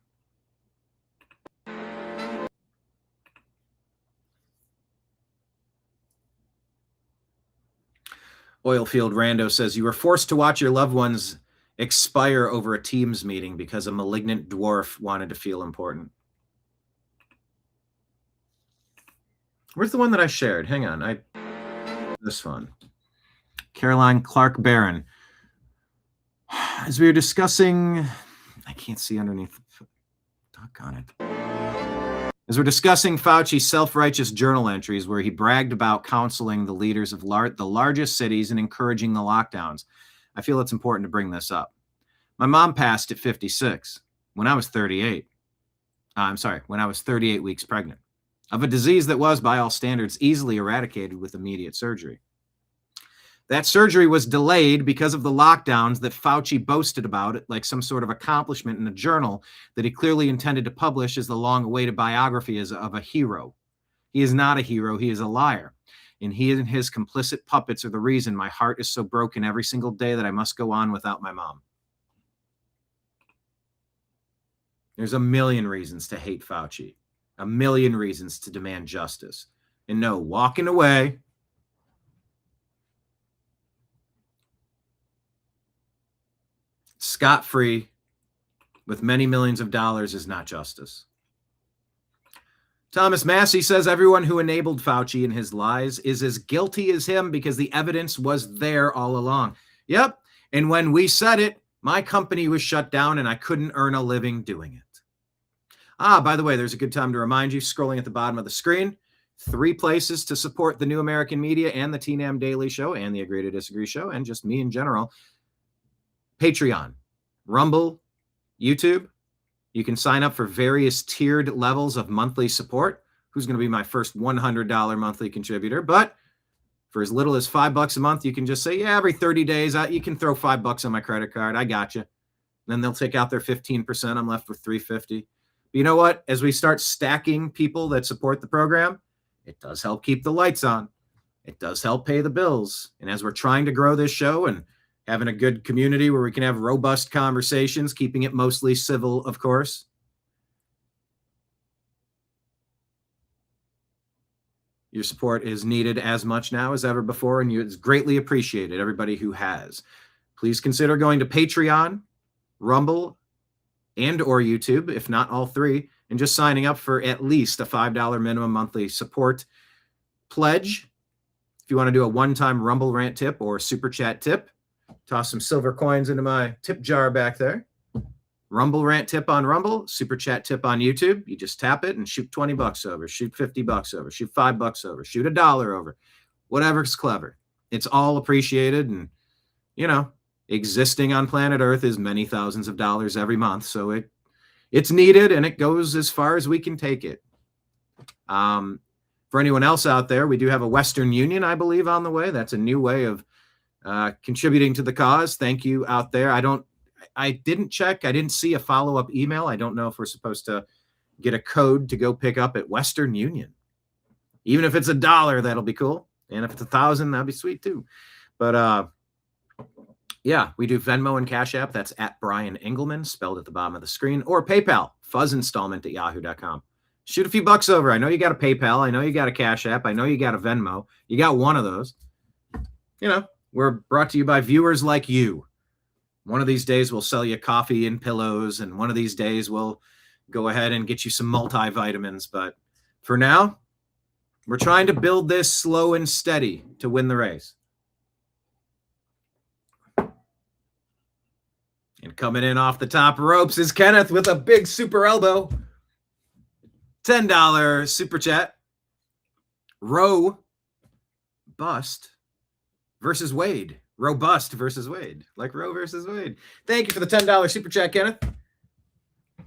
Oilfield Rando says, you were forced to watch your loved ones expire over a Teams meeting because a malignant dwarf wanted to feel important. Where's the one that I shared? Hang on. This one. Caroline Clark Barron. As we were discussing, I can't see underneath. Doggone it. As we're discussing Fauci's self-righteous journal entries where he bragged about counseling the leaders of the largest cities and encouraging the lockdowns, I feel it's important to bring this up. My mom passed at 56 when I was 38. When I was 38 weeks pregnant, of a disease that was, by all standards, easily eradicated with immediate surgery. That surgery was delayed because of the lockdowns that Fauci boasted about it like some sort of accomplishment in a journal that he clearly intended to publish as the long-awaited biography of a hero. He is not a hero. He is a liar. And he and his complicit puppets are the reason my heart is so broken every single day that I must go on without my mom. There's a million reasons to hate Fauci. A million reasons to demand justice. And no, walking away scot-free with many millions of dollars is not justice. Thomas Massey says everyone who enabled Fauci and his lies is as guilty as him because the evidence was there all along. Yep. And when we said it, my company was shut down and I couldn't earn a living doing it. By the way, there's a good time to remind you, scrolling at the bottom of the screen, 3 places to support the New American Media and the TNAM Daily Show and the Agree to Disagree Show and just me in general. Patreon, Rumble, YouTube. You can sign up for various tiered levels of monthly support. Who's going to be my first $100 monthly contributor? But for as little as $5 a month, you can just say, yeah, every 30 days, you can throw $5 on my credit card. I got you. Then they'll take out their 15%. I'm left with $350. But you know what? As we start stacking people that support the program, it does help keep the lights on. It does help pay the bills. And as we're trying to grow this show and having a good community where we can have robust conversations, keeping it mostly civil, of course, your support is needed as much now as ever before, and it's greatly appreciated, everybody who has. Please consider going to Patreon, Rumble, and or YouTube, if not all 3, and just signing up for at least a $5 minimum monthly support pledge. If you want to do a one-time Rumble rant tip or super chat tip, toss some silver coins into my tip jar back there. Rumble rant tip on Rumble, super chat tip on YouTube. You just tap it and shoot $20 over, shoot $50 over, shoot $5 over, shoot $1 over, whatever's clever. It's all appreciated. And, you know, existing on planet Earth is many thousands of dollars every month. So it's needed and it goes as far as we can take it. For anyone else out there, we do have a Western Union, I believe, on the way. That's a new way of contributing to the cause. Thank you out there. I didn't check. I didn't see a follow-up email. I don't know if we're supposed to get a code to go pick up at Western Union. Even if it's $1, that'll be cool. And if it's 1,000, that'd be sweet too. But yeah, we do Venmo and Cash App. That's at Brian Engelman, spelled at the bottom of the screen, or PayPal, fuzzinstallment@yahoo.com. Shoot a few bucks over. I know you got a PayPal. I know you got a Cash App. I know you got a Venmo. You got one of those. You know, we're brought to you by viewers like you. One of these days, we'll sell you coffee and pillows, and one of these days, we'll go ahead and get you some multivitamins. But for now, we're trying to build this slow and steady to win the race. And coming in off the top ropes is Kenneth with a big super elbow. $10 super chat. Roe bust versus Wade. Robust versus Wade, like Roe versus Wade. Thank you for the $10 super chat, Kenneth.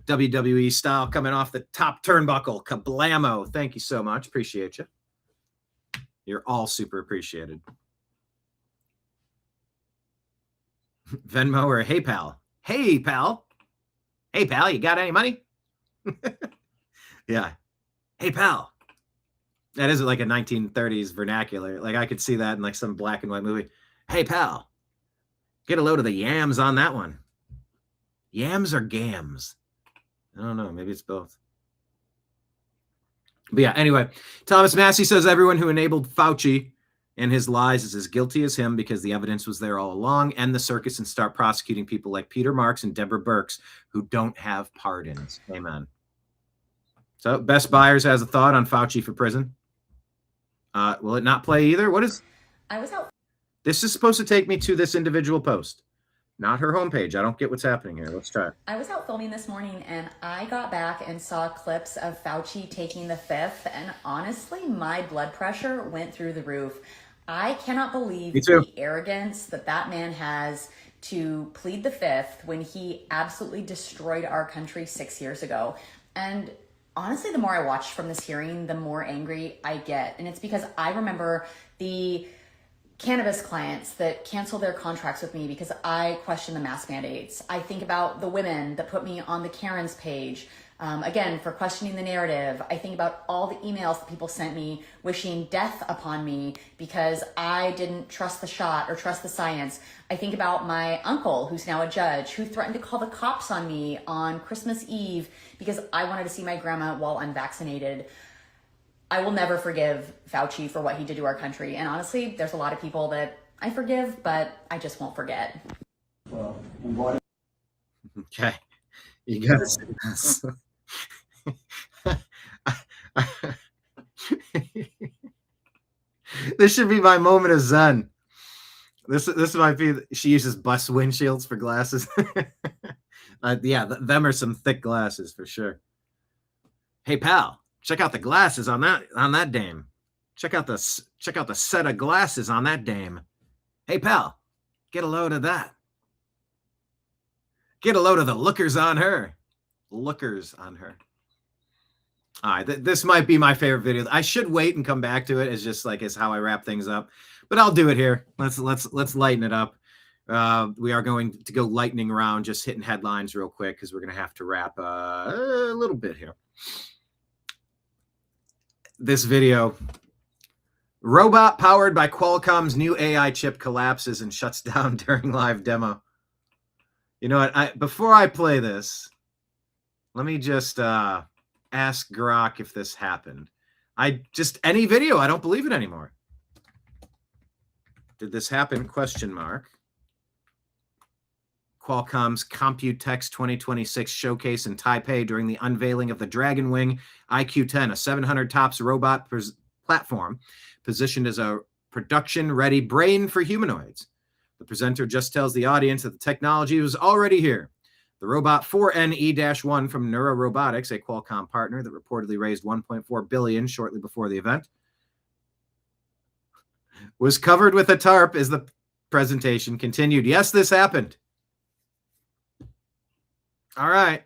WWE style coming off the top turnbuckle. Kablamo. Thank you so much. Appreciate you. You're all super appreciated. Venmo or hey, pal. Hey, pal. Hey, pal, you got any money? Yeah. Hey, pal. That is like a 1930s vernacular. Like I could see that in like some black and white movie. Hey, pal, get a load of the yams on that one. Yams or gams? I don't know. Maybe it's both. But yeah, anyway, Thomas Massey says everyone who enabled Fauci and his lies is as guilty as him because the evidence was there all along. End the circus and start prosecuting people like Peter Marks and Deborah Birx who don't have pardons. Amen. So Best Buyers has a thought on Fauci for prison. Will it not play either? What is... I was out. This is supposed to take me to this individual post, not her homepage. I don't get what's happening here. Let's try it. I was out filming this morning and I got back and saw clips of Fauci taking the fifth. And honestly, my blood pressure went through the roof. I cannot believe the arrogance that man has to plead the fifth when he absolutely destroyed our country 6 years ago. And honestly, the more I watch from this hearing, the more angry I get. And it's because I remember the cannabis clients that cancel their contracts with me because I question the mask mandates. I think about the women that put me on the Karen's page, again, for questioning the narrative. I think about all the emails that people sent me wishing death upon me because I didn't trust the shot or trust the science. I think about my uncle, who's now a judge, who threatened to call the cops on me on Christmas Eve because I wanted to see my grandma while unvaccinated. I will never forgive Fauci for what he did to our country. And honestly, there's a lot of people that I forgive, but I just won't forget. Okay. You got to say this. This should be my moment of zen. This might be, she uses bus windshields for glasses. Yeah, them are some thick glasses for sure. Hey pal, check out the glasses on that dame. Check out the set of glasses on that dame. Hey pal, get a load of that. Get a load of the lookers on her. Lookers on her. All right, this might be my favorite video. I should wait and come back to it as just like as how I wrap things up, but I'll do it here. Let's lighten it up. We are going to go lightning round, just hitting headlines real quick because we're going to have to wrap a little bit here. This video. Robot powered by Qualcomm's new AI chip collapses and shuts down during live demo. You know what? Before I play this, let me just ask Grok if this happened. Any video, I don't believe it anymore. Did this happen? Question mark. Qualcomm's Computex 2026 showcase in Taipei during the unveiling of the Dragon Wing IQ-10, a 700 TOPS robot platform positioned as a production-ready brain for humanoids. The presenter just tells the audience that the technology was already here. The robot 4NE-1 from Neuro Robotics, a Qualcomm partner that reportedly raised $1.4 billion shortly before the event, was covered with a tarp as the presentation continued. Yes, this happened. All right.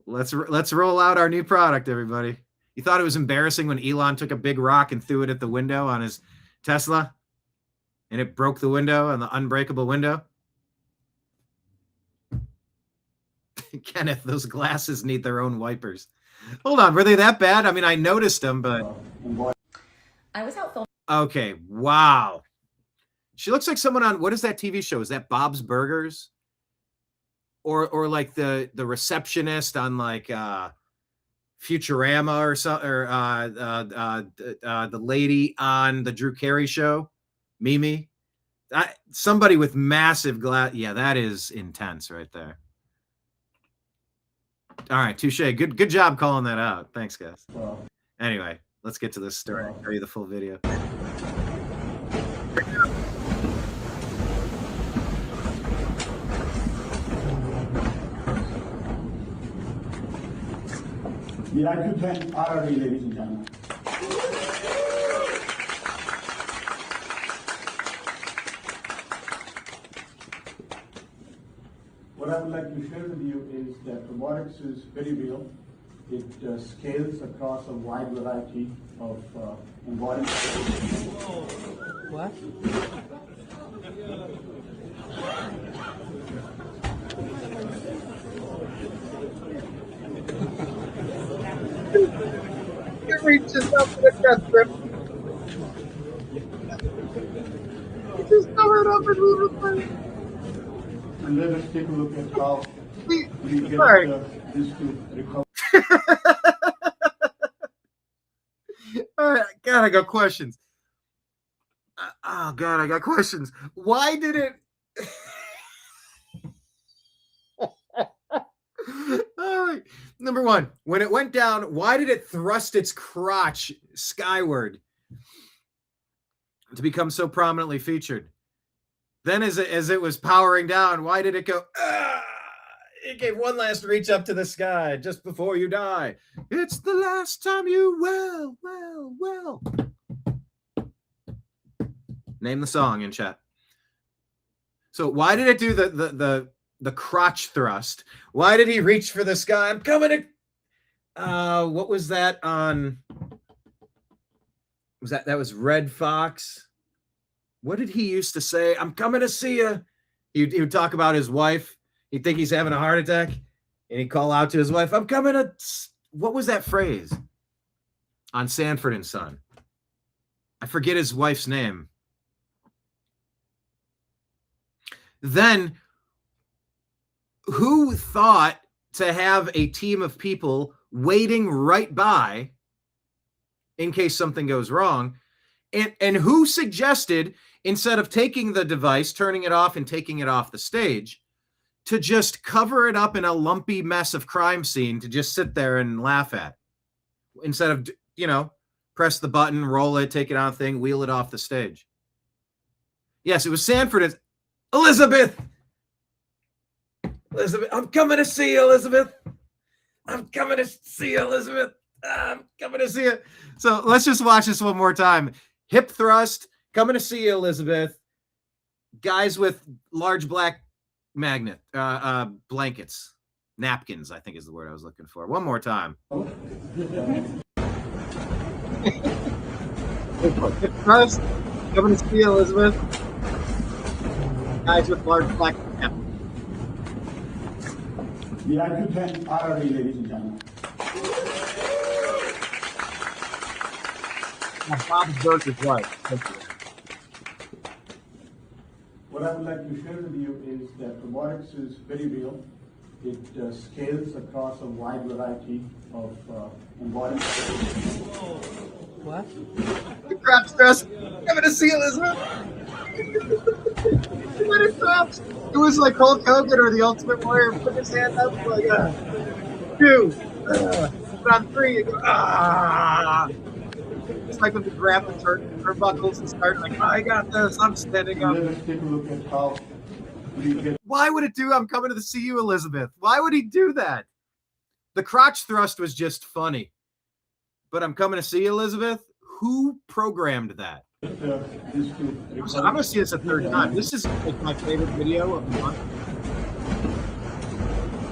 Let's roll out our new product, everybody. You thought it was embarrassing when Elon took a big rock and threw it at the window on his Tesla and it broke the window on the unbreakable window? Kenneth, those glasses need their own wipers. Hold on, were they that bad? I mean, I noticed them, but I was out filming. Okay, wow. She looks like someone on, what is that TV show? Is that Bob's Burgers? Or like the receptionist on like Futurama or something, or the lady on the Drew Carey show, Mimi. Somebody with massive glass. Yeah, that is intense right there. All right, touche. Good job calling that out. Thanks, guys. Anyway, let's get to this story. I'll show you the full video. The IQ-10 RRE, ladies and gentlemen. What I would like to share with you is that robotics is very real. It scales across a wide variety of embodiments. What? It reaches up to the chest rip. It just covered up and moved it. And let us take a look at how we get this to recover. All right, God, I got questions. Oh, God, I got questions. Why did it... All right. Number one, when it went down, why did it thrust its crotch skyward to become so prominently featured? Then as it was powering down, why did it go, it gave one last reach up to the sky just before you die. It's the last time you will. Name the song in chat. So why did it do the crotch thrust? Why did he reach for the sky? I'm coming to... what was that on... That was Red Fox? What did he used to say? I'm coming to see you. He would talk about his wife. He'd think he's having a heart attack. And he'd call out to his wife, I'm coming to... What was that phrase? On Sanford and Son. I forget his wife's name. Then... who thought to have a team of people waiting right by in case something goes wrong? And who suggested, instead of taking the device, turning it off and taking it off the stage, to just cover it up in a lumpy mess of crime scene to just sit there and laugh at? Instead of, press the button, roll it, take it on thing, wheel it off the stage. Yes, it was Sanford. Elizabeth, I'm coming to see you, Elizabeth. I'm coming to see you, Elizabeth. I'm coming to see you. So let's just watch this one more time. Hip thrust, coming to see you, Elizabeth. Guys with large black blankets. Napkins, I think is the word I was looking for. One more time. Hip thrust, coming to see you, Elizabeth. Guys with large black napkins. The adjutant RRA, ladies and gentlemen. Bob's Burke is right. What I would like to share with you is that robotics is very real. It scales across a wide variety of environments. What? The crap's dressed. Coming to see Elizabeth. What it drops. It was like Hulk Hogan or the Ultimate Warrior put his hand up like 2. But on 3, you go, It's like when the grab the turnbuckles and start like, I got this. I'm standing up. Let's take a look at how we get. Why would it do? I'm coming to see you, Elizabeth. Why would he do that? The crotch thrust was just funny. But I'm coming to see you, Elizabeth. Who programmed that? So I'm gonna see this a third time. This is like my favorite video of the month.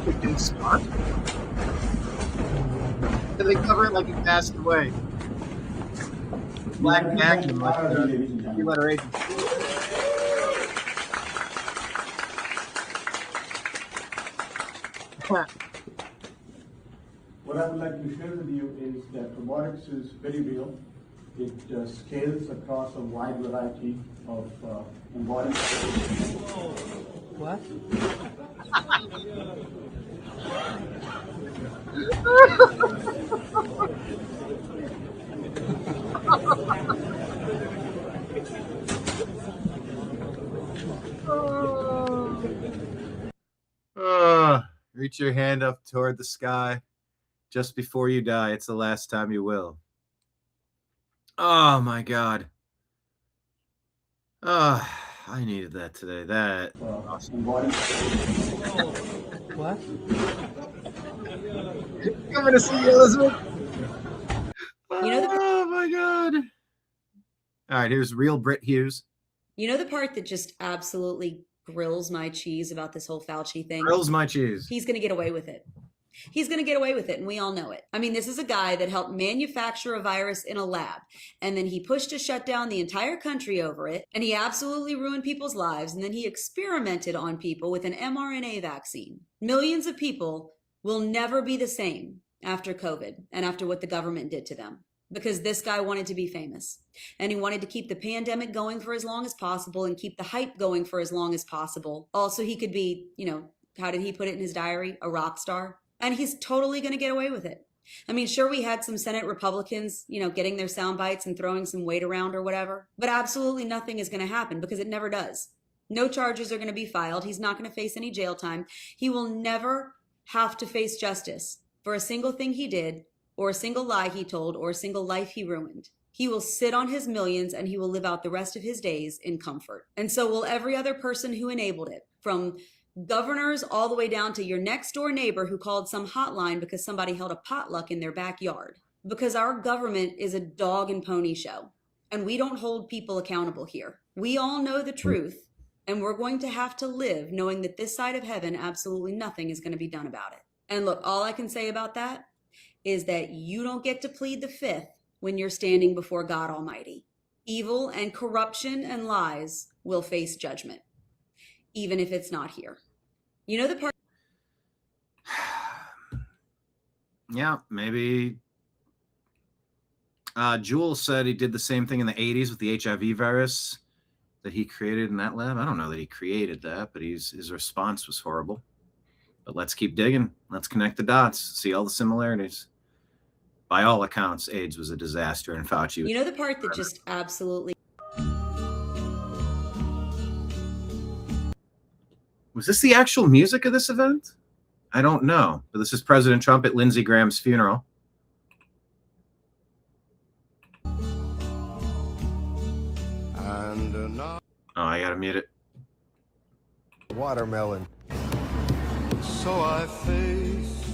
Freaking smart. And they cover it like he passed away. Black Magnum, like the 3-letter agency. What I would like to share with you is that robotics is very real. It scales across a wide variety of environments. What? Reach your hand up toward the sky just before you die. It's the last time you will. Oh my God. I needed that today. That awesome. What? Coming to see you, Elizabeth. You know oh my God. All right, here's real Britt Hughes. You know the part that just absolutely grills my cheese about this whole Fauci thing? Grills my cheese. He's going to get away with it. He's going to get away with it, and we all know it. I mean, this is a guy that helped manufacture a virus in a lab, and then he pushed to shut down the entire country over it, and he absolutely ruined people's lives, and then he experimented on people with an mRNA vaccine. Millions of people will never be the same after COVID and after what the government did to them, because this guy wanted to be famous, and he wanted to keep the pandemic going for as long as possible and keep the hype going for as long as possible. Also, he could be, how did he put it in his diary? A rock star. And he's totally going to get away with it. I mean, sure, we had some Senate Republicans, getting their sound bites and throwing some weight around or whatever, but absolutely nothing is going to happen because it never does. No charges are going to be filed. He's not going to face any jail time. He will never have to face justice for a single thing he did or a single lie he told or a single life he ruined. He will sit on his millions and he will live out the rest of his days in comfort. And so will every other person who enabled it, from governors all the way down to your next door neighbor who called some hotline because somebody held a potluck in their backyard. Because our government is a dog and pony show, and we don't hold people accountable here. We all know the truth, and we're going to have to live knowing that this side of heaven, absolutely nothing is going to be done about it. And look, all I can say about that is that you don't get to plead the fifth when you're standing before God Almighty. Evil and corruption and lies will face judgment, even if it's not here. You know the part. Yeah, maybe. Jules said he did the same thing in the 80s with the HIV virus that he created in that lab. I don't know that he created that, but his response was horrible. But let's keep digging. Let's connect the dots, see all the similarities. By all accounts, AIDS was a disaster, and Fauci was. You know the part that just absolutely. Was this the actual music of this event? I don't know. But this is President Trump at Lindsey Graham's funeral. And Oh, I gotta mute it. watermelon. So I face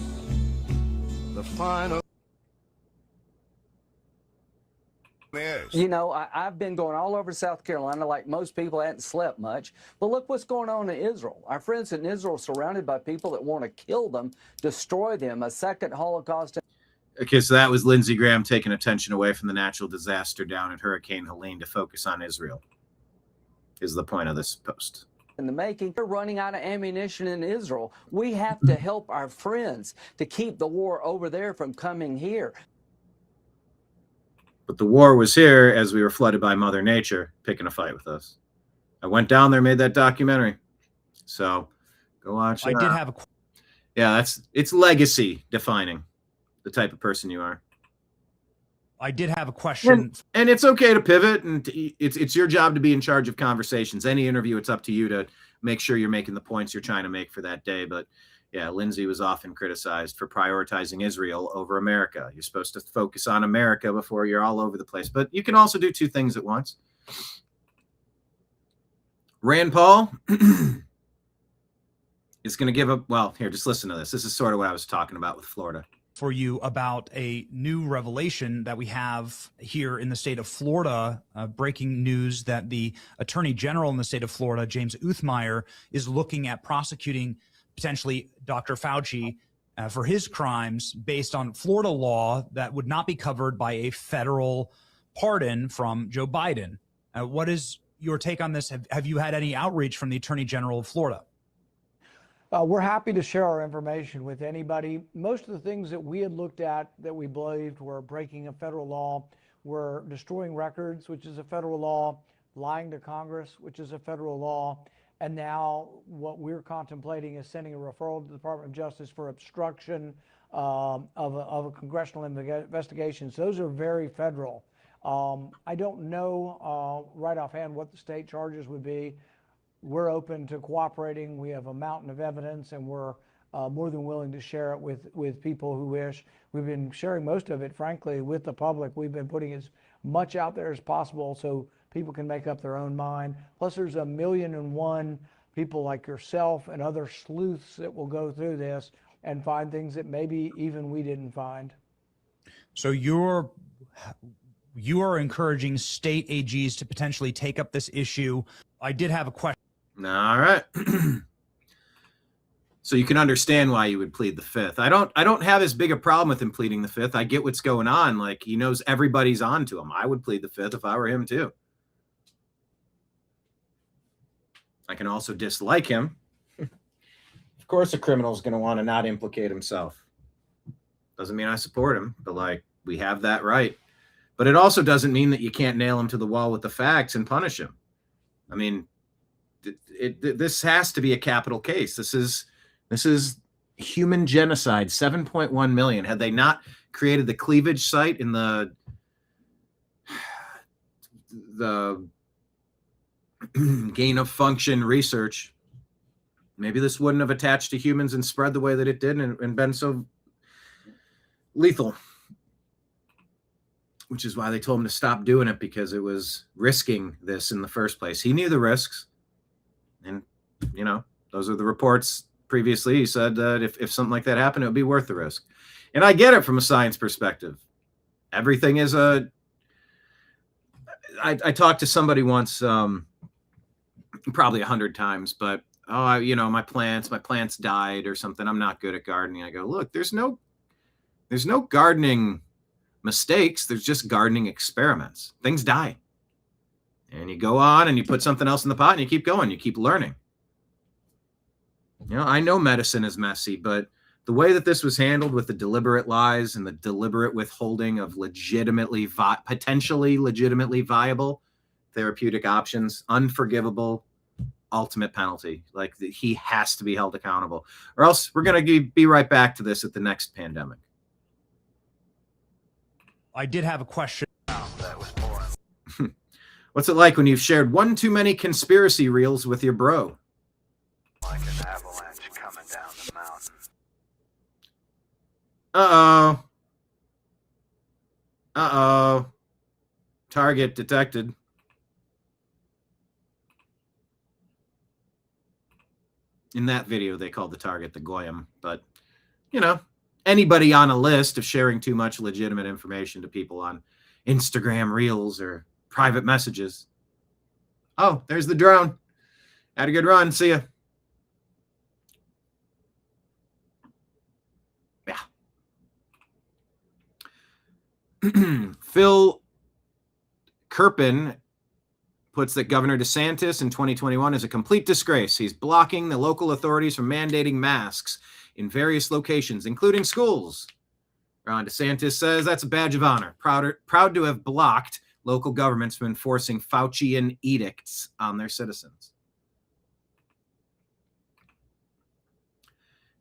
the final. You know, I've been going all over South Carolina like most people. I hadn't slept much. But look what's going on in Israel. Our friends in Israel are surrounded by people that want to kill them, destroy them, a second Holocaust. Okay, so that was Lindsey Graham taking attention away from the natural disaster down at Hurricane Helene to focus on Israel, is the point of this post. In the making, they're running out of ammunition in Israel. We have to help our friends to keep the war over there from coming here. But the war was here as we were flooded by Mother Nature, picking a fight with us. I went down there, made that documentary. So go watch it. I did have a... Yeah, it's legacy defining the type of person you are. I did have a question. And it's okay to pivot, and it's your job to be in charge of conversations. Any interview, it's up to you to make sure you're making the points you're trying to make for that day. But yeah, Lindsey was often criticized for prioritizing Israel over America. You're supposed to focus on America before you're all over the place. But you can also do two things at once. Rand Paul is going to give up. Well, here, just listen to this. This is sort of what I was talking about with Florida. For you about a new revelation that we have here in the state of Florida, breaking news that the Attorney General in the state of Florida, James Uthmeyer, is looking at prosecuting potentially Dr. Fauci for his crimes based on Florida law that would not be covered by a federal pardon from Joe Biden. What is your take on this? Have you had any outreach from the Attorney General of Florida? We're happy to share our information with anybody. Most of the things that we had looked at that we believed were breaking a federal law were destroying records, which is a federal law, lying to Congress, which is a federal law, and now what we're contemplating is sending a referral to the Department of Justice for obstruction of a congressional investigation. So those are very federal. I don't know right offhand what the state charges would be. We're open to cooperating. We have a mountain of evidence, and we're more than willing to share it with people who wish. We've been sharing most of it, frankly, with the public. We've been putting as much out there as possible so people can make up their own mind. Plus, there's 1,000,001 people like yourself and other sleuths that will go through this and find things that maybe even we didn't find. So you are encouraging state AGs to potentially take up this issue. I did have a question. All right. So you can understand why you would plead the fifth. I don't have as big a problem with him pleading the fifth. I get what's going on. Like, he knows everybody's on to him. I would plead the fifth if I were him too. I can also dislike him. Of course, a criminal is going to want to not implicate himself. Doesn't mean I support him, but like, we have that right. But it also doesn't mean that you can't nail him to the wall with the facts and punish him. I mean, this has to be a capital case. This is human genocide. 7.1 million. Had they not created the cleavage site in the gain of function research, maybe this wouldn't have attached to humans and spread the way that it did and been so lethal. Which is why they told him to stop doing it, because it was risking this in the first place. He knew the risks. And, you know, those are the reports previously. He said that if something like that happened, it would be worth the risk. And I get it from a science perspective. Everything is I talked to somebody once, probably 100 times, but, you know, my plants died or something. I'm not good at gardening. I go, look, there's no gardening mistakes. There's just gardening experiments. Things die. And you go on and you put something else in the pot and you keep going. You keep learning. You know, I know medicine is messy, but the way that this was handled with the deliberate lies and the deliberate withholding of potentially legitimately viable therapeutic options, unforgivable, ultimate penalty. Like, he has to be held accountable, or else we're going to be right back to this at the next pandemic. I did have a question. What's it like when you've shared one too many conspiracy reels with your bro? Like an avalanche coming down the mountain. Uh-oh. Uh-oh. Target detected. In that video, they called the target the Goyim, but, you know, anybody on a list of sharing too much legitimate information to people on Instagram Reels or private messages. Oh, there's the drone. Had a good run. See ya. Yeah. Phil Kerpen puts that Governor DeSantis in 2021 is a complete disgrace. He's blocking the local authorities from mandating masks in various locations, including schools. Ron DeSantis says that's a badge of honor. Proud to have blocked local governments from enforcing Faucian edicts on their citizens.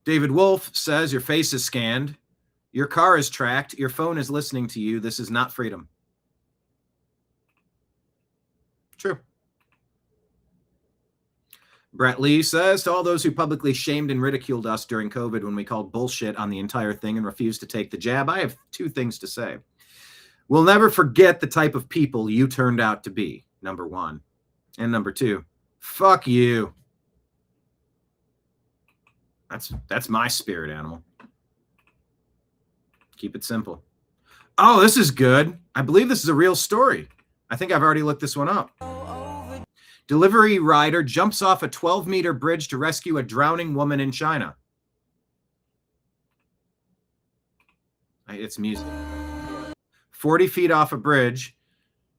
David Wolf says your face is scanned, your car is tracked, your phone is listening to you. This is not freedom. True. Brett Lee says, to all those who publicly shamed and ridiculed us during COVID when we called bullshit on the entire thing and refused to take the jab, I have two things to say. We'll never forget the type of people you turned out to be, number one. And number two, fuck you. That's my spirit animal. Keep it simple. Oh, this is good. I believe this is a real story. I think I've already looked this one up. Delivery rider jumps off a 12-meter bridge to rescue a drowning woman in China. It's music. 40 feet off a bridge,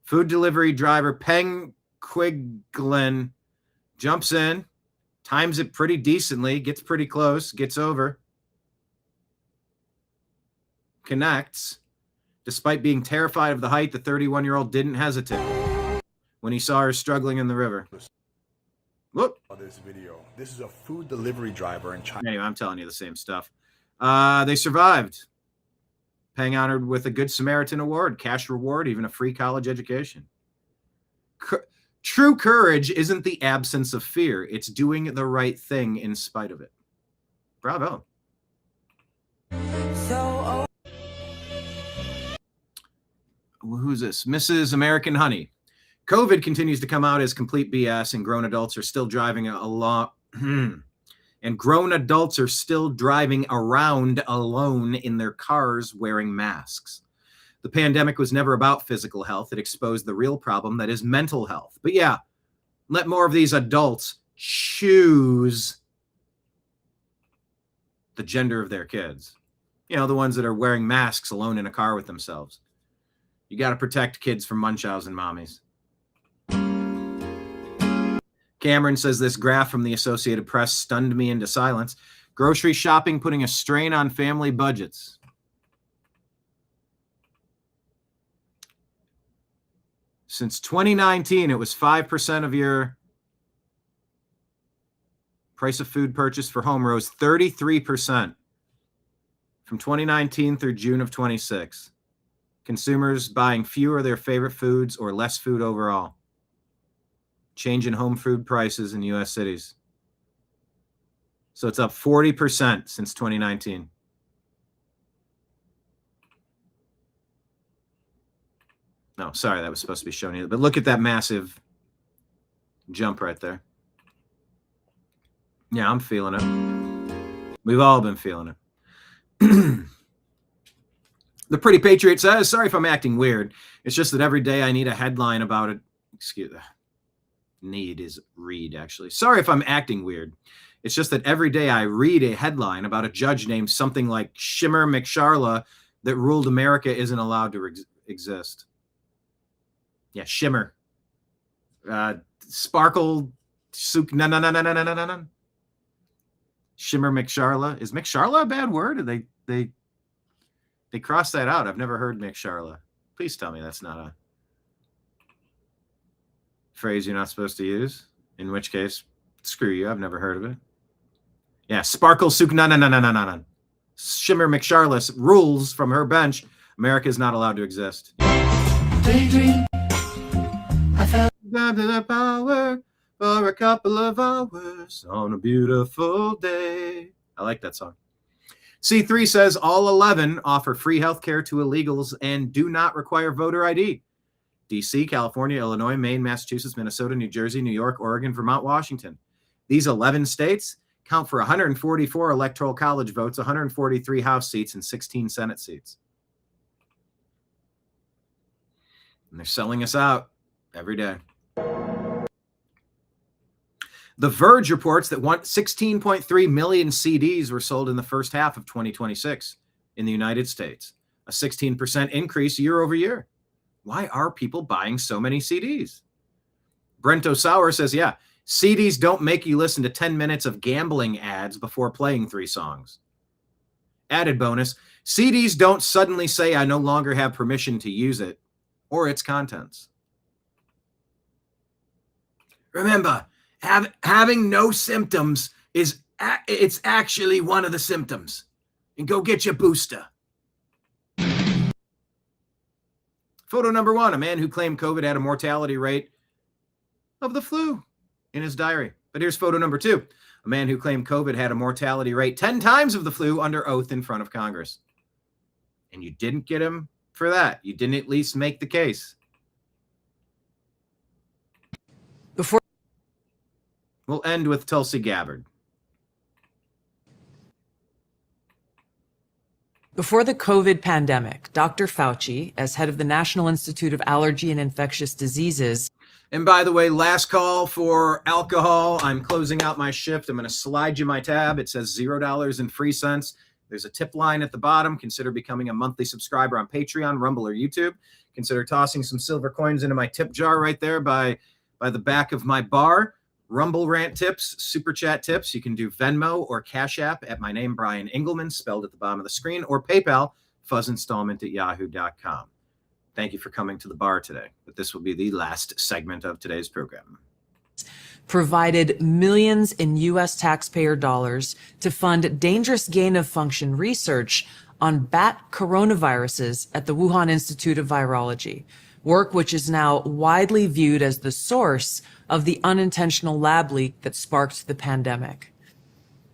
food delivery driver Peng Quiglin jumps in, times it pretty decently, gets pretty close, gets over, connects. Despite being terrified of the height, the 31-year-old didn't hesitate when he saw her struggling in the river. Look. This video. This is a food delivery driver in China. Anyway, I'm telling you the same stuff. They survived. Peng honored with a Good Samaritan award, cash reward, even a free college education. True courage isn't the absence of fear. It's doing the right thing in spite of it. Bravo. Who's this? Mrs. American Honey. COVID continues to come out as complete BS, and grown adults are still driving around alone in their cars wearing masks. The pandemic was never about physical health. It exposed the real problem that is mental health. But yeah, let more of these adults choose the gender of their kids. You know, the ones that are wearing masks alone in a car with themselves. You got to protect kids from Munchausen mommies. Cameron says this graph from the Associated Press stunned me into silence. Grocery shopping putting a strain on family budgets. Since 2019, it was 5% of your price of food purchase for home rose 33% from 2019 through June of 26. Consumers buying fewer of their favorite foods or less food overall. Change in home food prices in U.S. cities. So it's up 40% since 2019. No, sorry, that was supposed to be showing you. But look at that massive jump right there. Yeah, I'm feeling it. We've all been feeling it. The Pretty Patriot says, sorry if I'm acting weird. It's just that every day I need a headline about it. Excuse me. Need is read, actually. Sorry if I'm acting weird. It's just that every day I read a headline about a judge named something like Shimmer McSharla that ruled America isn't allowed to exist. Yeah, Shimmer. Sparkle. Shimmer McSharla. Is McSharla a bad word? Or they crossed that out. I've never heard McSharla. Please tell me that's not a phrase you're not supposed to use. In which case, screw you. I've never heard of it. Yeah, Sparkle no. Shimmer McSharla rules from her bench. America is not allowed to exist. Daydream. I felt the power for a couple of hours on a beautiful day. I like that song. C3 says all 11 offer free health care to illegals and do not require voter ID. DC, California, Illinois, Maine, Massachusetts, Minnesota, New Jersey, New York, Oregon, Vermont, Washington. These 11 states count for 144 electoral college votes, 143 House seats, and 16 Senate seats. And they're selling us out every day. The Verge reports that 16.3 million CDs were sold in the first half of 2026 in the United States, a 16% increase year over year. Why are people buying so many CDs? Brento Sauer says, yeah, CDs don't make you listen to 10 minutes of gambling ads before playing 3 songs. Added bonus, CDs don't suddenly say I no longer have permission to use it or its contents. Remember, having no symptoms it's actually one of the symptoms. And go get your booster. Photo number 1, a man who claimed COVID had a mortality rate of the flu in his diary. But here's photo number 2, a man who claimed COVID had a mortality rate 10 times of the flu under oath in front of Congress. And you didn't get him for that. You didn't at least make the case. We'll end with Tulsi Gabbard. Before the COVID pandemic, Dr. Fauci, as head of the National Institute of Allergy and Infectious Diseases. And by the way, last call for alcohol. I'm closing out my shift. I'm going to slide you my tab. It says $0 and free cents. There's a tip line at the bottom. Consider becoming a monthly subscriber on Patreon, Rumble, or YouTube. Consider tossing some silver coins into my tip jar right there by the back of my bar. Rumble rant tips, super chat tips. You can do Venmo or Cash App at my name, Brian Engelman, spelled at the bottom of the screen, or PayPal, fuzzinstallment@yahoo.com. Thank you for coming to the bar today, but this will be the last segment of today's program. Provided millions in U.S. taxpayer dollars to fund dangerous gain-of-function research on bat coronaviruses at the Wuhan Institute of Virology, work which is now widely viewed as the source of the unintentional lab leak that sparked the pandemic.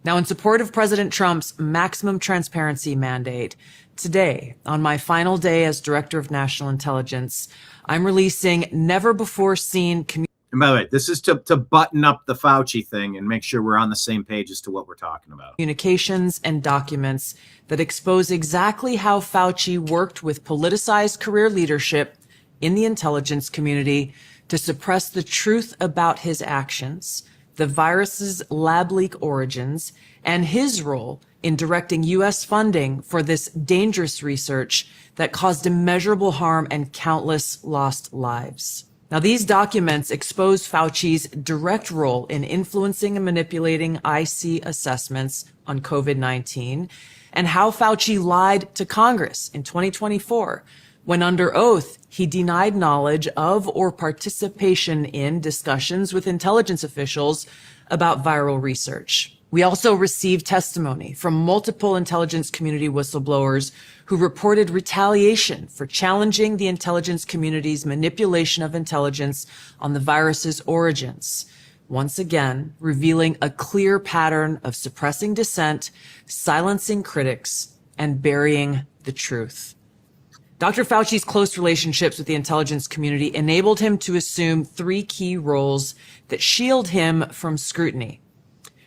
Now, in support of President Trump's maximum transparency mandate, today, on my final day as Director of National Intelligence, I'm releasing never-before-seen And by the way, this is to button up the Fauci thing and make sure we're on the same page as to what we're talking about. Communications and documents that expose exactly how Fauci worked with politicized career leadership in the intelligence community to suppress the truth about his actions, the virus's lab leak origins, and his role in directing U.S. funding for this dangerous research that caused immeasurable harm and countless lost lives. Now, these documents expose Fauci's direct role in influencing and manipulating IC assessments on COVID-19 and how Fauci lied to Congress in 2024 when under oath he denied knowledge of or participation in discussions with intelligence officials about viral research. We also received testimony from multiple intelligence community whistleblowers who reported retaliation for challenging the intelligence community's manipulation of intelligence on the virus's origins, once again revealing a clear pattern of suppressing dissent, silencing critics, and burying the truth. Dr. Fauci's close relationships with the intelligence community enabled him to assume 3 key roles that shield him from scrutiny.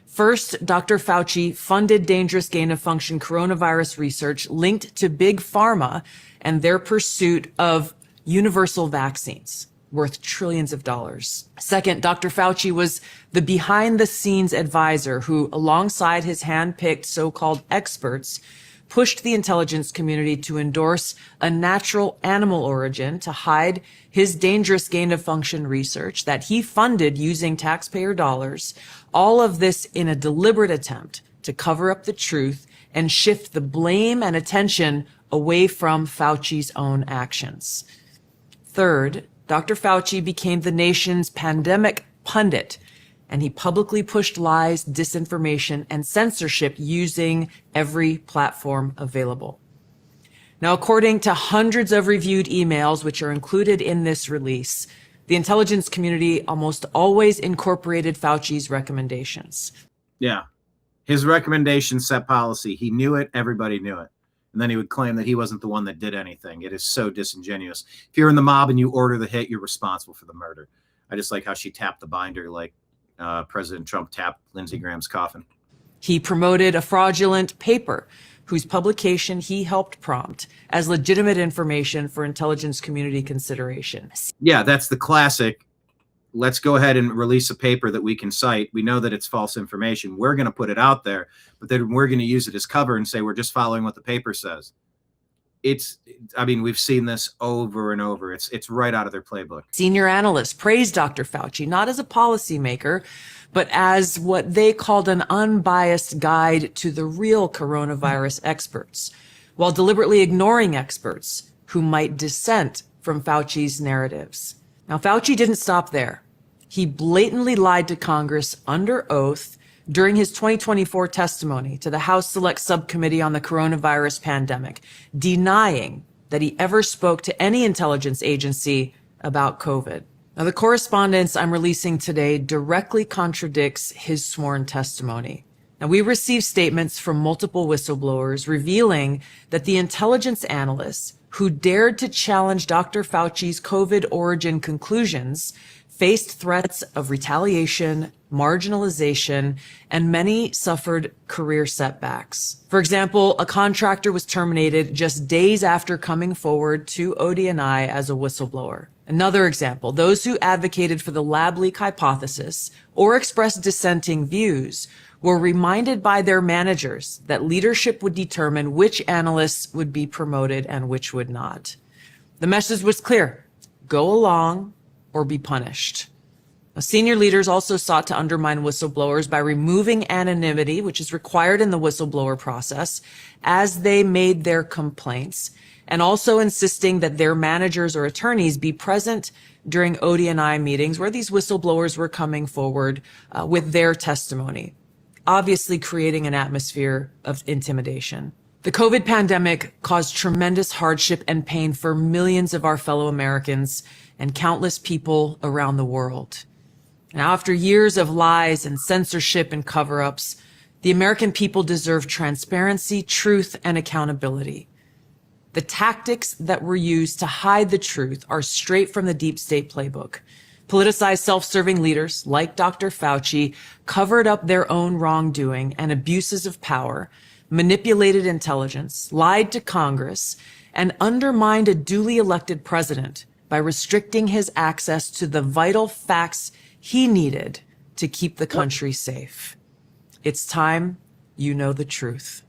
First, Dr. Fauci funded dangerous gain-of-function coronavirus research linked to Big Pharma and their pursuit of universal vaccines worth trillions of dollars. Second, Dr. Fauci was the behind-the-scenes advisor who, alongside his hand-picked so-called experts, pushed the intelligence community to endorse a natural animal origin to hide his dangerous gain-of-function research that he funded using taxpayer dollars, all of this in a deliberate attempt to cover up the truth and shift the blame and attention away from Fauci's own actions. Third, Dr. Fauci became the nation's pandemic pundit, and he publicly pushed lies, disinformation, and censorship using every platform available. Now, according to hundreds of reviewed emails, which are included in this release, the intelligence community almost always incorporated Fauci's recommendations. Yeah. His recommendations set policy. He knew it. Everybody knew it. And then he would claim that he wasn't the one that did anything. It is so disingenuous. If you're in the mob and you order the hit, you're responsible for the murder. I just like how she tapped the binder like President Trump tapped Lindsey Graham's coffin. He promoted a fraudulent paper whose publication he helped prompt as legitimate information for intelligence community consideration. Yeah, that's the classic. Let's go ahead and release a paper that we can cite. We know that it's false information. We're going to put it out there, but then we're going to use it as cover and say we're just following what the paper says. I mean, we've seen this over and over. It's right out of their playbook. Senior analysts praised Dr. Fauci, not as a policymaker, but as what they called an unbiased guide to the real coronavirus experts, while deliberately ignoring experts who might dissent from Fauci's narratives. Now, Fauci didn't stop there. He blatantly lied to Congress under oath during his 2024 testimony to the House Select Subcommittee on the Coronavirus Pandemic, denying that he ever spoke to any intelligence agency about COVID. Now, the correspondence I'm releasing today directly contradicts his sworn testimony. Now, we received statements from multiple whistleblowers revealing that the intelligence analysts who dared to challenge Dr. Fauci's COVID origin conclusions faced threats of retaliation, marginalization, and many suffered career setbacks. For example, a contractor was terminated just days after coming forward to ODNI as a whistleblower. Another example, those who advocated for the lab leak hypothesis or expressed dissenting views were reminded by their managers that leadership would determine which analysts would be promoted and which would not. The message was clear: go along or be punished. Now, senior leaders also sought to undermine whistleblowers by removing anonymity, which is required in the whistleblower process, as they made their complaints, and also insisting that their managers or attorneys be present during ODNI meetings where these whistleblowers were coming forward with their testimony, obviously creating an atmosphere of intimidation. The COVID pandemic caused tremendous hardship and pain for millions of our fellow Americans and countless people around the world. Now, after years of lies and censorship and cover-ups, the American people deserve transparency, truth, and accountability. The tactics that were used to hide the truth are straight from the deep state playbook. Politicized, self-serving leaders like Dr. Fauci covered up their own wrongdoing and abuses of power, manipulated intelligence, lied to Congress, and undermined a duly elected president by restricting his access to the vital facts he needed to keep the country safe. It's time you know the truth.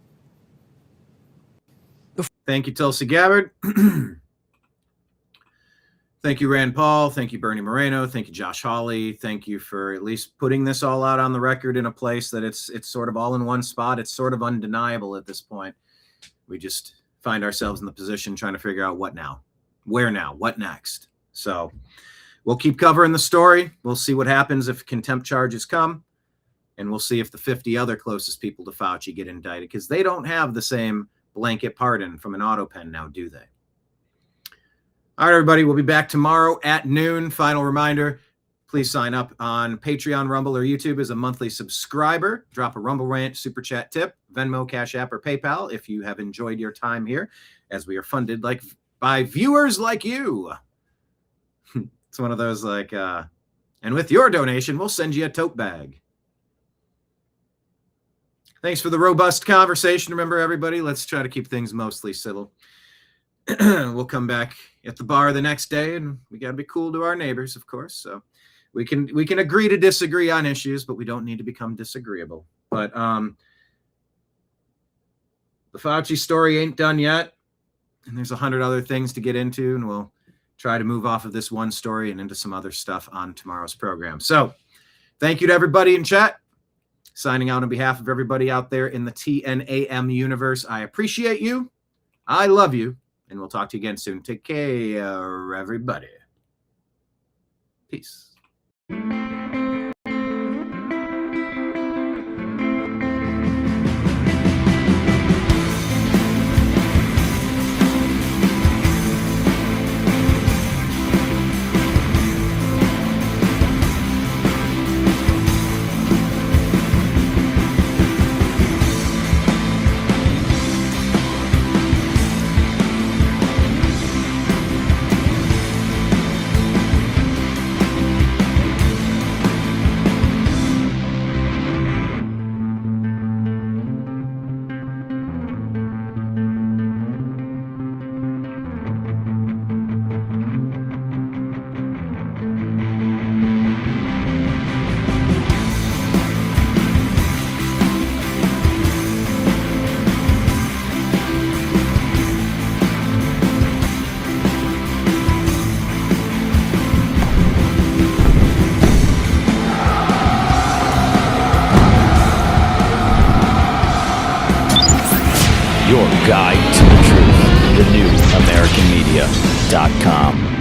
Thank you, Tulsi Gabbard. Thank you, Rand Paul. Thank you, Bernie Moreno. Thank you, Josh Hawley. Thank you for at least putting this all out on the record in a place that it's sort of all in one spot. It's sort of undeniable at this point. We just find ourselves in the position trying to figure out what now, where now, what next. So we'll keep covering the story. We'll see what happens if contempt charges come, and we'll see if the 50 other closest people to Fauci get indicted, because they don't have the same blanket pardon from an auto pen now, do they? All right, everybody, we'll be back tomorrow at noon. Final reminder, please sign up on Patreon, Rumble, or YouTube as a monthly subscriber. Drop a Rumble Rant Super Chat tip, Venmo, Cash App, or PayPal if you have enjoyed your time here, as we are funded by viewers like you. It's one of those and with your donation, we'll send you a tote bag. Thanks for the robust conversation. Remember, everybody, let's try to keep things mostly civil. We'll come back at the bar the next day, and we got to be cool to our neighbors, of course. So we can agree to disagree on issues, but we don't need to become disagreeable. But the Fauci story ain't done yet, and there's 100 other things to get into, and we'll try to move off of this one story and into some other stuff on tomorrow's program. So thank you to everybody in chat. Signing out on behalf of everybody out there in the TNAM universe. I appreciate you. I love you. And we'll talk to you again soon. Take care, everybody. Peace. your guide to the truth. TheNewAmericanMedia.com.